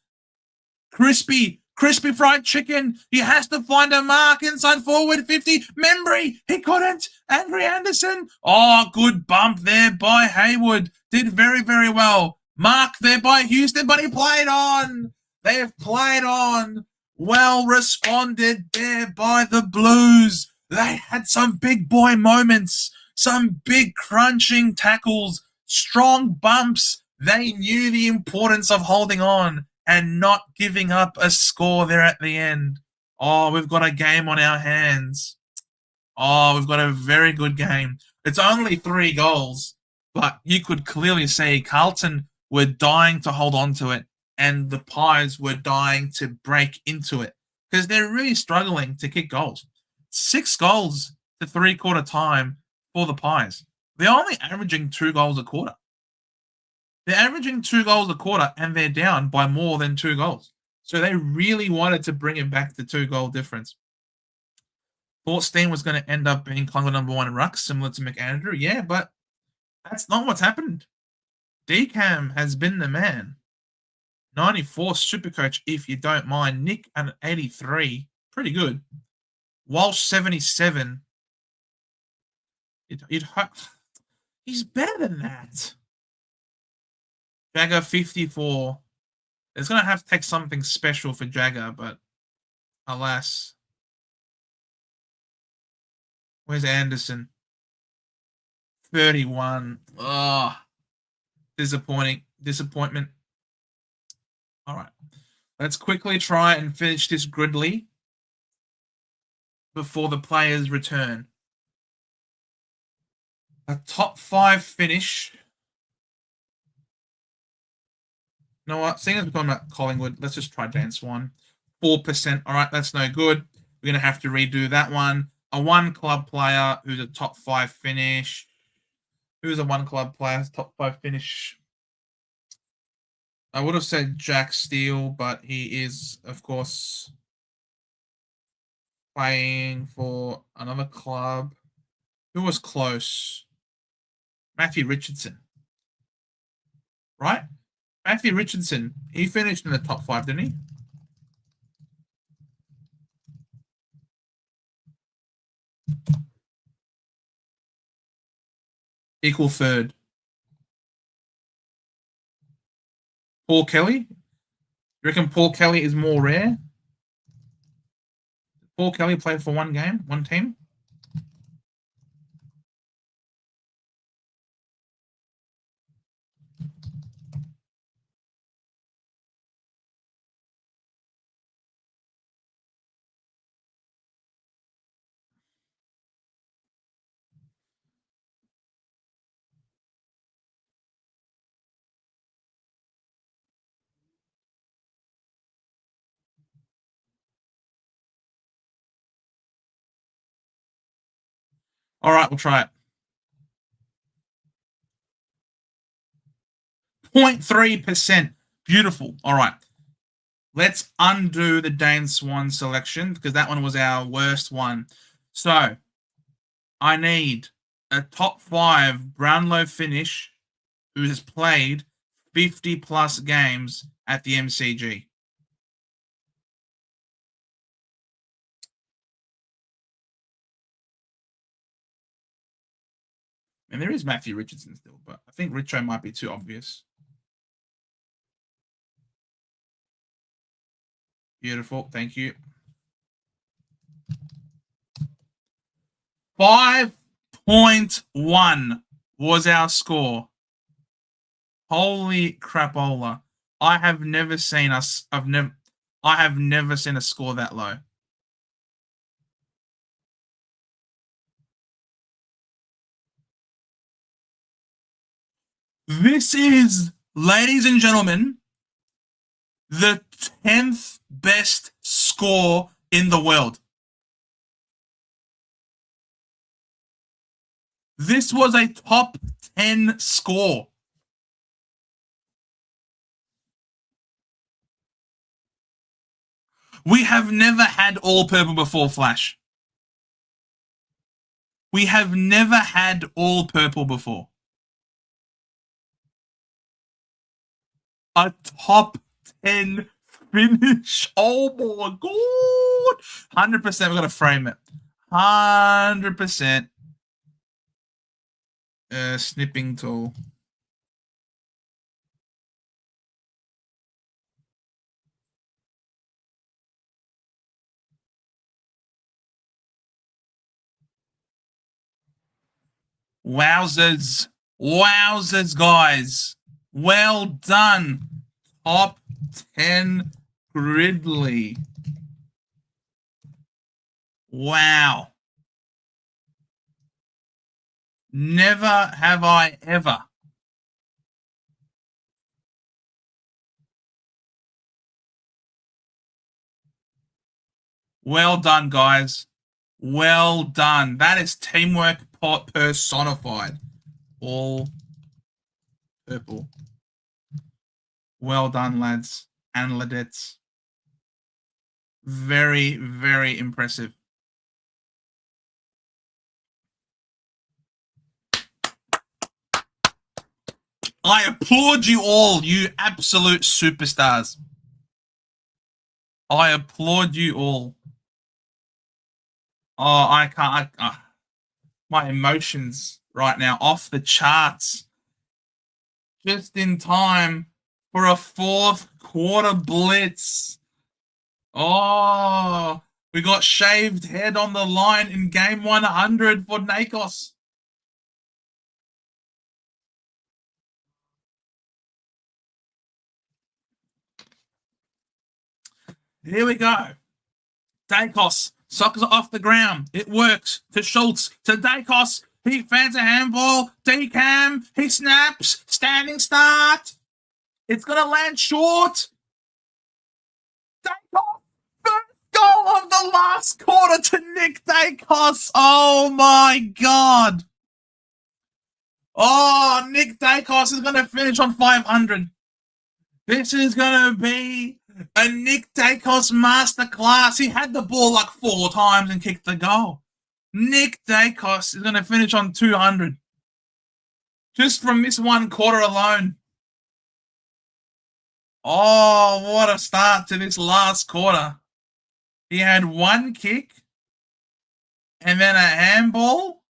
Crispy fried chicken. He has to find a mark inside forward 50. Membry. He couldn't. Angry Anderson. Oh, good bump there by Hayward. Did very, very well. Mark there by Houston, but he played on. They have played on. Well responded there by the Blues. They had some big boy moments, some big crunching tackles, strong bumps. They knew the importance of holding on and not giving up a score there at the end. Oh, we've got a game on our hands. Oh, we've got a very good game. It's only 3 goals, but you could clearly see Carlton were dying to hold on to it, and the Pies were dying to break into it because they're really struggling to kick goals. 6 goals to 3-quarter time for the Pies. They're only averaging 2 goals a quarter. They're averaging 2 goals a quarter, and they're down by more than 2 goals. So they really wanted to bring it back to 2-goal difference. Thought Steen was going to end up being Collingwood number 1 in ruck, similar to McAndrew. Yeah, but that's not what's happened. Decam has been the man. 94 Supercoach, if you don't mind. Nick at 83. Pretty good. Walsh 77. He's better than that. Jagger 54. It's going to have to take something special for Jagger, but alas. Where's Anderson? 31. Oh, disappointment. All right. Let's quickly try and finish this Gridley before the players return. A top 5 finish. You know what? Seeing as we're talking about Collingwood, let's just try Dance 1. 4%. All right, that's no good. We're going to have to redo that one. A 1 club player who's a top 5 finish. Who's a 1 club player, top 5 finish? I would have said Jack Steele, but he is, of course, playing for another club. Who was close? Matthew Richardson. Right? Matthew Richardson. He finished in the top 5, didn't he? Equal third. Paul Kelly? You reckon Paul Kelly is more rare? Paul Kelly played for one game, one team? All right, we'll try it. 0.3%. Beautiful. All right. Let's undo the Dane Swan selection because that one was our worst one. So I need a top 5 Brownlow finish who has played 50 plus games at the MCG. And there is Matthew Richardson still, but I think Richo might be too obvious. Beautiful. Thank you. 5.1 was our score. Holy crapola. I have never seen a score that low. This is, ladies and gentlemen, the 10th best score in the world. This was a top 10 score. We have never had all purple before, Flash. We have never had all purple before. A top 10 finish. Oh my God. 100%. We've got to frame it. 100%. Snipping tool. Wowzers. Wowzers, guys. Well done. Top 10 Gridley. Wow. Never have I ever. Well done, guys. Well done. That is teamwork personified. All purple. Well done, lads and ladettes. Very, very impressive. I applaud you all, you absolute superstars. I applaud you all. Oh, I can't. My emotions right now off the charts. Just in time for a fourth quarter blitz. Oh, we got shaved head on the line in game 100 for Nakos. Here we go. Dacos sucks off the ground. It works to Schultz, to Dacos. He fans a handball. Decam. He snaps. Standing start. It's going to land short. Dacos. First goal of the last quarter to Nick Dacos. Oh, my God. Oh, Nick Dacos is going to finish on 500. This is going to be a Nick Dacos masterclass. He had the ball like 4 times and kicked the goal. Nick Dacos is going to finish on 200. Just from this one quarter alone. Oh, what a start to this last quarter. He had 1 kick and then a handball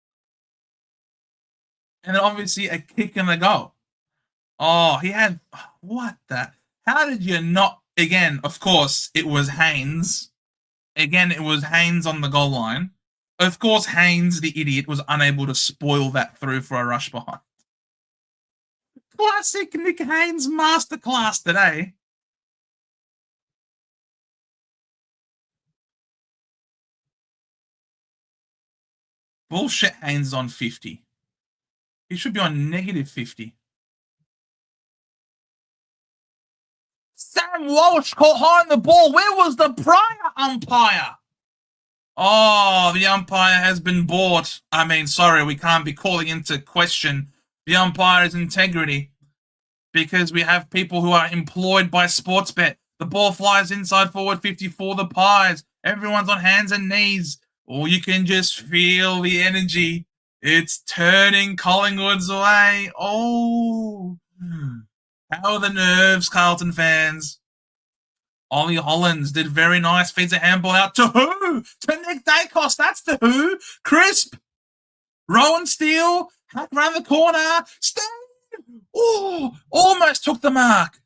and then obviously a kick and a goal. Oh, he had, what the, how did you not, again, of course, it was Haynes. Again, it was Haynes on the goal line. Of course, Haynes, the idiot, was unable to spoil that through for a rush behind. Classic Nick Haynes masterclass today. Bullshit, Haynes is on 50. He should be on negative 50. Sam Walsh caught high on the ball. Where was the prior umpire? Oh, the umpire has been bought. I mean, sorry, we can't be calling into question the umpire's integrity because we have people who are employed by Sportsbet. The ball flies inside forward 50 for the Pies. Everyone's on hands and knees. Oh, you can just feel the energy. It's turning Collingwood's way. Oh, how are the nerves, Carlton fans? Ollie Hollands did very nice. Feeds a handball out to who? To Nick Dacos. That's the who. Crisp. Rowan Steele. Hack around the corner. Stain. Oh, almost took the mark.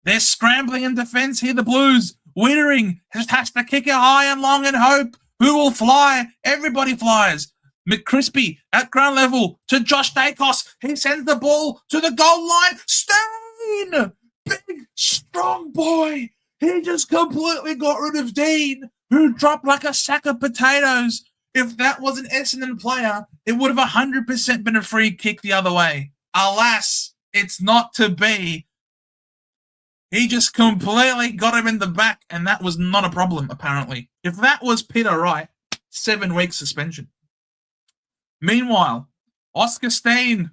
They're scrambling in defense here, the Blues. Wittering just has to kick it high and long and hope. Who will fly? Everybody flies. McCrispy at ground level to Josh Dacos. He sends the ball to the goal line. Stain! Big, strong boy. He just completely got rid of Dean, who dropped like a sack of potatoes. If that was an Essendon player, it would have 100% been a free kick the other way. Alas, it's not to be. He just completely got him in the back, and that was not a problem, apparently. If that was Peter Wright, 7 weeks suspension. Meanwhile, Oscar Steen,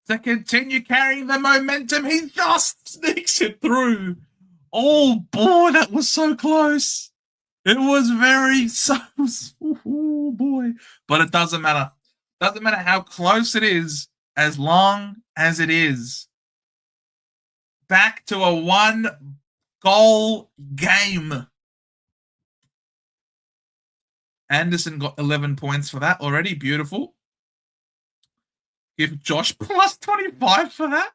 to continue carrying the momentum, he just sneaks it through. Oh, boy, that was so close. It was very so. Oh, boy. But it doesn't matter. Doesn't matter how close it is, as long as it is. Back to a 1-goal game. Anderson got 11 points for that already. Beautiful. Give Josh plus 25 for that.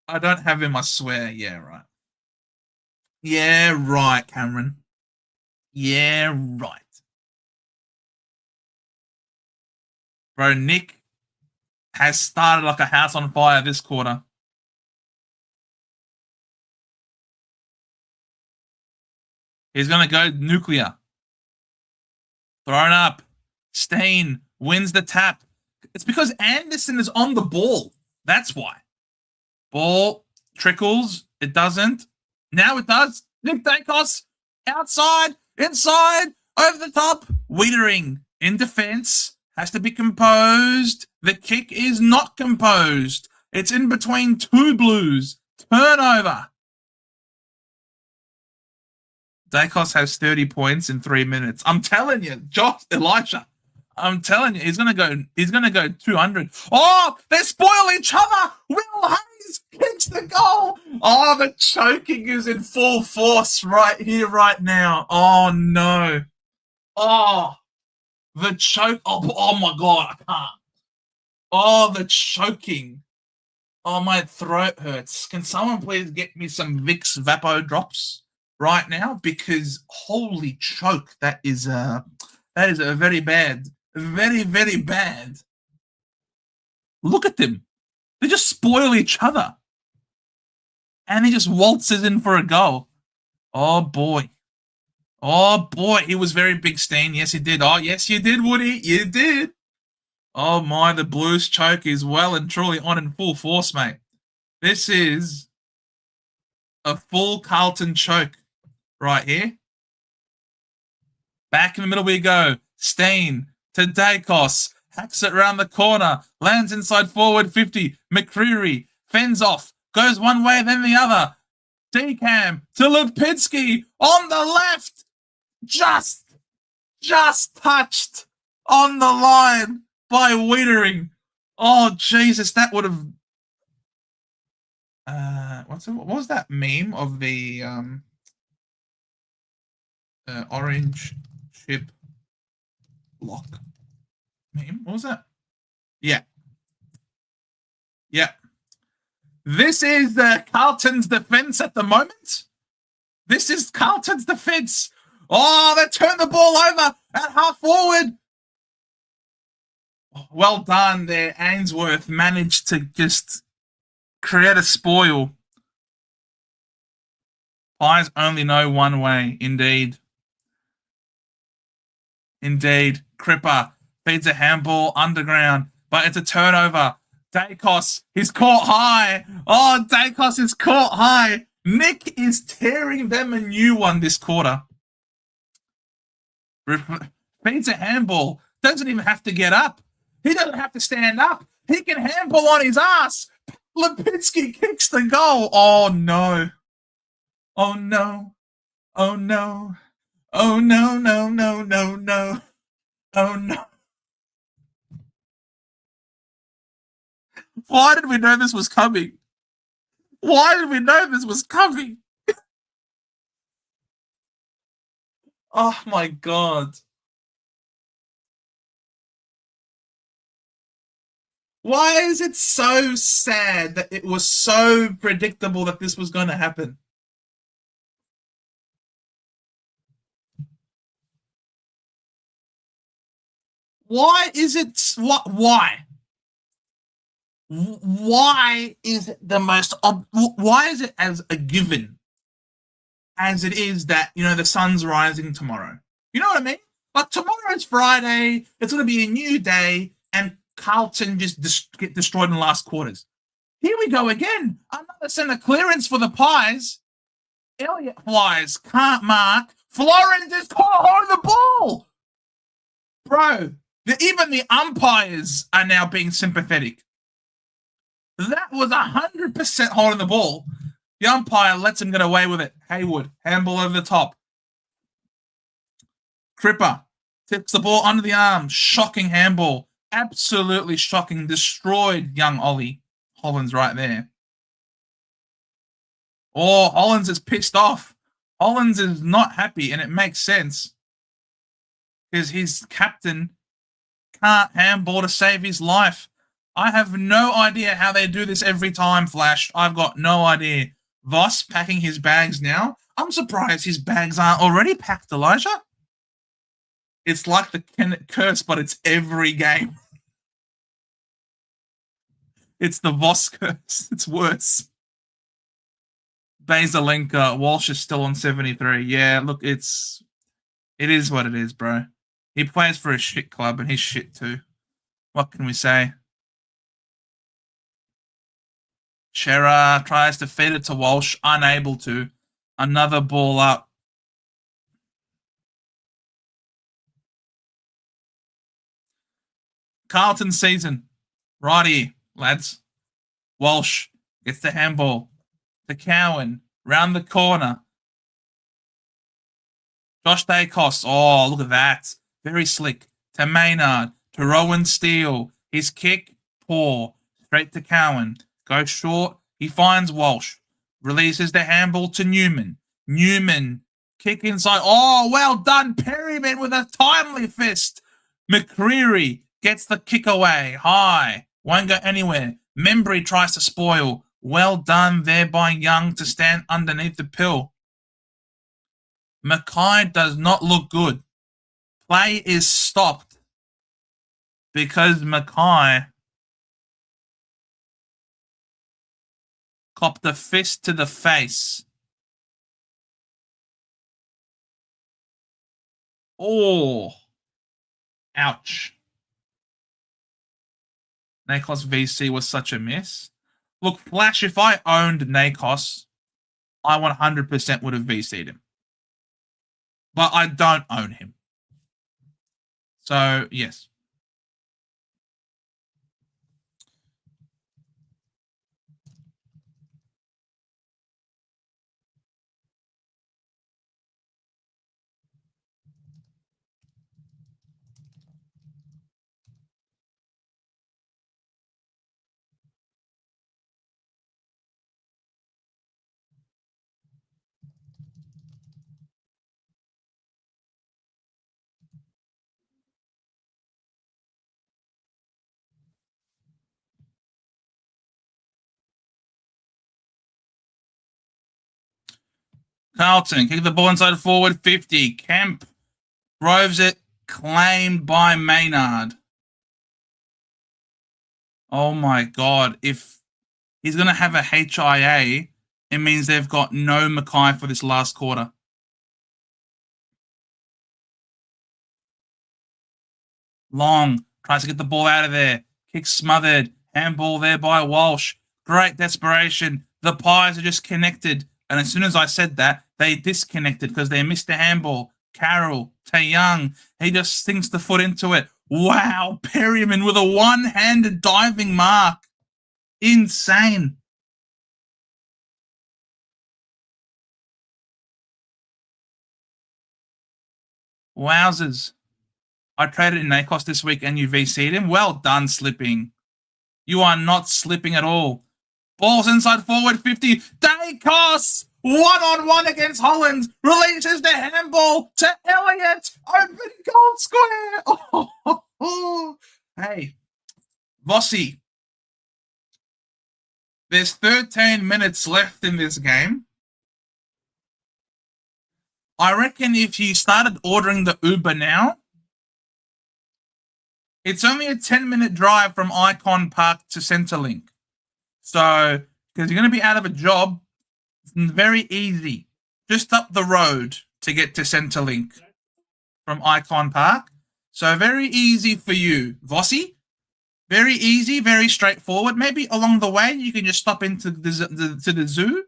I don't have him, I swear. Yeah, right. Yeah, right, Cameron. Yeah, right. Bro, Nick has started like a house on fire this quarter. He's going to go nuclear. Thrown up. Steen wins the tap. It's because Anderson is on the ball. That's why. Ball trickles. It doesn't. Now it does. Nick Dacos outside, inside, over the top. Wittering in defense. Has to be composed. The kick is not composed. It's in between 2 Blues. Turnover. Dacos has 30 points in 3 minutes. I'm telling you, Elisha, I'm telling you, he's gonna go 200. Oh, they spoil each other. Will Hayes kicks the goal. Oh, the choking is in full force right here, right now. Oh no. Oh, the choke. Oh my god, I can't. Oh, the choking. Oh, my throat hurts. Can someone please get me some Vicks Vapo drops right now? Because holy choke, that is a very bad, very, very bad. Look at them. They just spoil each other. And he just waltzes in for a goal. Oh boy. Oh boy, he was very big, Steen. Yes, he did. Oh, yes, you did, Woody. You did. Oh my, the Blues choke is well and truly on in full force, mate. This is a full Carlton choke right here. Back in the middle we go. Steen to Dacos. Hacks it around the corner. Lands inside forward 50. McCreary fends off. Goes one way, then the other. Decam to Lipinski on the left. Just touched on the line by Wiedering. Oh, Jesus, that would have... what was that meme of the orange chip lock meme? What was that? Yeah. This is Carlton's defense at the moment. This is Carlton's defense. Oh, they turned the ball over at half forward. Well done there. Ainsworth managed to just create a spoil. Pies only know one way, indeed. Cripper feeds a handball underground, but it's a turnover. Dacos, he's caught high. Oh, Dacos is caught high. Nick is tearing them a new one this quarter. Feeds a handball. Doesn't even have to get up. He doesn't have to stand up. He can handball on his ass. Lipinski kicks the goal. Oh, no. Oh, no. Oh, no. Oh, no, no, no, no, no. Oh, no. Why did we know this was coming? Why did we know this was coming? Oh, my God. Why is it so sad that it was so predictable that this was going to happen? Why is it... Why? Why is it the most... Why is it as a given as it is that, you know, the sun's rising tomorrow? You know what I mean? Like, tomorrow's Friday, it's going to be a new day, and Carlton just get destroyed in the last quarters. Here we go again. Another centre clearance for the Pies. Elliott flies, can't mark. Florence is caught hold of the ball. Bro, even the umpires are now being sympathetic. That was 100% holding the ball. The umpire lets him get away with it. Haywood, handball over the top. Cripper tips the ball under the arm. Shocking handball. Absolutely shocking. Destroyed young Ollie Hollins right there. Oh, Hollins is pissed off. Hollins is not happy, and it makes sense. Because his captain can't handball to save his life. I have no idea how they do this every time, Flash. I've got no idea. Voss packing his bags now. I'm surprised his bags aren't already packed, Elijah. It's like the Kennett curse, but it's every game. It's the Voss curse. It's worse. Basalenka, Walsh is still on 73. Yeah, look, it is what it is, bro. He plays for a shit club, and he's shit too. What can we say? Chera tries to feed it to Walsh, unable to. Another ball up. Carlton season. Right here, lads. Walsh gets the handball to Cowan. Round the corner. Josh Dacos. Oh, look at that. Very slick. to Maynard, to Rowan Steele. His kick, poor. Straight to Cowan. Goes short. He finds Walsh. Releases the handball to Newman. Newman, kick inside. Oh, well done. Perryman with a timely fist. McCreary gets the kick away. High. Won't go anywhere. Membry tries to spoil. Well done there by Young to stand underneath the pill. Mackay does not look good. Play is stopped because Mackay copped a fist to the face. Oh, ouch. Nakos VC was such a miss. Look, Flash, if I owned Nakos, I 100% would have VC'd him. But I don't own him. So, yes. Carlton, kick the ball inside forward 50. Kemp roves it, claimed by Maynard. Oh my God. If he's going to have a HIA, it means they've got no Mackay for this last quarter. Long tries to get the ball out of there. Kick smothered. Handball there by Walsh. Great desperation. The Pies are just connected. And as soon as I said that, they disconnected because they missed the handball. Carroll to Young. He just sinks the foot into it. Wow. Perryman with a one-handed diving mark. Insane. Wowzers. I traded in Nakos this week and you VC'd him. Well done, slipping. You are not slipping at all. Ball's inside forward 50. Dacos! One-on-one against Holland. Releases the handball to Elliott. Open goal square. Oh. Hey, Vossi. There's 13 minutes left in this game. I reckon if you started ordering the Uber now, it's only a 10-minute drive from Icon Park to Centrelink. So, because you're going to be out of a job, it's very easy. Just up the road to get to Centrelink from Icon Park. So, very easy for you. Vossi, very easy, very straightforward. Maybe along the way, you can just stop into the zoo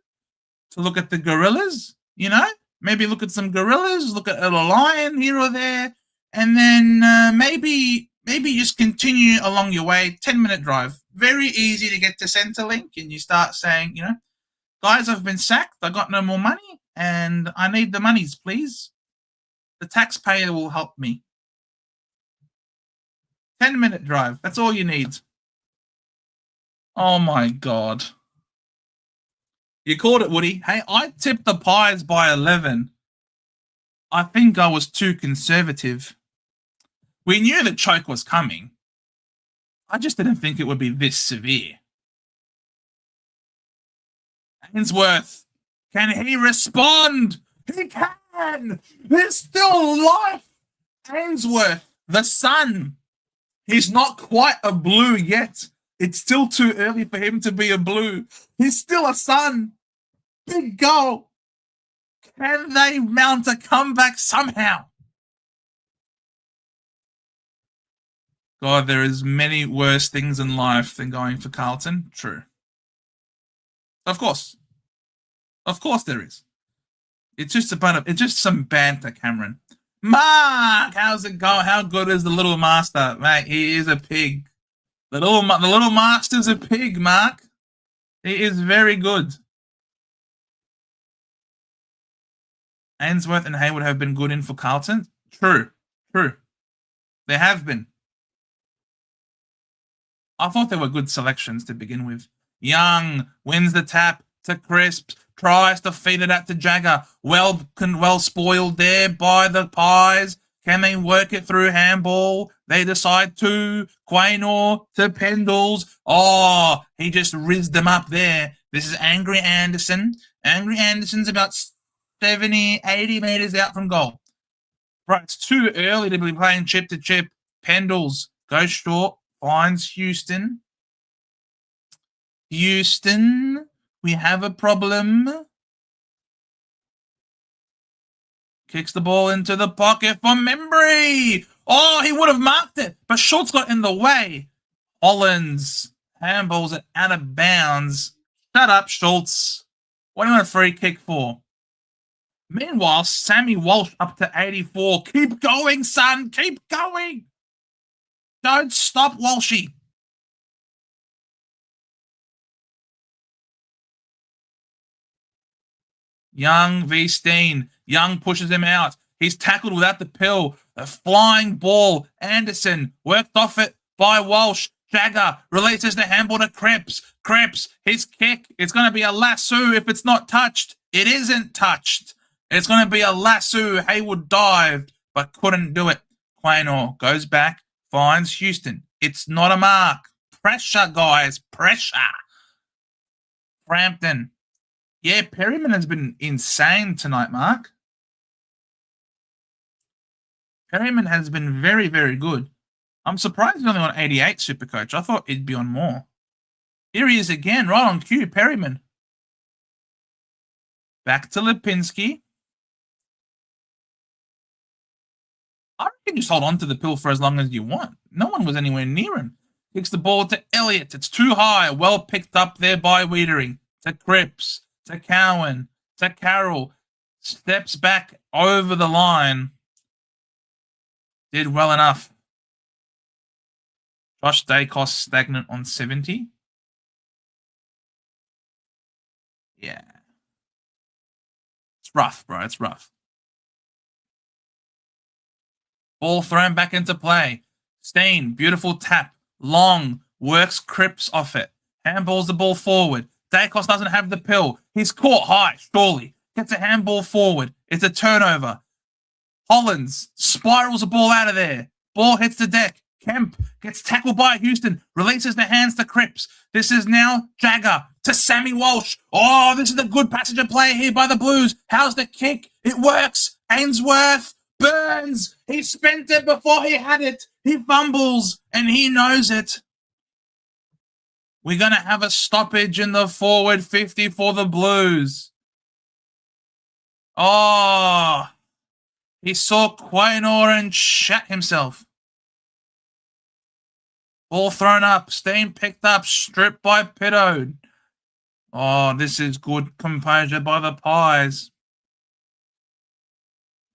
to look at the gorillas, you know? Maybe look at some gorillas, look at a lion here or there, and then maybe just continue along your way. 10-minute drive. Very easy to get to Centrelink, and you start saying, you know, guys, I've been sacked. I got no more money, and I need the monies, please. The taxpayer will help me. 10-minute drive. That's all you need. Oh, my God. You called it, Woody. Hey, I tipped the Pies by 11. I think I was too conservative. We knew the choke was coming. I just didn't think it would be this severe. Ainsworth, can he respond? He can! There's still life! Ainsworth, the sun. He's not quite a blue yet. It's still too early for him to be a blue. He's still a sun. Big goal. Can they mount a comeback somehow? God, there is many worse things in life than going for Carlton. True. Of course. Of course there is. It's just some banter, Cameron. Mark, how's it going? How good is the little master? Mate, he is a pig. The little master's a pig, Mark. He is very good. Ainsworth and Hayward have been good in for Carlton. True. There have been. I thought they were good selections to begin with. Young wins the tap to Crisps, tries to feed it out to Jagger. Well spoiled there by the Pies. Can they work it through handball? They decide to. Quaynor to Pendles. Oh, he just rizzed them up there. This is Angry Anderson. Angry Anderson's about 70, 80 metres out from goal. Right, it's too early to be playing chip to chip. Pendles goes short, finds Houston. Houston, we have a problem. Kicks the ball into the pocket for Membry. Oh, he would have marked it, but Schultz got in the way. Hollins handballs it out of bounds. Shut up, Schultz. What do you want a free kick for? Meanwhile, Sammy Walsh up to 84. Keep going, son. Keep going. Don't stop, Walshy. Young v. Steen. Young pushes him out. He's tackled without the pill. A flying ball. Anderson worked off it by Walsh. Jagger releases the handball to Cripps. Cripps, his kick. It's going to be a lasso if it's not touched. It isn't touched. It's going to be a lasso. Haywood dived, but couldn't do it. Quaynor goes back, finds Houston. It's not a mark. Pressure, guys. Pressure. Frampton. Yeah, Perryman has been insane tonight, Mark. Perryman has been very, very good. I'm surprised he's only on 88, Supercoach. I thought he'd be on more. Here he is again, right on cue, Perryman. Back to Lipinski. I reckon just hold on to the pill for as long as you want. No one was anywhere near him. Kicks the ball to Elliott. It's too high. Well picked up there by Wiedering. To Cripps. To Cowan. To Carroll. Steps back over the line. Did well enough. Josh Dacos stagnant on 70. Yeah. It's rough, bro. It's rough. Ball thrown back into play. Steen, beautiful tap. Long, works Cripps off it. Handballs the ball forward. Dacos doesn't have the pill. He's caught high, surely. Gets a handball forward. It's a turnover. Hollins spirals the ball out of there. Ball hits the deck. Kemp gets tackled by Houston. Releases the hands to Cripps. This is now Jagger to Sammy Walsh. Oh, this is a good passage of play here by the Blues. How's the kick? It works. Ainsworth. Burns. He spent it before he had it. He fumbles, and he knows it. We're going to have a stoppage in the forward 50 for the Blues. Oh, he saw Quaynor and shat himself. Ball thrown up. Steen picked up. Stripped by Pitto. Oh, this is good composure by the Pies.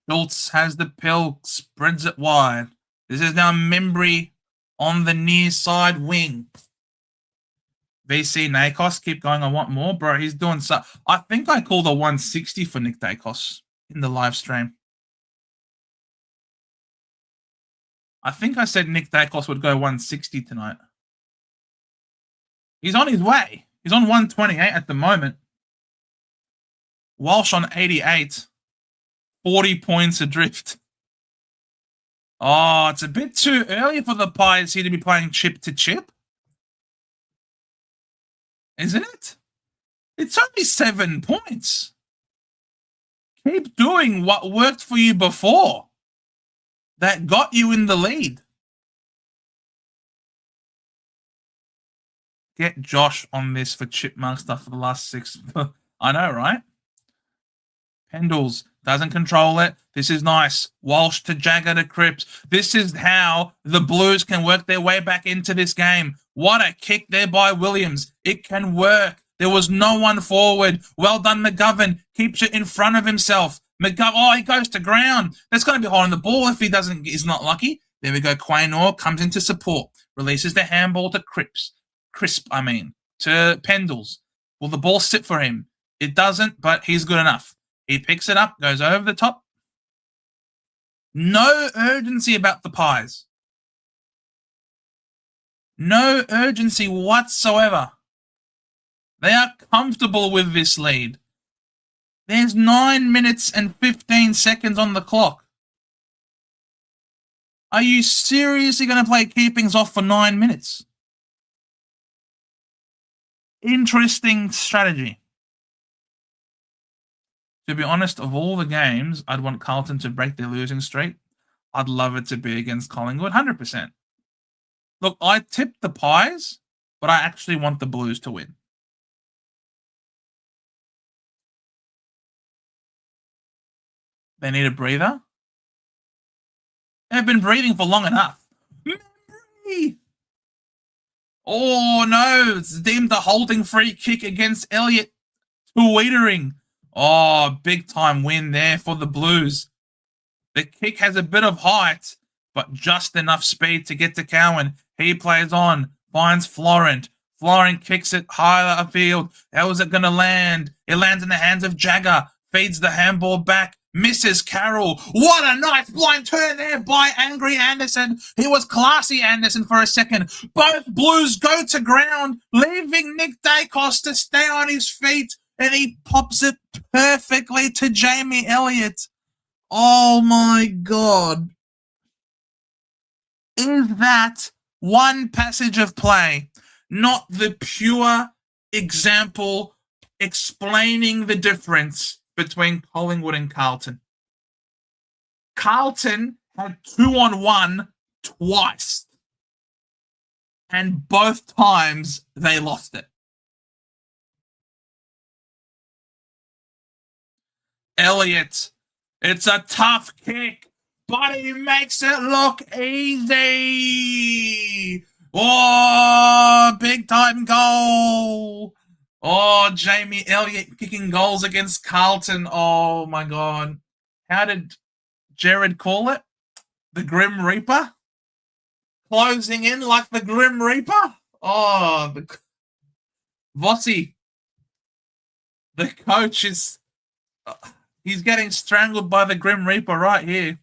Schultz has the pill, spreads it wide. This is now Membry on the near side wing. VC Nakos, keep going. I want more, bro. He's doing so. I think I called a 160 for Nick Dacos in the live stream. I think I said Nick Dacos would go 160 tonight. He's on his way. He's on 128 at the moment. Walsh on 88. 40 points adrift. Oh, it's a bit too early for the Pies here to be playing chip to chip. Isn't it? It's only 7 points. Keep doing what worked for you before. That got you in the lead. Get Josh on this for chipmunk stuff for the last 6. I know, right? Pendles doesn't control it. This is nice. Walsh to Jagger to Cripps. This is how the Blues can work their way back into this game. What a kick there by Williams. It can work. There was no one forward. Well done, McGovern. Keeps it in front of himself. McGovern, oh, he goes to ground. That's going to be holding the ball if he doesn't. He's not lucky. There we go. Quaynor comes into support. Releases the handball to Cripps. To Pendles. Will the ball sit for him? It doesn't, but he's good enough. He picks it up, goes over the top. No urgency about the Pies. No urgency whatsoever. They are comfortable with this lead. There's 9 minutes and 15 seconds on the clock. Are you seriously going to play keepings off for 9 minutes? Interesting strategy. To be honest, of all the games, I'd want Carlton to break their losing streak. I'd love it to be against Collingwood, 100%. Look, I tipped the Pies, but I actually want the Blues to win. They need a breather. They've been breathing for long enough. Oh no, it's deemed a holding free kick against Elliott. Tweetering. Oh, big time win there for the Blues. The kick has a bit of height, but just enough speed to get to Cowan. He plays on, finds Florent. Florent kicks it higher afield. How is it going to land? It lands in the hands of Jagger. Feeds the handball back. Misses Carroll. What a nice blind turn there by Angry Anderson. He was classy Anderson for a second. Both Blues go to ground, leaving Nick Dacos to stay on his feet, and he pops it perfectly to Jamie Elliott. Oh my God. Is that one passage of play not the pure example explaining the difference between Collingwood and Carlton? Carlton had 2-on-1 twice, and both times they lost it. Elliott, it's a tough kick, but he makes it look easy. Oh, big time goal. Oh, Jamie Elliott kicking goals against Carlton. Oh, my God. How did Jared call it? The Grim Reaper? Closing in like the Grim Reaper? Oh, Vossi, the coach is... he's getting strangled by the Grim Reaper right here.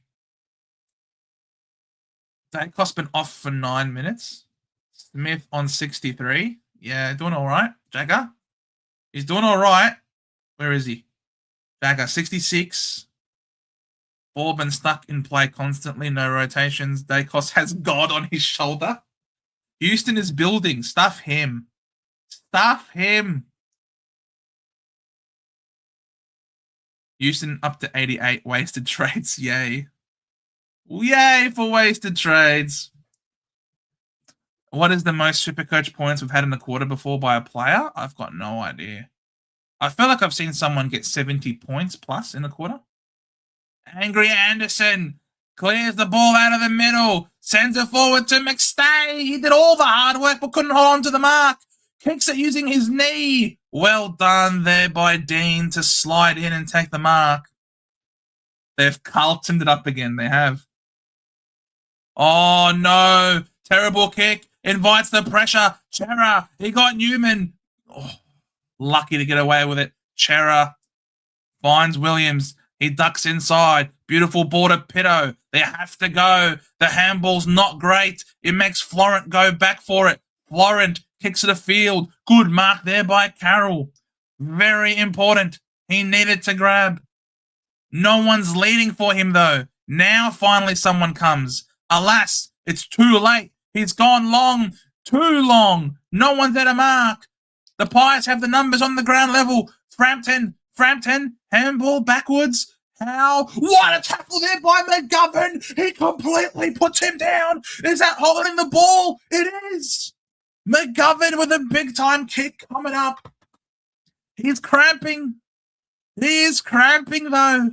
Dacos been off for 9 minutes. Smith on 63. Yeah, doing all right. Jagger. He's doing all right. Where is he? Jagger, 66. Ball been stuck in play constantly. No rotations. Dacos has God on his shoulder. Houston is building. Stuff him. Stuff him. Houston up to 88. Wasted trades. Yay. Yay for wasted trades. What is the most Supercoach points we've had in a quarter before by a player? I've got no idea. I feel like I've seen someone get 70 points plus in a quarter. Angry Anderson clears the ball out of the middle, sends it forward to McStay. He did all the hard work but couldn't hold on to the mark. Kicks it using his knee. Well done there by Dean to slide in and take the mark. They've Carltoned it up again. They have. Oh, no. Terrible kick. Invites the pressure. Chera. He got Newman. Oh, lucky to get away with it. Chera finds Williams. He ducks inside. Beautiful ball to Pitto. They have to go. The handball's not great. It makes Florent go back for it. Florent kicks it afield. Good mark there by Carroll. Very important. He needed to grab. No one's leading for him, though. Now finally someone comes. Alas, it's too late. He's gone long. Too long. No one's at a mark. The Pies have the numbers on the ground level. Frampton, handball backwards. How? What a tackle there by McGovern. He completely puts him down. Is that holding the ball? It is. McGovern with a big-time kick coming up. He's cramping. He is cramping, though.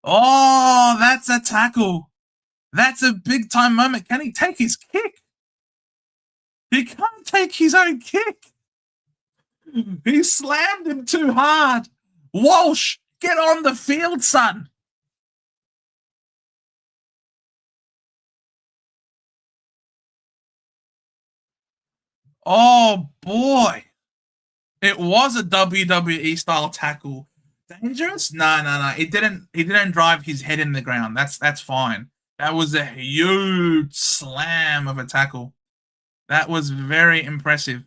Oh, that's a tackle. That's a big-time moment. Can he take his kick? He can't take his own kick. He slammed him too hard. Walsh, get on the field, son. Oh, boy. It was a WWE style tackle. Dangerous? No. He didn't drive his head in the ground. That's fine. That was a huge slam of a tackle. That was very impressive.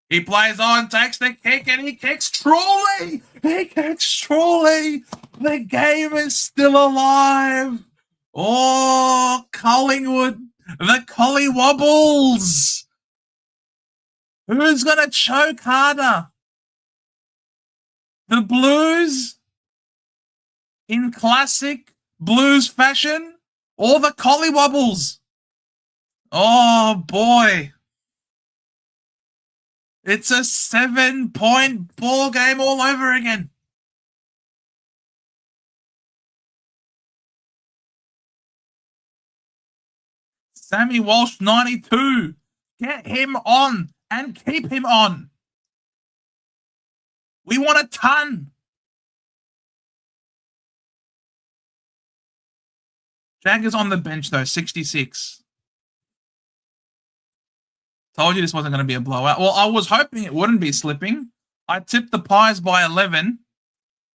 He plays on, takes the kick, and he kicks truly. He kicks truly. The game is still alive. Oh, Collingwood, the Collie Wobbles. Who's going to choke harder? The Blues in classic Blues fashion or the Collie Wobbles? Oh, boy. It's a 7-point ball game all over again. Sammy Walsh, 92. Get him on and keep him on. We want a ton. Jagger's on the bench, though, 66. Told you this wasn't going to be a blowout. Well, I was hoping it wouldn't be slipping. I tipped the Pies by 11.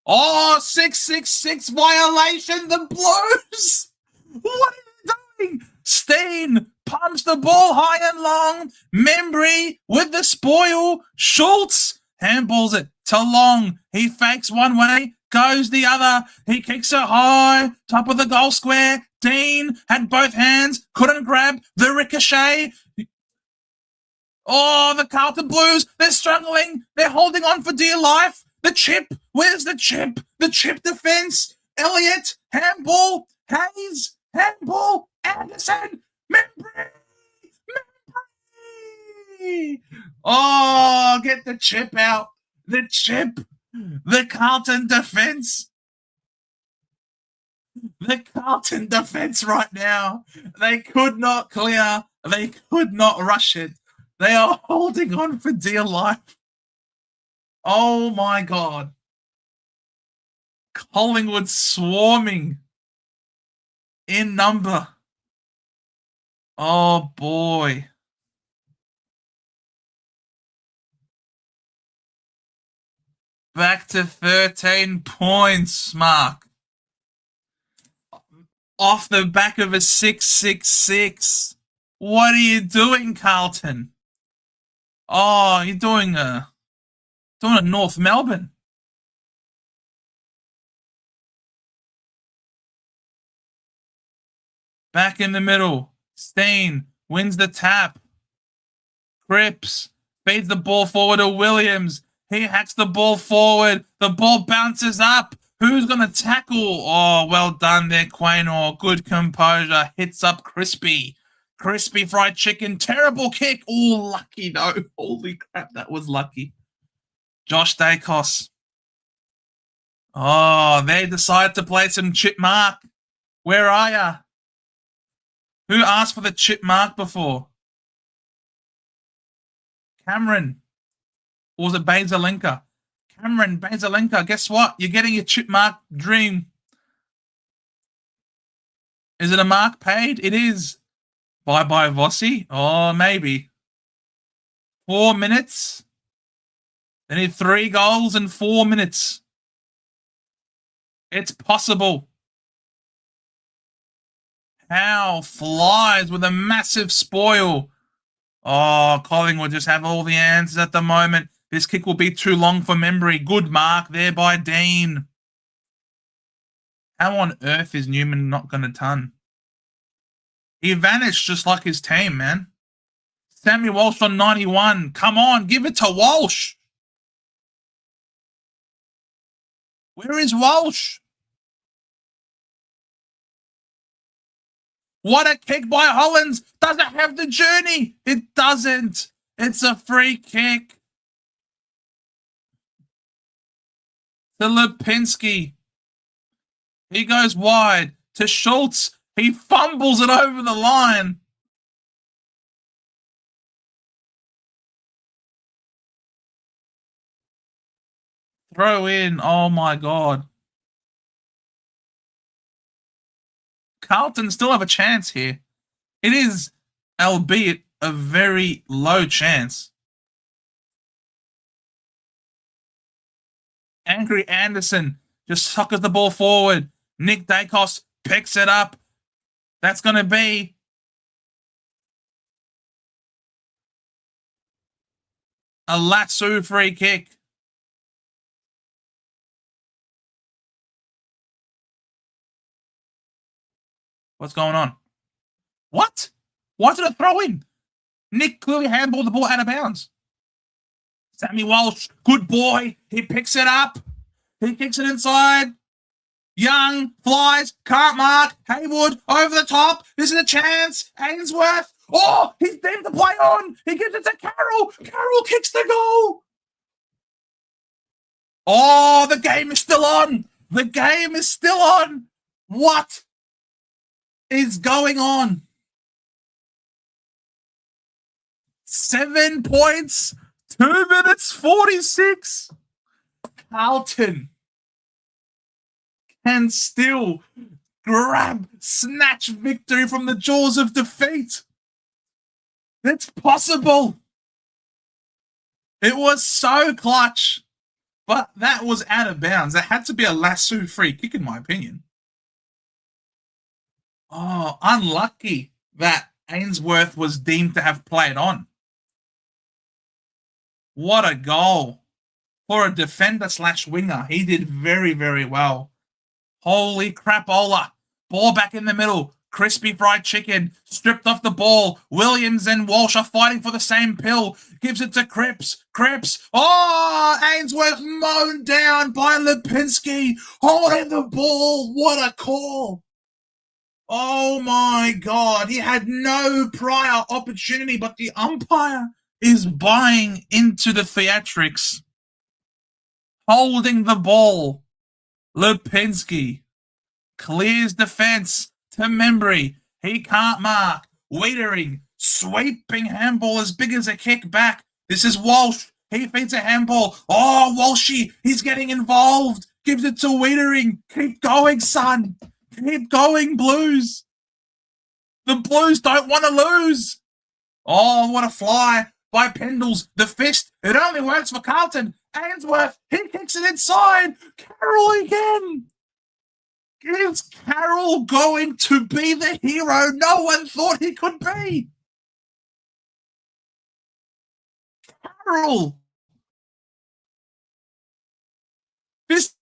Oh, 666 violation, the Blues. What are you doing? Steen pumps the ball high and long. Membry with the spoil. Schultz handballs it to Long. He fakes one way, goes the other. He kicks it high, top of the goal square. Dean had both hands, couldn't grab the ricochet. Oh, the Carlton Blues, they're struggling. They're holding on for dear life. The chip, where's the chip? The chip defense. Elliott, handball. Hayes, handball. Anderson, Membry. Oh, get the chip out. The chip. The Carlton defense. The Carlton defense right now. They could not clear. They could not rush it. They are holding on for dear life. Oh, my God. Collingwood swarming in number. Oh, boy. Back to 13 points, Mark. Off the back of a 666. What are you doing, Carlton? Oh, you're doing a North Melbourne. Back in the middle. Steen wins the tap. Cripps feeds the ball forward to Williams. He hacks the ball forward. The ball bounces up. Who's going to tackle? Oh, well done there, Quaynor. Good composure. Hits up Crispy. Crispy fried chicken. Terrible kick. Oh, lucky though. Holy crap, that was lucky. Josh Dacos. Oh, they decided to play some chip mark. Where are ya? Who asked for the chip mark before? Cameron. Or was it Bazalenka? Cameron, Bazalenka. Guess what? You're getting your chip mark dream. Is it a mark paid? It is. Bye-bye, Vossi. Oh, maybe. 4 minutes. They need 3 goals in 4 minutes. It's possible. Howe flies with a massive spoil. Oh, Collingwood just have all the answers at the moment. This kick will be too long for Membry. Good mark there by Dean. How on earth is Newman not going to ton? He vanished just like his team, man. Sammy Walsh on 91. Come on, give it to Walsh. Where is Walsh? What a kick by Hollins. Does it have the journey? It doesn't. It's a free kick. To Lipinski. He goes wide. To Schultz. He fumbles it over the line. Throw in. Oh, my God. Carlton still have a chance here. It is, albeit, a very low chance. Angry Anderson just suckers the ball forward. Nick Dacos picks it up. That's going to be A Latsu free kick. What's going on? What? Why did it throw in? Nick clearly handballed the ball out of bounds. Sammy Walsh, good boy. He picks it up. He kicks it inside. Young flies, can't mark. Haywood over the top. This is a chance. Ainsworth. Oh, he's deemed to play on. He gives it to Carroll. Carroll kicks the goal. Oh, the game is still on. The game is still on. What is going on? 7 points, 2 minutes 46. Carlton can still snatch victory from the jaws of defeat. It's possible. It was so clutch, but that was out of bounds. That had to be a lasso free kick, in my opinion. Oh, unlucky that Ainsworth was deemed to have played on. What a goal. For a defender/winger, he did very, very well. Holy crapola. Ball back in the middle. Crispy fried chicken. Stripped off the ball. Williams and Walsh are fighting for the same pill. Gives it to Cripps. Cripps. Oh, Ainsworth mown down by Lipinski. Holding the ball. What a call. Oh my God. He had no prior opportunity, but the umpire is buying into the theatrics. Holding the ball. Lipinski clears defense to Membry. He can't mark. Wiedering, sweeping handball as big as a kick back. This is Walsh. He feeds a handball. Oh, Walshy, he's getting involved. Gives it to Wiedering. Keep going, son. Keep going, Blues. The Blues don't want to lose. Oh, what a fly by Pendles. The fist. It only works for Carlton. Ainsworth, he kicks it inside. Carroll again. Is Carroll going to be the hero no one thought he could be? Carroll. This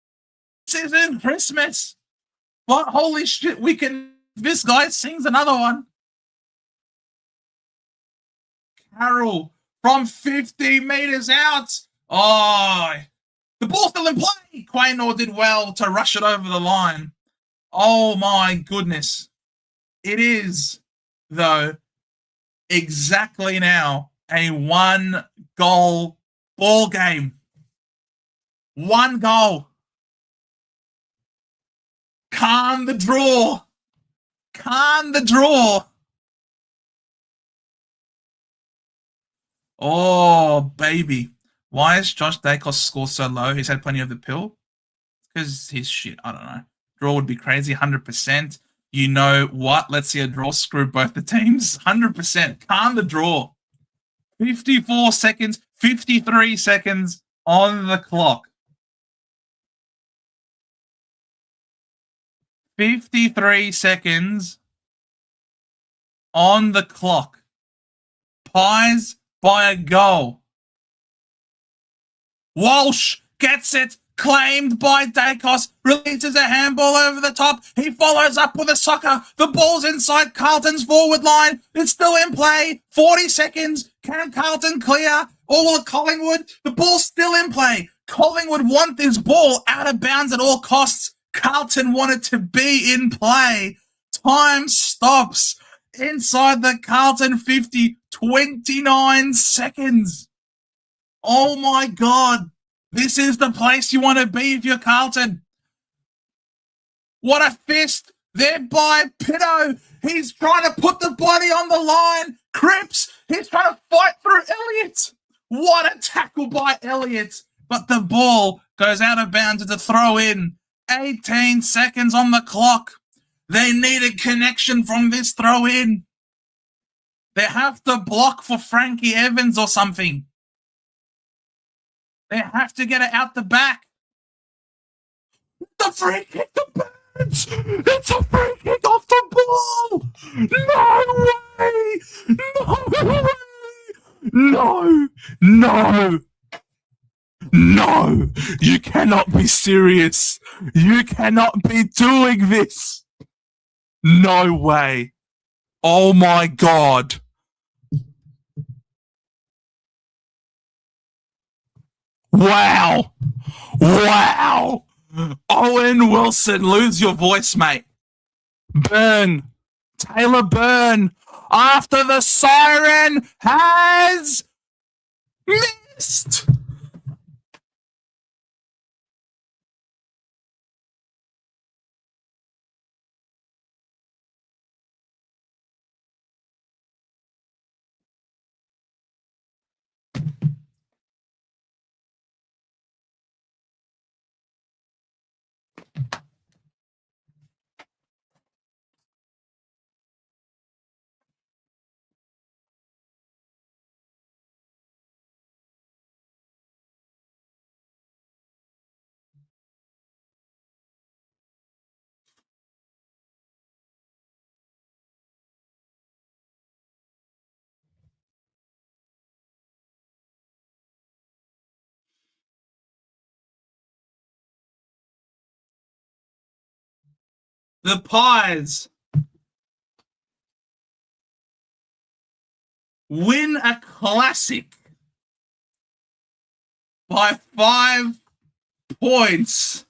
isn't Christmas. But holy shit, this guy sings another one. Carroll from 50 meters out. Oh, the ball's still in play. Quaynor did well to rush it over the line. Oh my goodness. It is, though, exactly now a 1-goal ball game. 1 goal. Can the draw. Can the draw. Oh, baby. Why has Josh Dacos scored so low? He's had plenty of the pill. Because he's shit. I don't know. Draw would be crazy, 100%. You know what? Let's see a draw. Screw both the teams. 100%. Calm the draw. 54 seconds, 53 seconds on the clock. 53 seconds on the clock. Pies by a goal. Walsh gets it, claimed by Dacos, releases a handball over the top. He follows up with a soccer. The ball's inside Carlton's forward line. It's still in play. 40 seconds. Can Carlton clear? Or will Collingwood? The ball's still in play. Collingwood want this ball out of bounds at all costs. Carlton wanted to be in play. Time stops inside the Carlton 50. 29 seconds. Oh my God. This is the place you want to be if you're Carlton. What a fist. There by Pitto. He's trying to put the body on the line. Cripps. He's trying to fight through Elliott. What a tackle by Elliott. But the ball goes out of bounds to throw in. 18 seconds on the clock. They need a connection from this throw in. They have to block for Frankie Evans or something. They have to get it out the back. The free kick to Burns. It's a free kick off the ball. No way. No way. No! No! No! You cannot be serious! You cannot be doing this! No way! Oh my god! Wow! Wow! Owen Wilson, lose your voice, mate. Burn. Taylor Burn, after the siren has missed. The Pies win a classic by 5 points.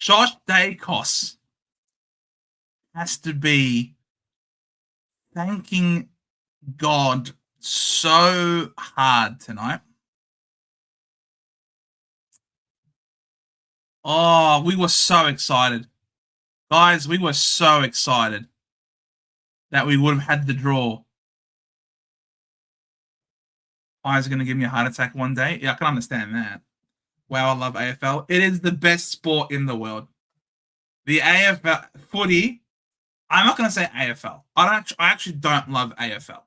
Josh Dacos has to be thanking God so hard tonight. Oh, we were so excited. Guys, we were so excited that we would have had the draw. Pies are going to give me a heart attack one day. Yeah, I can understand that. Wow, I love AFL. It is the best sport in the world. The AFL footy, I'm not going to say AFL. I actually don't love AFL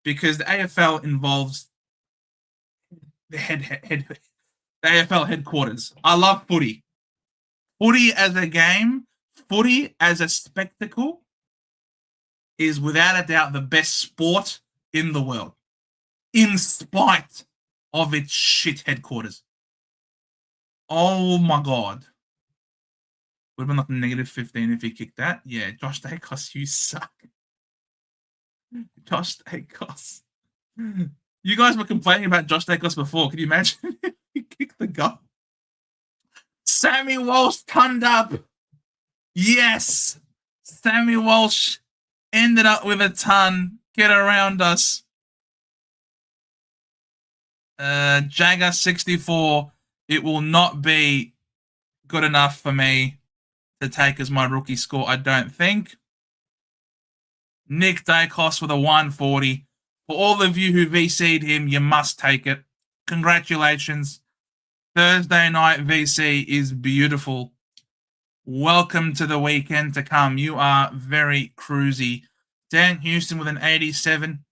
because the AFL involves the AFL headquarters. I love footy. Footy as a game, footy as a spectacle is without a doubt the best sport in the world, in spite of its shit headquarters. Oh my God. Would have been like negative 15 if he kicked that. Yeah, Josh Dacos, you suck. Josh Dacos. You guys were complaining about Josh Dacos before. Can you imagine if he kicked the goal? Sammy Walsh turned up. Yes. Sammy Walsh ended up with a ton. Get around us. Jagger 64. It will not be good enough for me to take as my rookie score, I don't think. Nick Dacos with a 140. For all of you who VC'd him, you must take it. Congratulations. Thursday night VC is beautiful. Welcome to the weekend to come. You are very cruisy. Dan Houston with an 87.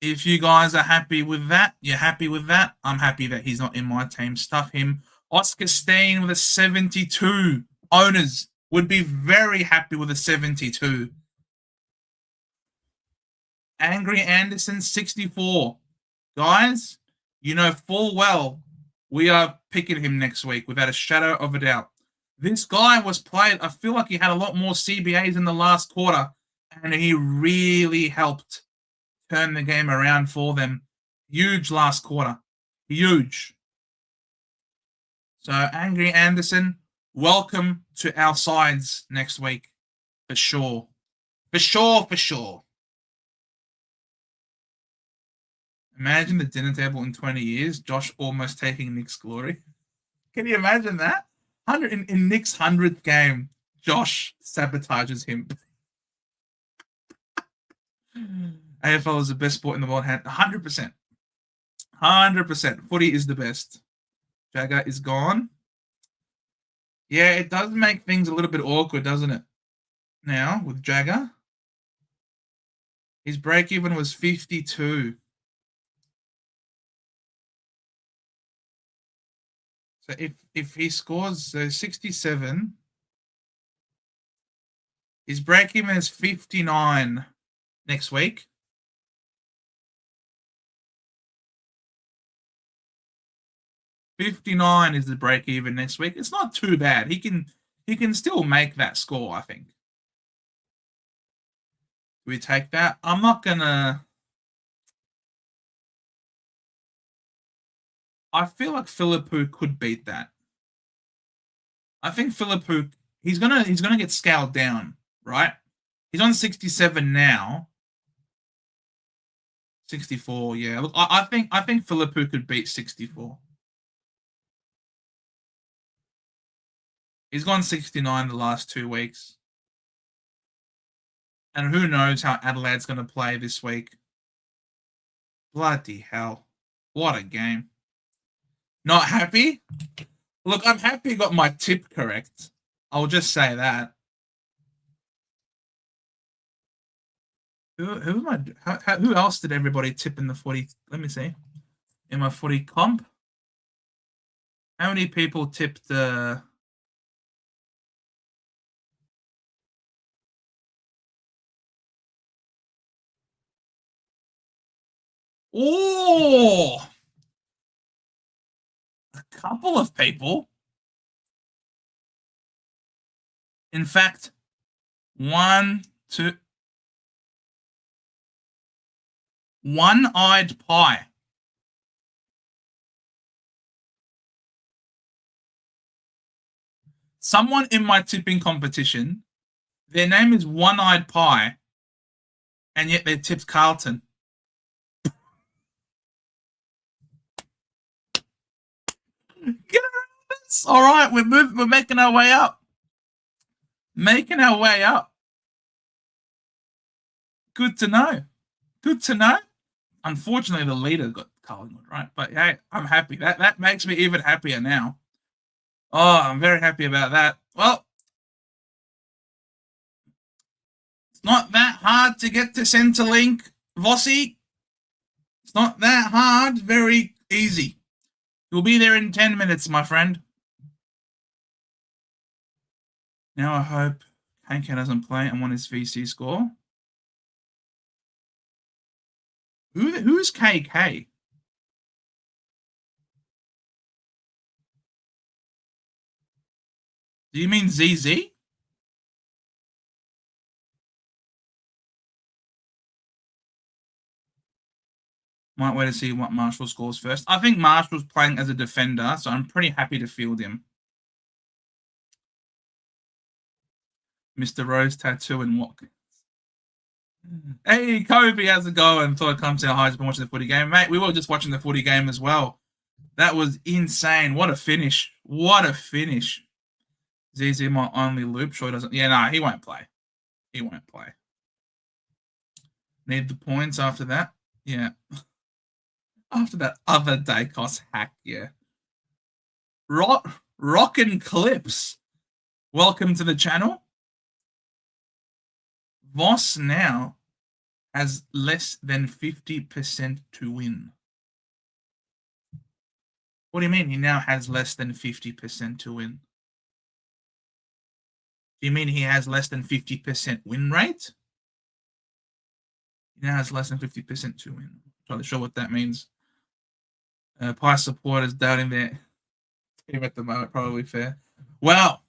If you guys are happy with that, you're happy with that. I'm happy that he's not in my team. Stuff him. Oscar Steen with a 72. Owners would be very happy with a 72. Angry Anderson, 64. Guys, you know full well we are picking him next week without a shadow of a doubt. This guy was played, I feel like he had a lot more CBAs in the last quarter, and he really helped turn the game around for them. Huge last quarter. Huge. So, Angry Anderson, welcome to our sides next week. For sure. For sure, for sure. Imagine the dinner table in 20 years, Josh almost taking Nick's glory. Can you imagine that? In Nick's 100th game, Josh sabotages him. AFL is the best sport in the world. 100%. 100%. Footy is the best. Jagger is gone. Yeah, it does make things a little bit awkward, doesn't it? Now, with Jagger. His break-even was 52. So if he scores 67, his break even is 59 next week. $59 is the break even next week. It's not too bad. He can still make that score, I think. Do we take that? I'm not gonna. I feel like Philippou could beat that. I think Philippou he's gonna get scaled down, right? He's on 67 now. 64, yeah. Look, I think Philippou could beat 64. He's gone 69 the last 2 weeks. And who knows how Adelaide's going to play this week. Bloody hell. What a game. Not happy? Look, I'm happy I got my tip correct. I'll just say that. Who else did everybody tip in the footy? Let me see. In my footy comp. How many people tipped the... Oh! A couple of people. In fact, 1, 2... One-eyed pie. Someone in my tipping competition, their name is One-eyed Pie, and yet they tipped Carlton. Get around this. All right, we're making our way up. Making our way up. Good to know. Good to know. Unfortunately, the leader got Collingwood, right? But hey, I'm happy. That makes me even happier now. Oh, I'm very happy about that. Well, it's not that hard to get to Centrelink, Vossi. It's not that hard. Very easy. You'll be there in 10 minutes, my friend. Now I hope KK doesn't play and want his VC score. Who's KK? Do you mean ZZ? Might wait to see what Marshall scores first. I think Marshall's playing as a defender, so I'm pretty happy to field him. Mr. Rose Tattoo and Watkins. Hey, Kobe, how's it going? Thought I'd come to our highs and watching the footy game. Mate, we were just watching the footy game as well. That was insane. What a finish. What a finish. ZZ my only loop. Sure doesn't. Yeah, no, he won't play. He won't play. Need the points after that. Yeah. After that other day cost hack, yeah. Rockin' Clips. Welcome to the channel. Voss now has less than 50% to win. What do you mean he now has less than 50% to win? Do you mean he has less than 50% win rate? He now has less than 50% to win. Not really sure what that means. Pie supporters doubting their team at the moment, probably fair. Well,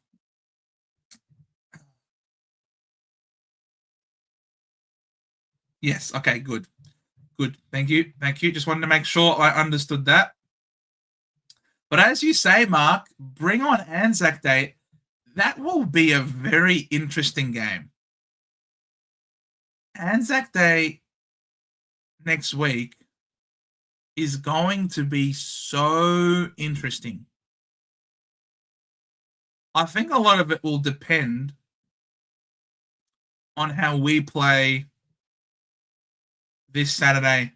yes, okay, good. Good, thank you. Thank you. Just wanted to make sure I understood that. But as you say, Mark, bring on Anzac Day. That will be a very interesting game. Anzac Day next week is going to be so interesting. I think a lot of it will depend on how we play this Saturday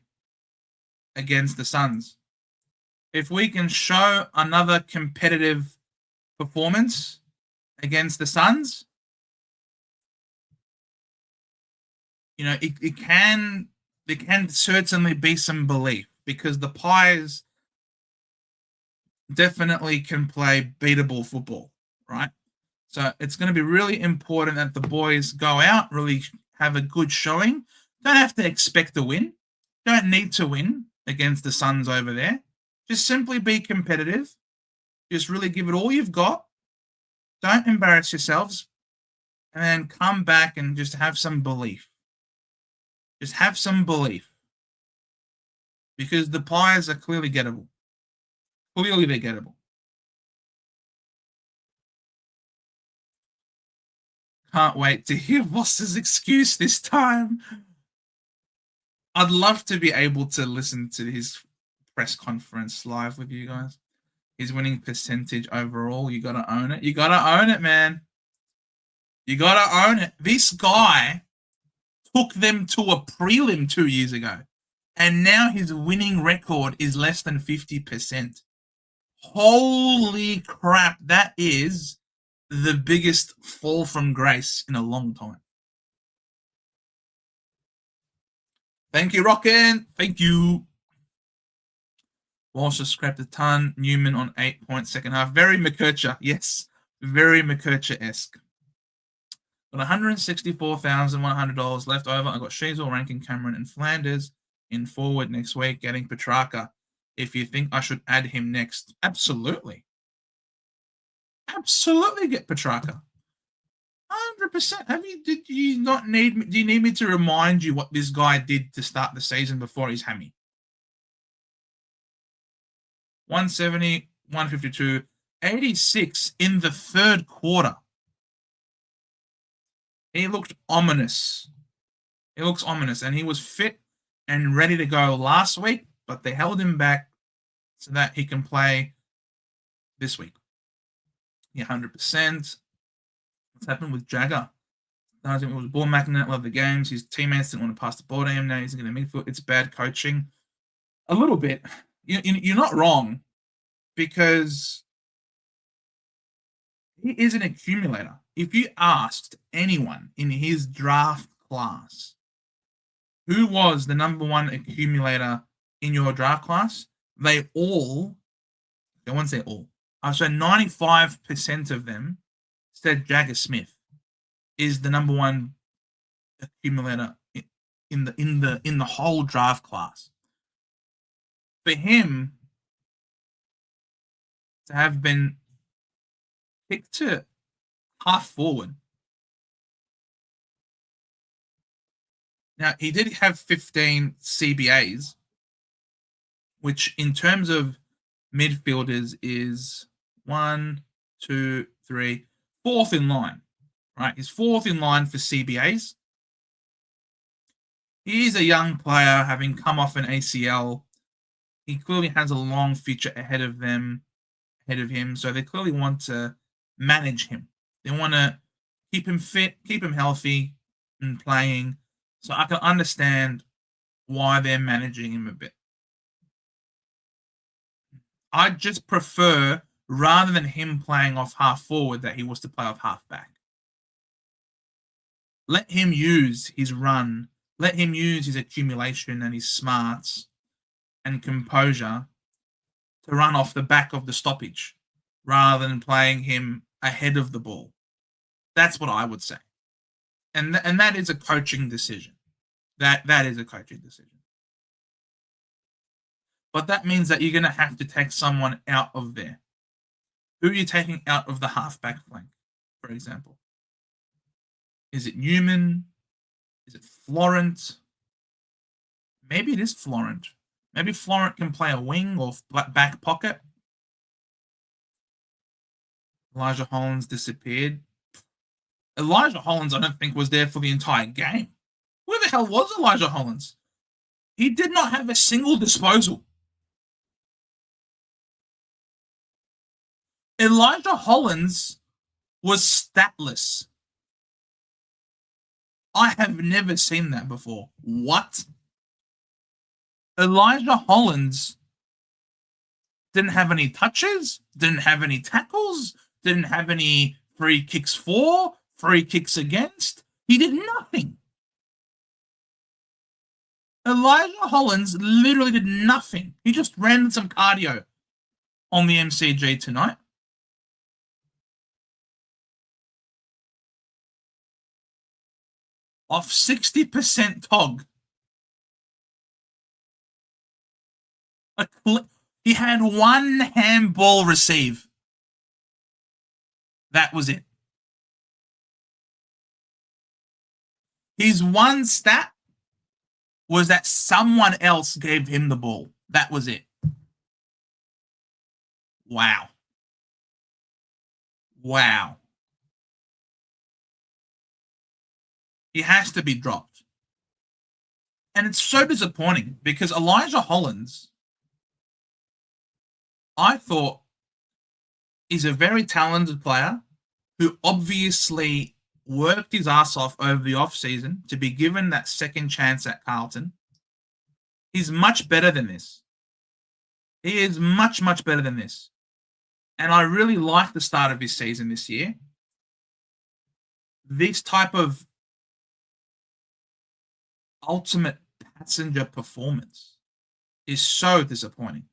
against the Suns. If we can show another competitive performance against the Suns, you know, there can certainly be some belief, because the Pies definitely can play beatable football, right? So it's going to be really important that the boys go out, really have a good showing. Don't have to expect to win. Don't need to win against the Suns over there. Just simply be competitive. Just really give it all you've got. Don't embarrass yourselves. And then come back and just have some belief. Just have some belief. Because the Pies are clearly gettable. Clearly they're gettable. Can't wait to hear Voss's excuse this time. I'd love to be able to listen to his press conference live with you guys. His winning percentage overall, you got to own it. You got to own it, man. You got to own it. This guy took them to a prelim 2 years ago, and now his winning record is less than 50%. Holy crap, that is the biggest fall from grace in a long time. Thank you, Rockin. Thank you. Walsh has scrapped a ton. Newman on 8 points second half. Very McKercher. Yes, very McKercher-esque. Got $164,100 left over. I got Sheasel, Rankin, Cameron, and Flanders in forward next week, getting Petrarca. If you think I should add him next, absolutely. Absolutely get Petrarca. 100%. Do you need me to remind you what this guy did to start the season before his hammy? 170, 152, 86 in the third quarter. He looked ominous. He looks ominous, and he was fit and ready to go last week, but they held him back so that he can play this week. Yeah, 100%. What's happened with Jagger? It was a ball magnet, loved the games. His teammates didn't want to pass the ball to him. Now he's in the midfield. It's bad coaching. A little bit. You're not wrong, because he is an accumulator. If you asked anyone in his draft class who was the number one accumulator in your draft class, I won't say all. I'll say 95% of them said Jagger Smith is the number one accumulator in the whole draft class. For him to have been picked to half forward. Now, he did have 15 CBAs, which in terms of midfielders is 1, 2, 3, fourth in line, right? He's fourth in line for CBAs. He is a young player, having come off an ACL. He clearly has a long future ahead of him, so they clearly want to manage him. They want to keep him fit, keep him healthy and playing. So I can understand why they're managing him a bit. I just prefer, rather than him playing off half forward, that he was to play off half back. Let him use his run. Let him use his accumulation and his smarts and composure to run off the back of the stoppage, rather than playing him ahead of the ball. That's what I would say. And that is a coaching decision. That is a coaching decision. But that means that you're going to have to take someone out of there. Who are you taking out of the halfback flank, for example? Is it Newman? Is it Florent? Maybe it is Florent. Maybe Florent can play a wing or back pocket. Elijah Hollands disappeared. Elijah Hollands, I don't think, was there for the entire game. Where the hell was Elijah Hollands? He did not have a single disposal. Elijah Hollands was statless. I have never seen that before. What? Elijah Hollands didn't have any touches, didn't have any tackles, didn't have any free kicks for, free kicks against. He did nothing. Elijah Hollands literally did nothing. He just ran some cardio. on the MCG tonight. Off 60% TOG. He had one handball receive. That was it. His one stat was that someone else gave him the ball. That was it. Wow. Wow. He has to be dropped. And it's so disappointing because Elijah Hollands, I thought, is a very talented player who obviously worked his ass off over the off-season to be given that second chance at Carlton. He's much better than this. He is much, much better than this. And I really like the start of his season this year. This type of ultimate passenger performance is so disappointing.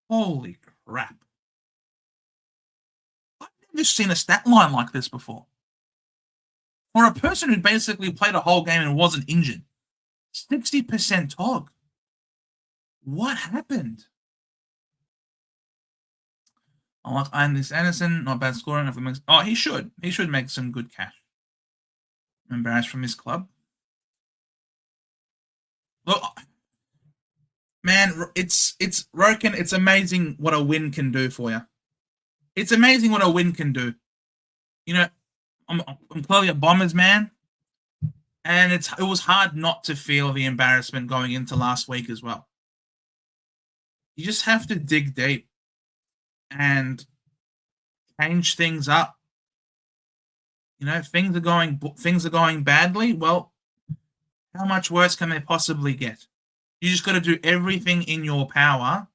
Holy crap. I've never seen a stat line like this before. For a person who basically played a whole game and wasn't injured, 60% TOG. What happened? I like Andy Anderson, not bad scoring. Oh, he should. He should make some good cash. I'm embarrassed from his club. Look, man, it's Roken. It's amazing what a win can do for you. It's amazing what a win can do. You know, I'm clearly a Bombers man, and it was hard not to feel the embarrassment going into last week as well. You just have to dig deep and change things up. You know, things are going badly. Well, how much worse can they possibly get? You just got to do everything in your power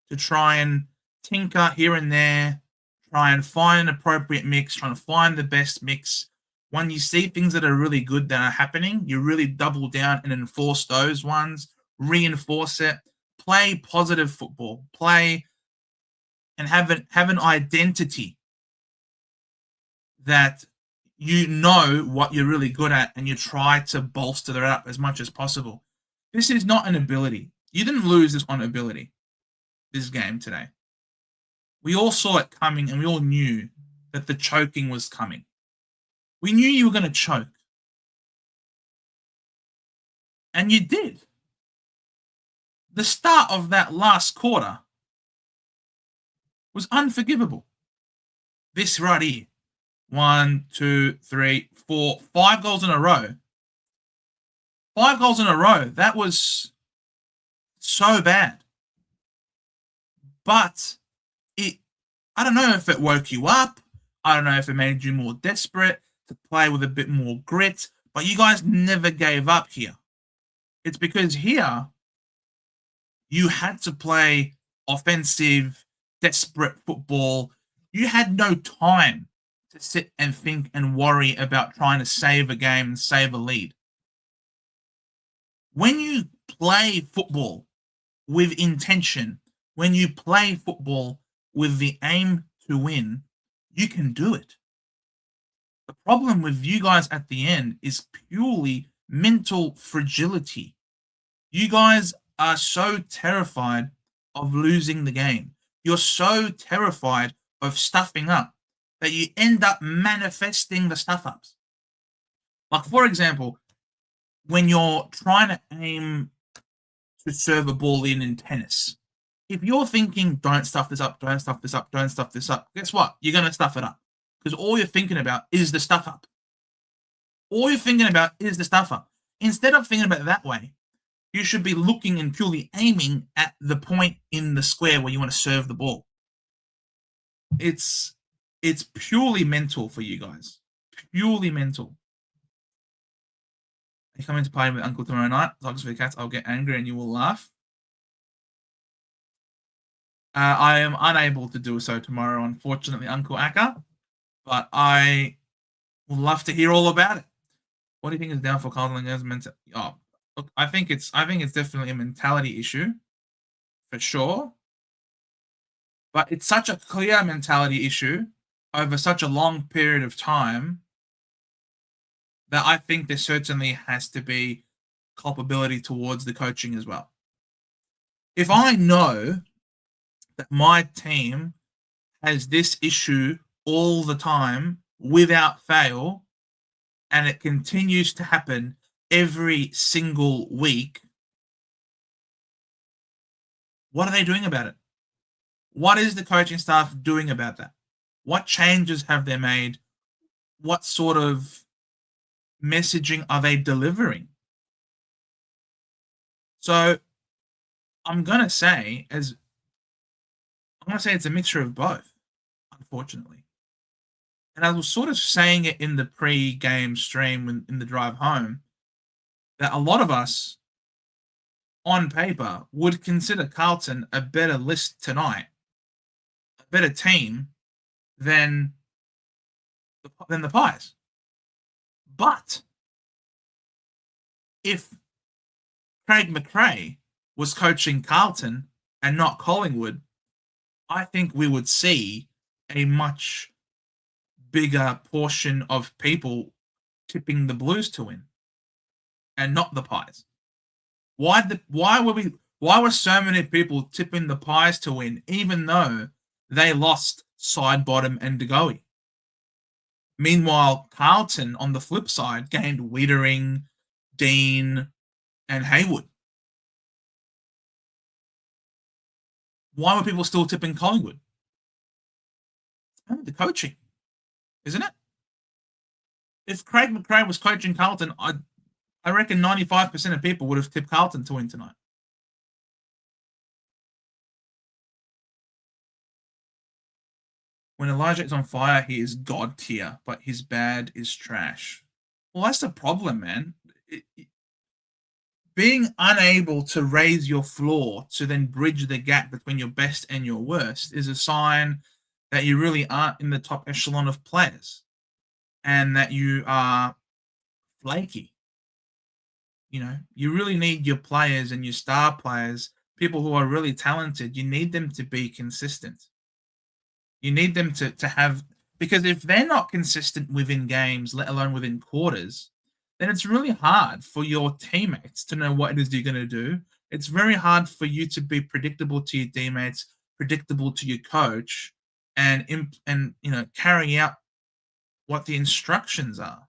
to try and tinker here and there, try and find an appropriate mix, trying to find the best mix. When you see things that are really good that are happening, you really double down and enforce those ones, reinforce it, play positive football, play and have an identity that you know what you're really good at and you try to bolster that up as much as possible. This is not an ability. You didn't lose this on ability, this game today. We all saw it coming and we all knew that the choking was coming. We knew you were going to choke. And you did. The start of that last quarter was unforgivable. This right here. 1, 2, 3, 4, 5 goals in a row. 5 goals in a row. That was so bad. But I don't know if it woke you up. I don't know if it made you more desperate to play with a bit more grit. But you guys never gave up here. It's because here you had to play offensive, desperate football. You had no time to sit and think and worry about trying to save a game and save a lead. When you play football with intention, when you play football with the aim to win, you can do it. The problem with you guys at the end is purely mental fragility. You guys are so terrified of losing the game. You're so terrified of stuffing up that you end up manifesting the stuff-ups. Like, for example, when you're trying to aim to serve a ball in tennis, if you're thinking, don't stuff this up, don't stuff this up, don't stuff this up, guess what? You're going to stuff it up. Because all you're thinking about is the stuff-up. All you're thinking about is the stuff-up. Instead of thinking about it that way, you should be looking and purely aiming at the point in the square where you want to serve the ball. It's purely mental for you guys. Purely mental. You come into party with Uncle tomorrow night. Dogs for the cats. I'll get angry and you will laugh. I am unable to do so tomorrow, unfortunately, Uncle Akka. But I would love to hear all about it. What do you think is down for Carlton? Oh, look, I think it's definitely a mentality issue, for sure. But it's such a clear mentality issue over such a long period of time that I think there certainly has to be culpability towards the coaching as well. If I know that my team has this issue all the time without fail, and it continues to happen every single week, what are they doing about it? What is the coaching staff doing about that? What changes have they made? What sort of messaging are they delivering? So I'm gonna say it's a mixture of both, unfortunately. And I was sort of saying it in the pre-game stream in the drive home that a lot of us on paper would consider Carlton a better list tonight, a better team than the Pies. But if Craig McRae was coaching Carlton and not Collingwood, I think we would see a much bigger portion of people tipping the Blues to win and not the Pies. Why were so many people tipping the Pies to win even though they lost Sidebottom and DeGoey? Meanwhile, Carlton, on the flip side, gained Wiedering, Dean, and Haywood. Why were people still tipping Collingwood? The coaching, isn't it? If Craig McRae was coaching Carlton, I reckon 95% of people would have tipped Carlton to win tonight. When Elijah is on fire, he is God tier, but his bad is trash. Well, that's the problem, man. Being unable to raise your floor to then bridge the gap between your best and your worst is a sign that you really aren't in the top echelon of players and that you are flaky. You know, you really need your players and your star players, people who are really talented, you need them to be consistent. You need them to have, because if they're not consistent within games, let alone within quarters, then it's really hard for your teammates to know what it is you're going to do. It's very hard for you to be predictable to your teammates, predictable to your coach, and carry out what the instructions are.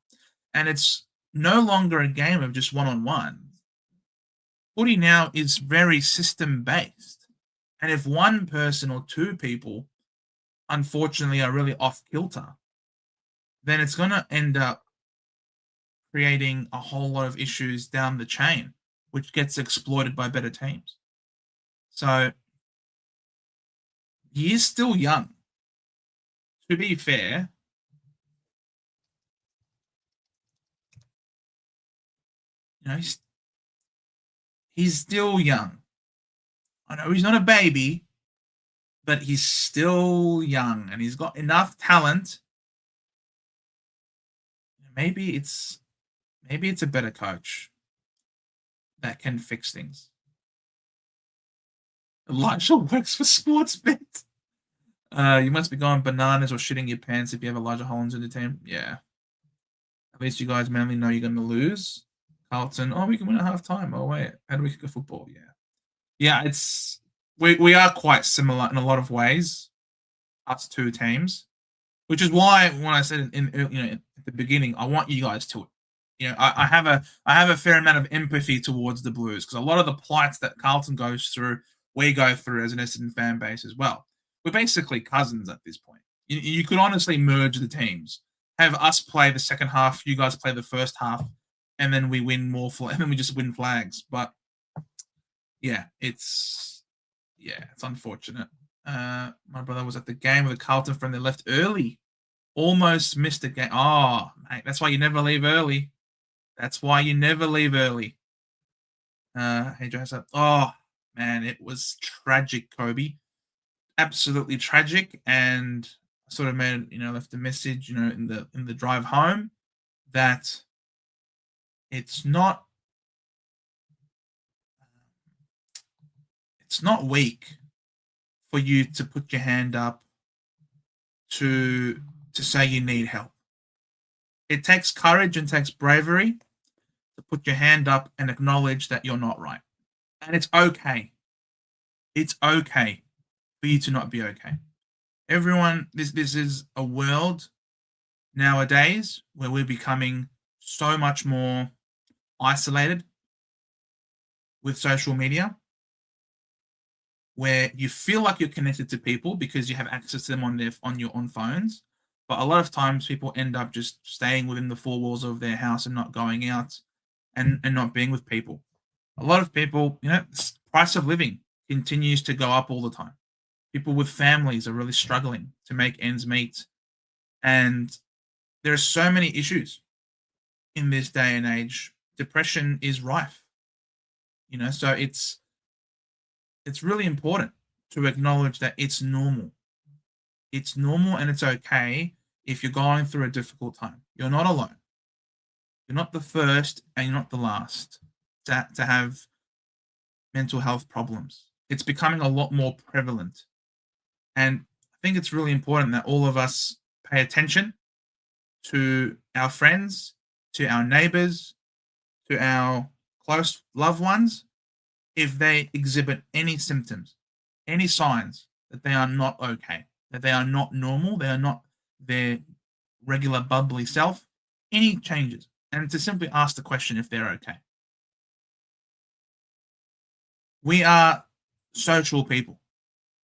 And it's no longer a game of just one-on-one. Footy now is very system-based. And if one person or two people, unfortunately, are really off-kilter, then it's going to end up creating a whole lot of issues down the chain, which gets exploited by better teams. So he is still young. To be fair, he's still young. I know he's not a baby, but he's still young and he's got enough talent. Maybe it's a better coach that can fix things. Elijah works for Sportsbet. You must be going bananas or shitting your pants if you have Elijah Hollins in the team. Yeah. At least you guys mainly know you're going to lose. Carlton, we can win at half time. Oh, wait. How do we kick a football? Yeah. Yeah, we are quite similar in a lot of ways, us two teams, which is why when I said at the beginning, I want you guys to it. I have a fair amount of empathy towards the Blues because a lot of the plights that Carlton goes through, we go through as an Essendon fan base as well. We're basically cousins at this point. You could honestly merge the teams, have us play the second half, you guys play the first half, and then we win more and then we just win flags. But yeah, it's unfortunate. My brother was at the game with a Carlton friend. They left early, almost missed the game. Oh, mate, that's why you never leave early. That's why you never leave early. Hey, Joseph. Oh man, it was tragic, Kobe. Absolutely tragic, and I sort of left a message, in the drive home that it's not weak for you to put your hand up to say you need help. It takes courage and takes bravery to put your hand up and acknowledge that you're not right. And it's okay. It's okay for you to not be okay. Everyone, this is a world nowadays where we're becoming so much more isolated with social media, where you feel like you're connected to people because you have access to them on your own phones. But a lot of times people end up just staying within the four walls of their house and not going out and not being with people. A lot of people, the price of living continues to go up all the time. People with families are really struggling to make ends meet. And there are so many issues in this day and age. Depression is rife. So it's really important to acknowledge that it's normal. It's normal and it's okay if you're going through a difficult time. You're not alone. You're not the first and you're not the last to have mental health problems. It's becoming a lot more prevalent. And I think it's really important that all of us pay attention to our friends, to our neighbors, to our close loved ones, if they exhibit any symptoms, any signs that they are not okay, that they are not normal, they are not their regular bubbly self, any changes, and to simply ask the question if they're okay. We are social people.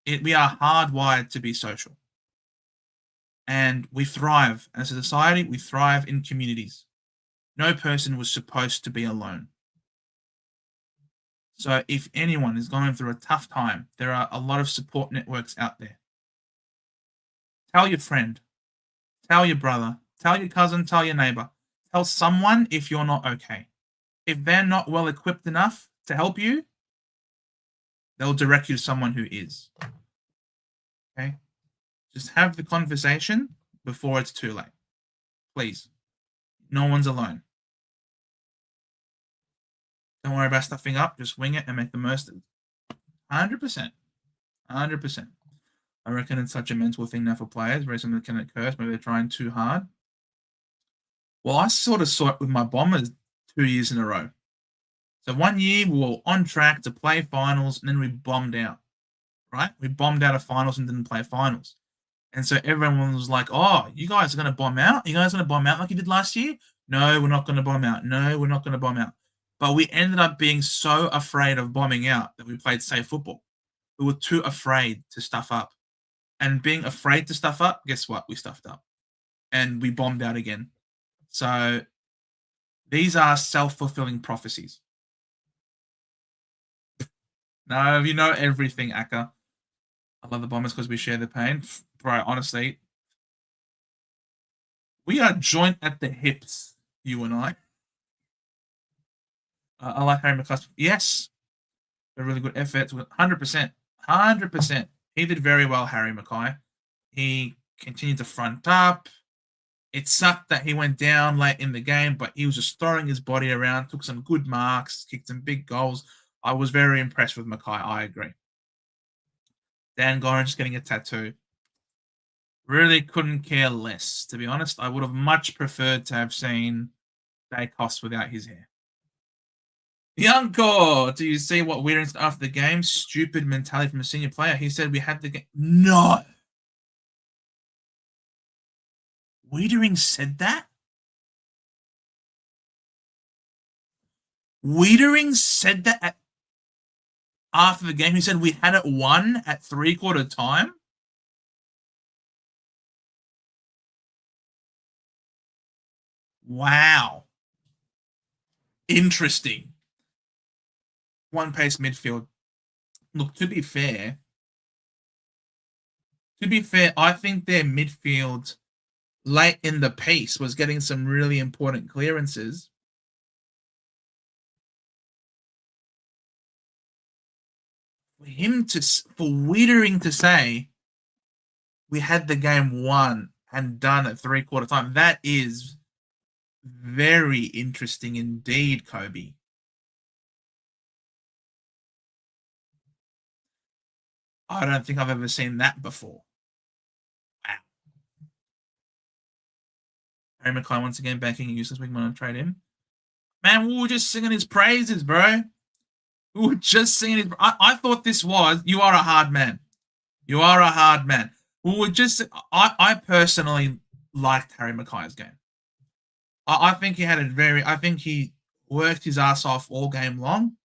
We are hardwired to be social. And we thrive as a society, we thrive in communities. No person was supposed to be alone. So if anyone is going through a tough time, there are a lot of support networks out there. Tell your friend, tell your brother, tell your cousin, tell your neighbor. Tell someone if you're not okay. If they're not well equipped enough to help you, they'll direct you to someone who is. Okay? Just have the conversation before it's too late. Please. No one's alone. Don't worry about stuffing up. Just wing it and make the most of it. 100%. 100%. I reckon it's such a mental thing now for players. Very something that can occur. Maybe they're trying too hard. Well, I sort of saw it with my Bombers 2 years in a row. So 1 year we were on track to play finals, and then we bombed out. Right? We bombed out of finals and didn't play finals. And so everyone was like, oh, you guys are going to bomb out? You guys are going to bomb out like you did last year? No, we're not going to bomb out. No, we're not going to bomb out. But we ended up being so afraid of bombing out that we played safe football. We were too afraid to stuff up. And being afraid to stuff up, guess what? We stuffed up. And we bombed out again. So these are self-fulfilling prophecies. No, you know everything, Akka. I love the Bombers because we share the pain. Bro, honestly, we are joint at the hips, you and I. I like Harry McCusker. Yes, a really good effort. 100%. 100%. He did very well, Harry Mackay. He continued to front up. It sucked that he went down late in the game, but he was just throwing his body around, took some good marks, kicked some big goals. I was very impressed with Mackay. I agree. Dan Gorrin's getting a tattoo. Really couldn't care less, to be honest. I would have much preferred to have seen Dacos without his hair. Youngcore, do you see what Wiedering said after the game? Stupid mentality from a senior player. He said we had the game. No. Wiedering said that? Wiedering said that after the game. He said we had it won at 3/4 time. Wow. Interesting. One pace midfield. Look, to be fair, I think their midfield late in the piece was getting some really important clearances. For Wiedering to say we had the game won and done at 3/4 time, that is very interesting indeed, Kobe. I don't think I've ever seen that before. Wow. Harry Mackay once again banking a useless big money to trade him. Man, we were just singing his praises, bro. We were just singing his. I thought this was. You are a hard man. You are a hard man. We were just. I personally liked Harry Mackay's game. I think he had a very. I think he worked his ass off all game long.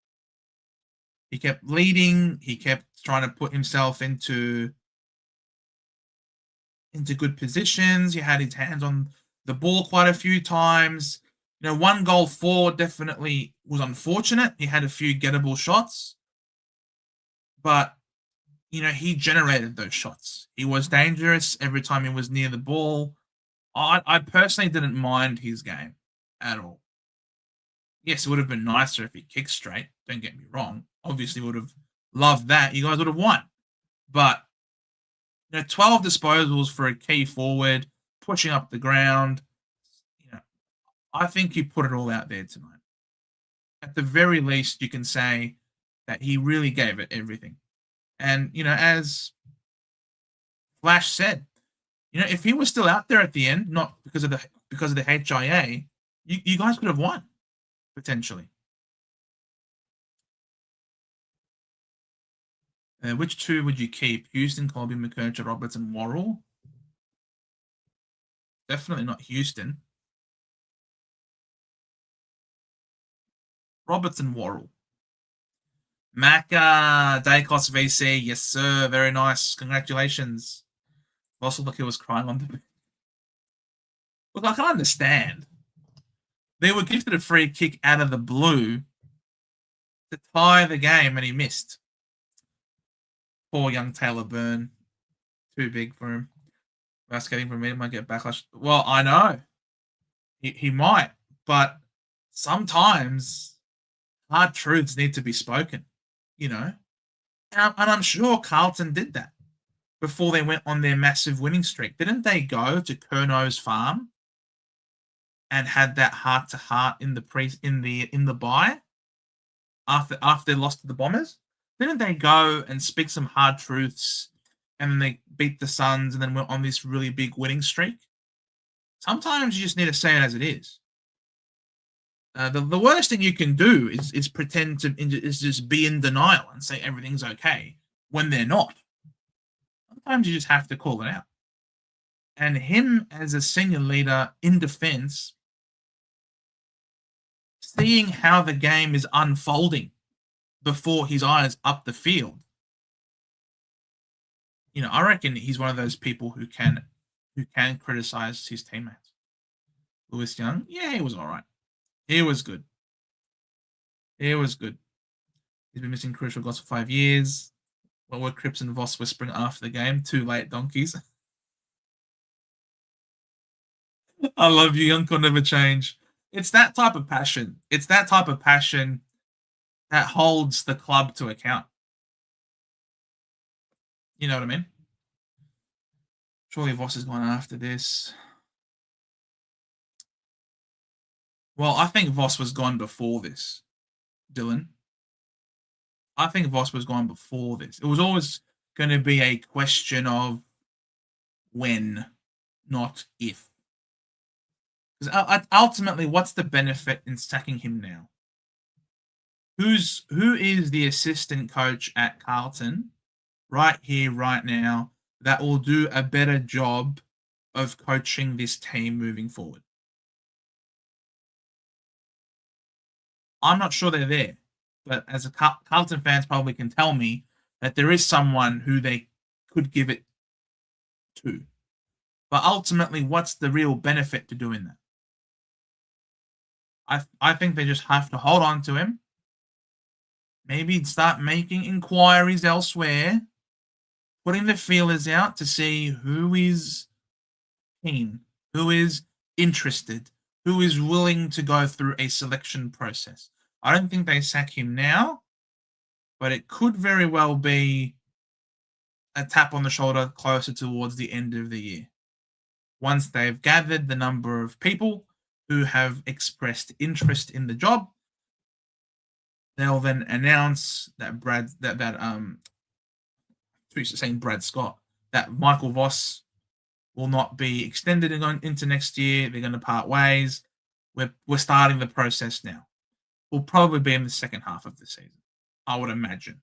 He kept leading. He kept trying to put himself into good positions. He had his hands on the ball quite a few times. You know, 1 goal for definitely was unfortunate. He had a few gettable shots, but you know, he generated those shots. He was dangerous every time he was near the ball. I personally didn't mind his game at all. Yes, it would have been nicer if he kicked straight. Don't get me wrong. Obviously, would have loved that. You guys would have won. But, you know, 12 disposals for a key forward, pushing up the ground. You know, I think he put it all out there tonight. At the very least, you can say that he really gave it everything. And, you know, as Flash said, you know, if he was still out there at the end, not because of the HIA, you guys could have won potentially. Which 2 would you keep? Houston, Colby, McKercher, Roberts, and Worrell? Definitely not Houston. Roberts and Worrell. Macca, Dacos VC, yes sir, very nice, congratulations. Also, look, he was crying on the. Look, I can understand. They were gifted a free kick out of the blue to tie the game, and he missed. Poor young Taylor Byrne, too big for him. Skating from me might get backlash. Well, I know he might, but sometimes hard truths need to be spoken. You know, and I'm sure Carlton did that before they went on their massive winning streak. Didn't they go to Curno's farm and had that heart to heart in the bye after they lost to the Bombers? Didn't they go and speak some hard truths, and then they beat the Suns and then went on this really big winning streak? Sometimes you just need to say it as it is. The worst thing you can do is pretend to just be in denial and say everything's okay when they're not. Sometimes you just have to call it out. And him as a senior leader in defense, seeing how the game is unfolding before his eyes up the field, you know, I reckon he's one of those people who can criticize his teammates. Lewis Young, yeah, he was all right. He was good. He was good. He's been missing crucial goals for 5 years. What were Cripps and Voss whispering after the game? Too late, donkeys. I love you. Young can never change. It's that type of passion. It's that type of passion that holds the club to account. You know what I mean? Surely Voss is going after this. Well, I think Voss was gone before this, Dylan. I think Voss was gone before this. It was always going to be a question of when, not if. Because ultimately, what's the benefit in sacking him now? Who is the assistant coach at Carlton right here, right now, that will do a better job of coaching this team moving forward? I'm not sure they're there, but as a Carlton fans probably can tell me that there is someone who they could give it to. But ultimately, what's the real benefit to doing that? I think they just have to hold on to him. Maybe start making inquiries elsewhere, putting the feelers out to see who is keen, who is interested, who is willing to go through a selection process. I don't think they sack him now, but it could very well be a tap on the shoulder closer towards the end of the year. Once they've gathered the number of people who have expressed interest in the job, they'll then announce that saying Brad Scott, that Michael Voss will not be extended and going into next year. They're going to part ways. We're starting the process now. Will probably be in the second half of the season, I would imagine.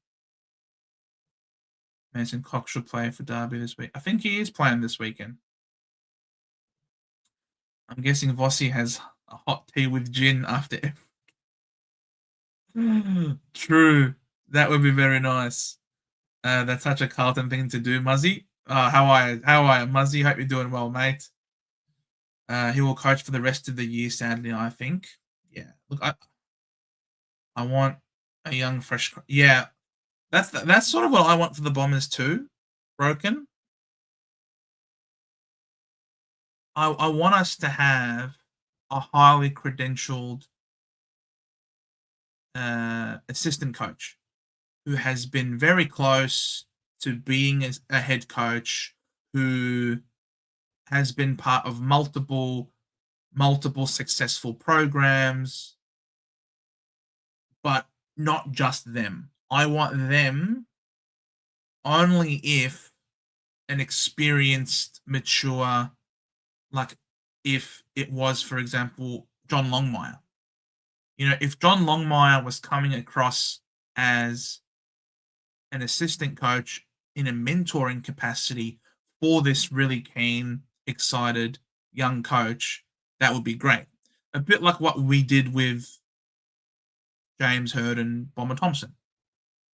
Mason Cox should play for Derby this week. I think he is playing this weekend. I'm guessing Vossi has a hot tea with gin after every... True. That would be very nice. That's such a Carlton thing to do, Muzzy. How are you, Muzzy? Hope you're doing well, mate. He will coach for the rest of the year, sadly, I think. Yeah. Look, I want a young, fresh... Yeah. That's sort of what I want for the Bombers too. Broken. I want us to have a highly credentialed assistant coach who has been very close to being a head coach, who has been part of multiple successful programs, but not just them. I want them only if an experienced, mature, like if it was, for example, John Longmire. You know, if John Longmire was coming across as an assistant coach in a mentoring capacity for this really keen, excited young coach, that would be great. A bit like what we did with James Hird and Bomber Thompson.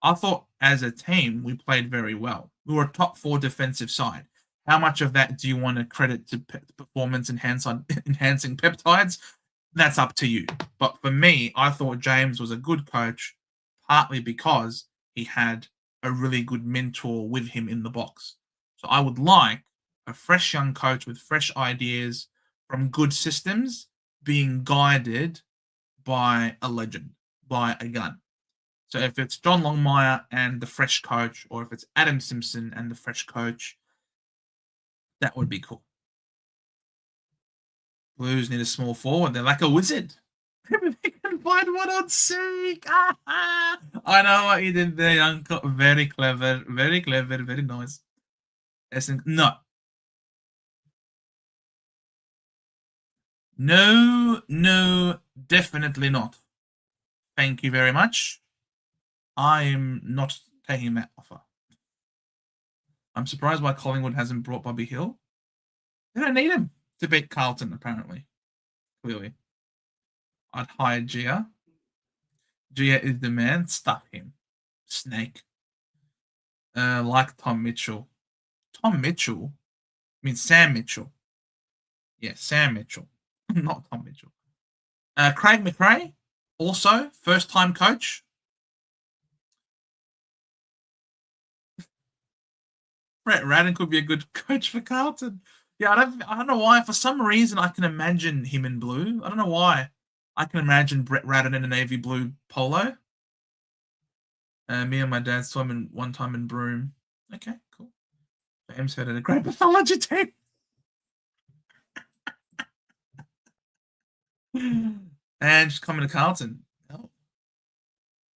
I thought as a team, we played very well. We were a top 4 defensive side. How much of that do you want to credit to performance enhancing peptides? That's up to you. But for me, I thought James was a good coach, partly because he had a really good mentor with him in the box. So I would like a fresh young coach with fresh ideas from good systems being guided by a legend, by a gun. So if it's John Longmire and the fresh coach, or if it's Adam Simpson and the fresh coach, that would be cool. Blues need a small forward. They're like a wizard. They can find one on Seek. I know what you did there, Uncle. Very clever. Very clever. Very nice. No. No, definitely not. Thank you very much. I'm not taking that offer. I'm surprised why Collingwood hasn't brought Bobby Hill. They don't need him to beat Carlton, apparently. Clearly. I'd hire Gia. Gia is the man. Stuff him. Snake. Like Tom Mitchell. Tom Mitchell? I mean Sam Mitchell. Yeah, Sam Mitchell. Not Tom Mitchell. Craig McRae, also first-time coach. Brett Radden could be a good coach for Carlton. Yeah, I don't know why. For some reason, I can imagine him in blue. I don't know why. I can imagine Brett Radden in a navy blue polo. Me and my dad saw him one time in Broome. Okay, cool. James had a great pathology team. And just coming to Carlton. Oh.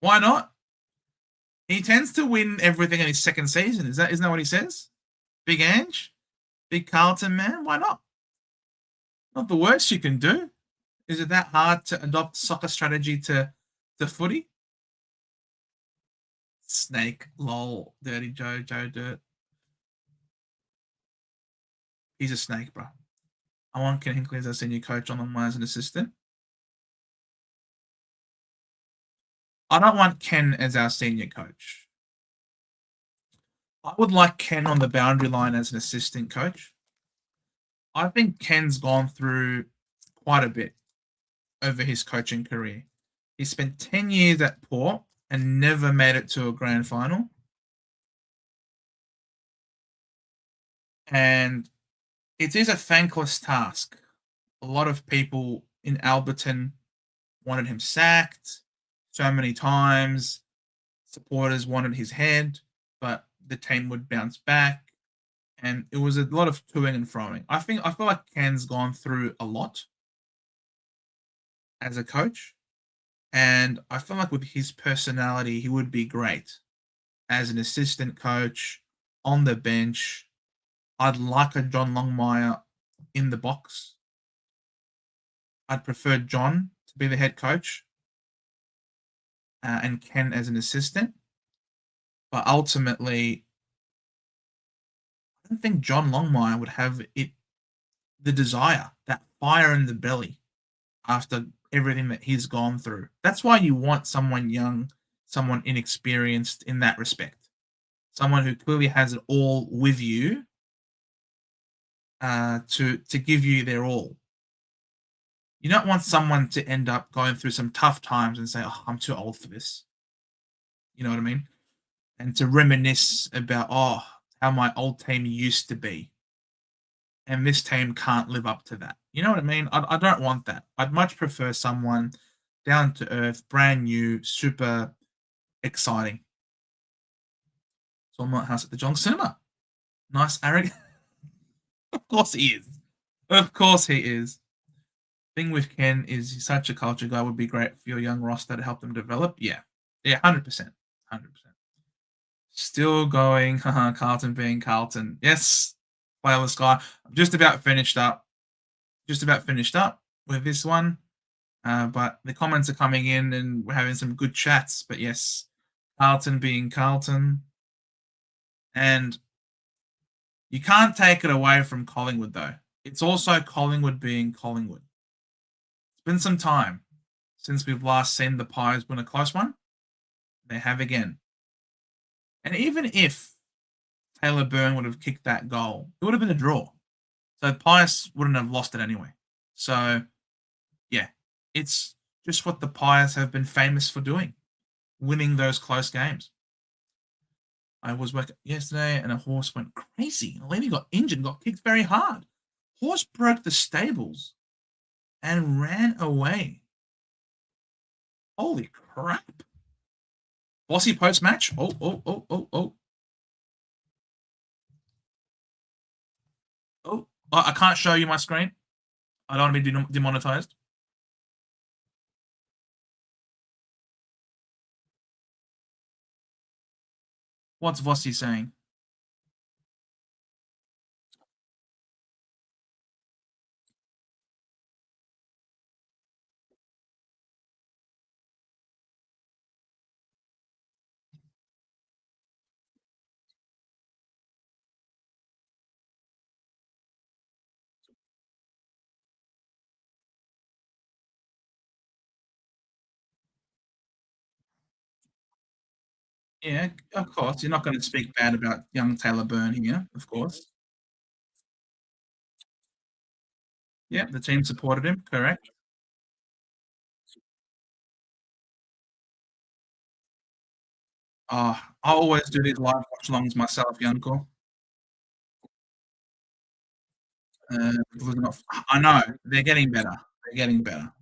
Why not? He tends to win everything in his second season. Isn't that what he says? Big Ange? Big Carlton man? Why not? Not the worst you can do. Is it that hard to adopt soccer strategy to footy? Snake, lol, dirty Joe Dirt. He's a snake, bro. I want Ken Hinkley as our senior coach, on Longmire as an assistant. I don't want Ken as our senior coach. I would like Ken on the boundary line as an assistant coach. I think Ken's gone through quite a bit over his coaching career. He spent 10 years at Port and never made it to a grand final. And it is a thankless task. A lot of people in Alberton wanted him sacked so many times. Supporters wanted his head, but the team would bounce back. And it was a lot of toing and froing. I feel like Ken's gone through a lot as a coach. And I feel like with his personality, he would be great as an assistant coach on the bench. I'd like a John Longmire in the box. I'd prefer John to be the head coach and Ken as an assistant. But ultimately, I don't think John Longmire would have the desire, that fire in the belly after everything that he's gone through. That's why you want someone young, someone inexperienced in that respect. Someone who clearly has it all with you to give you their all. You don't want someone to end up going through some tough times and say, "Oh, I'm too old for this." You know what I mean? And to reminisce about, "Oh, how my old team used to be, and this team can't live up to that." You know what I mean? I don't want that. I'd much prefer someone down to earth, brand new, super exciting. So I'm not house at the Geelong Cinema. Nice, arrogant. Of course he is. Of course he is. Thing with Ken is he's such a culture guy. Would be great for your young roster to help them develop. Yeah, 100%, 100%. Still going. Carlton being Carlton. Yes, playlist guy. I'm just about finished up. Just about finished up with this one. But the comments are coming in and we're having some good chats. But yes, Carlton being Carlton. And you can't take it away from Collingwood, though. It's also Collingwood being Collingwood. It's been some time since we've last seen the Pies win a close one. They have again. And even if Taylor Byrne would have kicked that goal, it would have been a draw. So Pies wouldn't have lost it anyway. So, yeah, it's just what the Pies have been famous for doing, winning those close games. I was working yesterday and a horse went crazy. A lady got injured and got kicked very hard. Horse broke the stables and ran away. Holy crap. Bossy post match. Oh. Oh, I can't show you my screen. I don't want to be demonetized. What's Vossi saying? Yeah, of course. You're not going to speak bad about young Taylor Byrne here, of course. Yeah, the team supported him, correct. Oh, I always do these live watch-alongs myself, Yanko. I know, they're getting better. They're getting better.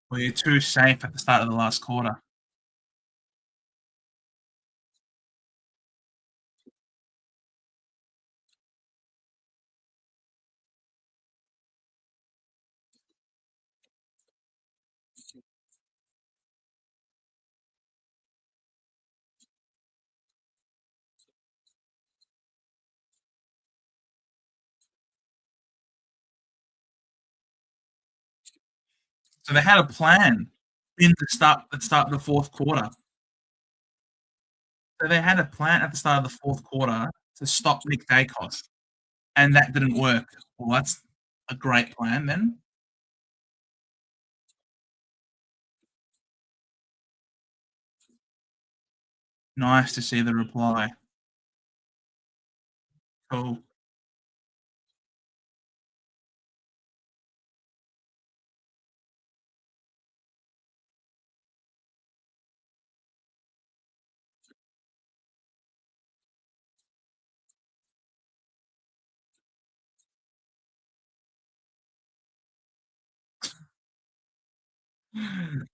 Well, you're too safe at the start of the last quarter. So they had a plan in the start at the start of the fourth quarter. So they had a plan at the start of the fourth quarter to stop Nick Daicos, and that didn't work. Well, that's a great plan then. Nice to see the reply. Cool.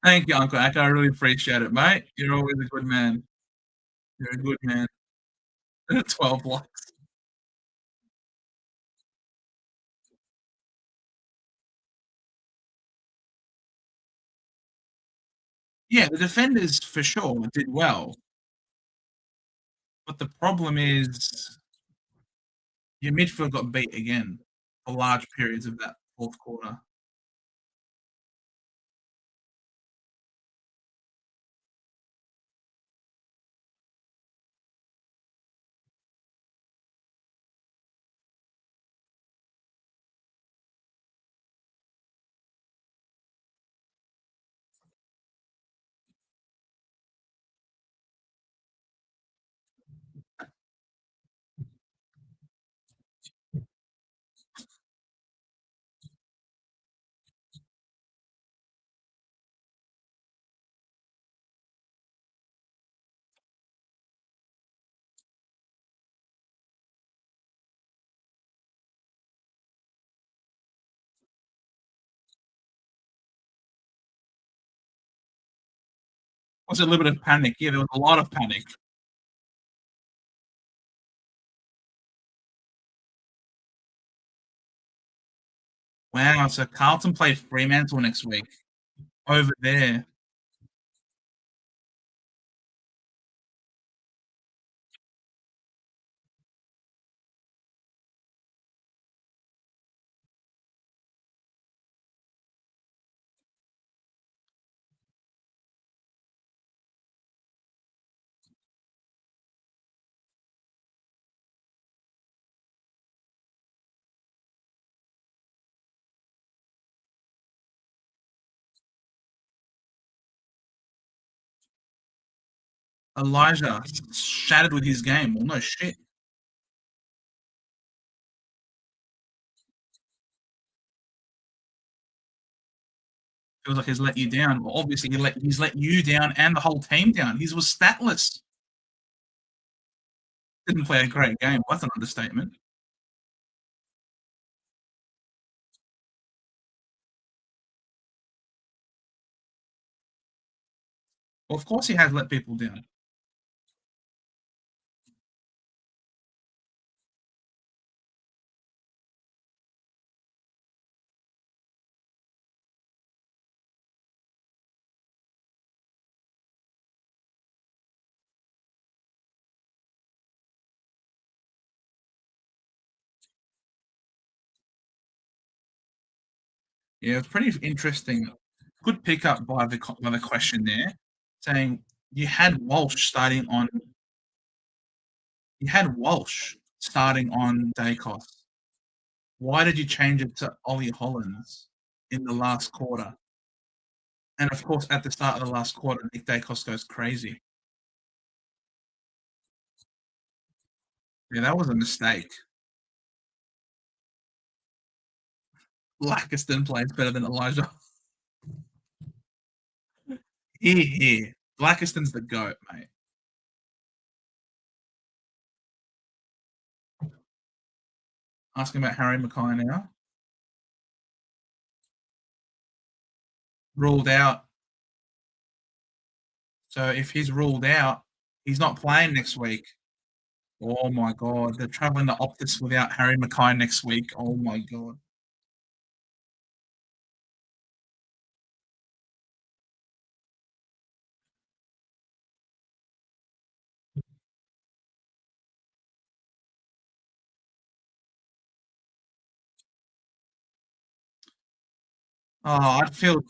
Thank you, Uncle Ak. I really appreciate it, mate. You're always a good man. You're a good man. 12 likes. Yeah, the defenders for sure did well, but the problem is your midfield got beat again for large periods of that fourth quarter. Was a little bit of panic. Yeah, there was a lot of panic. Wow, so Carlton played Fremantle next week over there. Elijah shattered with his game. Well, no shit. Feels like he's let you down. Well, obviously, he's let you down and the whole team down. He was statless. Didn't play a great game. That's an understatement. Well, of course, he has let people down. Yeah, it's pretty interesting. Good pickup by the question there, saying you had Walsh starting on Dacos. Why did you change it to Ollie Hollins in the last quarter? And of course, at the start of the last quarter, Nick Dacos goes crazy. Yeah, that was a mistake. Blackiston plays better than Elijah. Here. Blackiston's the GOAT, mate. Asking about Harry Mackay now. Ruled out. So if he's ruled out, he's not playing next week. Oh my god, they're traveling to Optus without Harry Mackay next week. Oh my god. Oh, I'd feel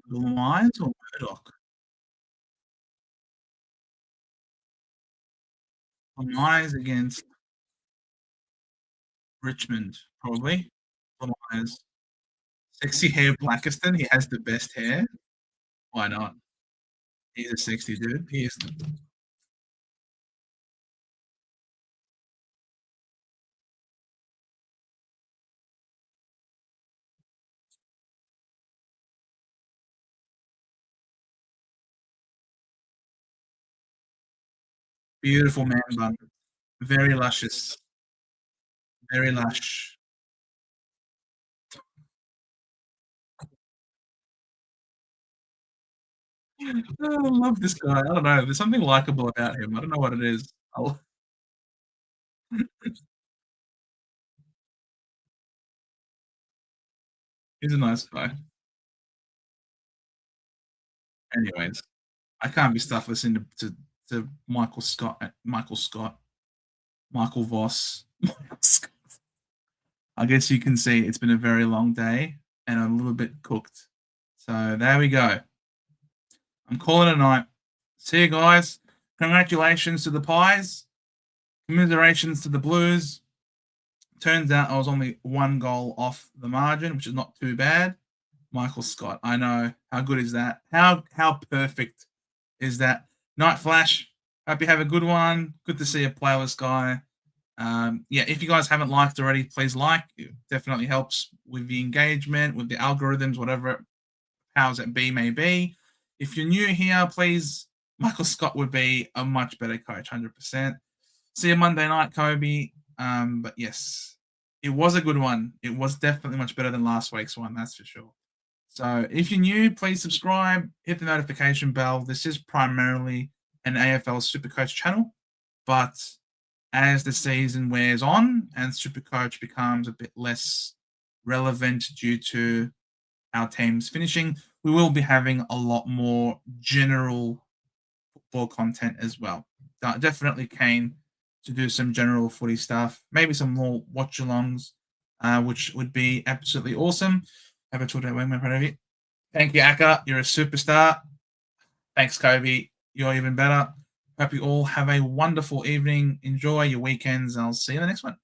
Lions or Murdoch. Lions against Richmond, probably. Lions. Sexy hair Blackiston. He has the best hair. Why not? He's a sexy dude. He is beautiful man bun. Very luscious. Very lush. Oh, I love this guy. I don't know. There's something likable about him. I don't know what it is. He's a nice guy. Anyways, I can't be stuffed listening to Michael Voss. Michael Scott. I guess you can see it's been a very long day and I'm a little bit cooked. So there we go. I'm calling it a night. See you guys. Congratulations to the Pies. Commiserations to the Blues. Turns out I was only 1 goal off the margin, which is not too bad. Michael Scott, I know. How good is that? How perfect is that? Night Flash, hope you have a good one. Good to see a playlist guy. If you guys haven't liked already, please like. It definitely helps with the engagement, with the algorithms, whatever powers that be may be. If you're new here, please, Michael Scott would be a much better coach, 100%. See you Monday night, Kobe. But yes, it was a good one. It was definitely much better than last week's one, that's for sure. So if you're new, please subscribe, hit the notification bell. This is primarily an AFL Supercoach channel, but as the season wears on and Supercoach becomes a bit less relevant due to our teams finishing, we will be having a lot more general football content as well. Definitely keen to do some general footy stuff, maybe some more watch-alongs, which would be absolutely awesome. Have a talk about my front of you. Thank you, Aka. You're a superstar. Thanks, Kobe. You're even better. Hope you all have a wonderful evening. Enjoy your weekends. I'll see you in the next one.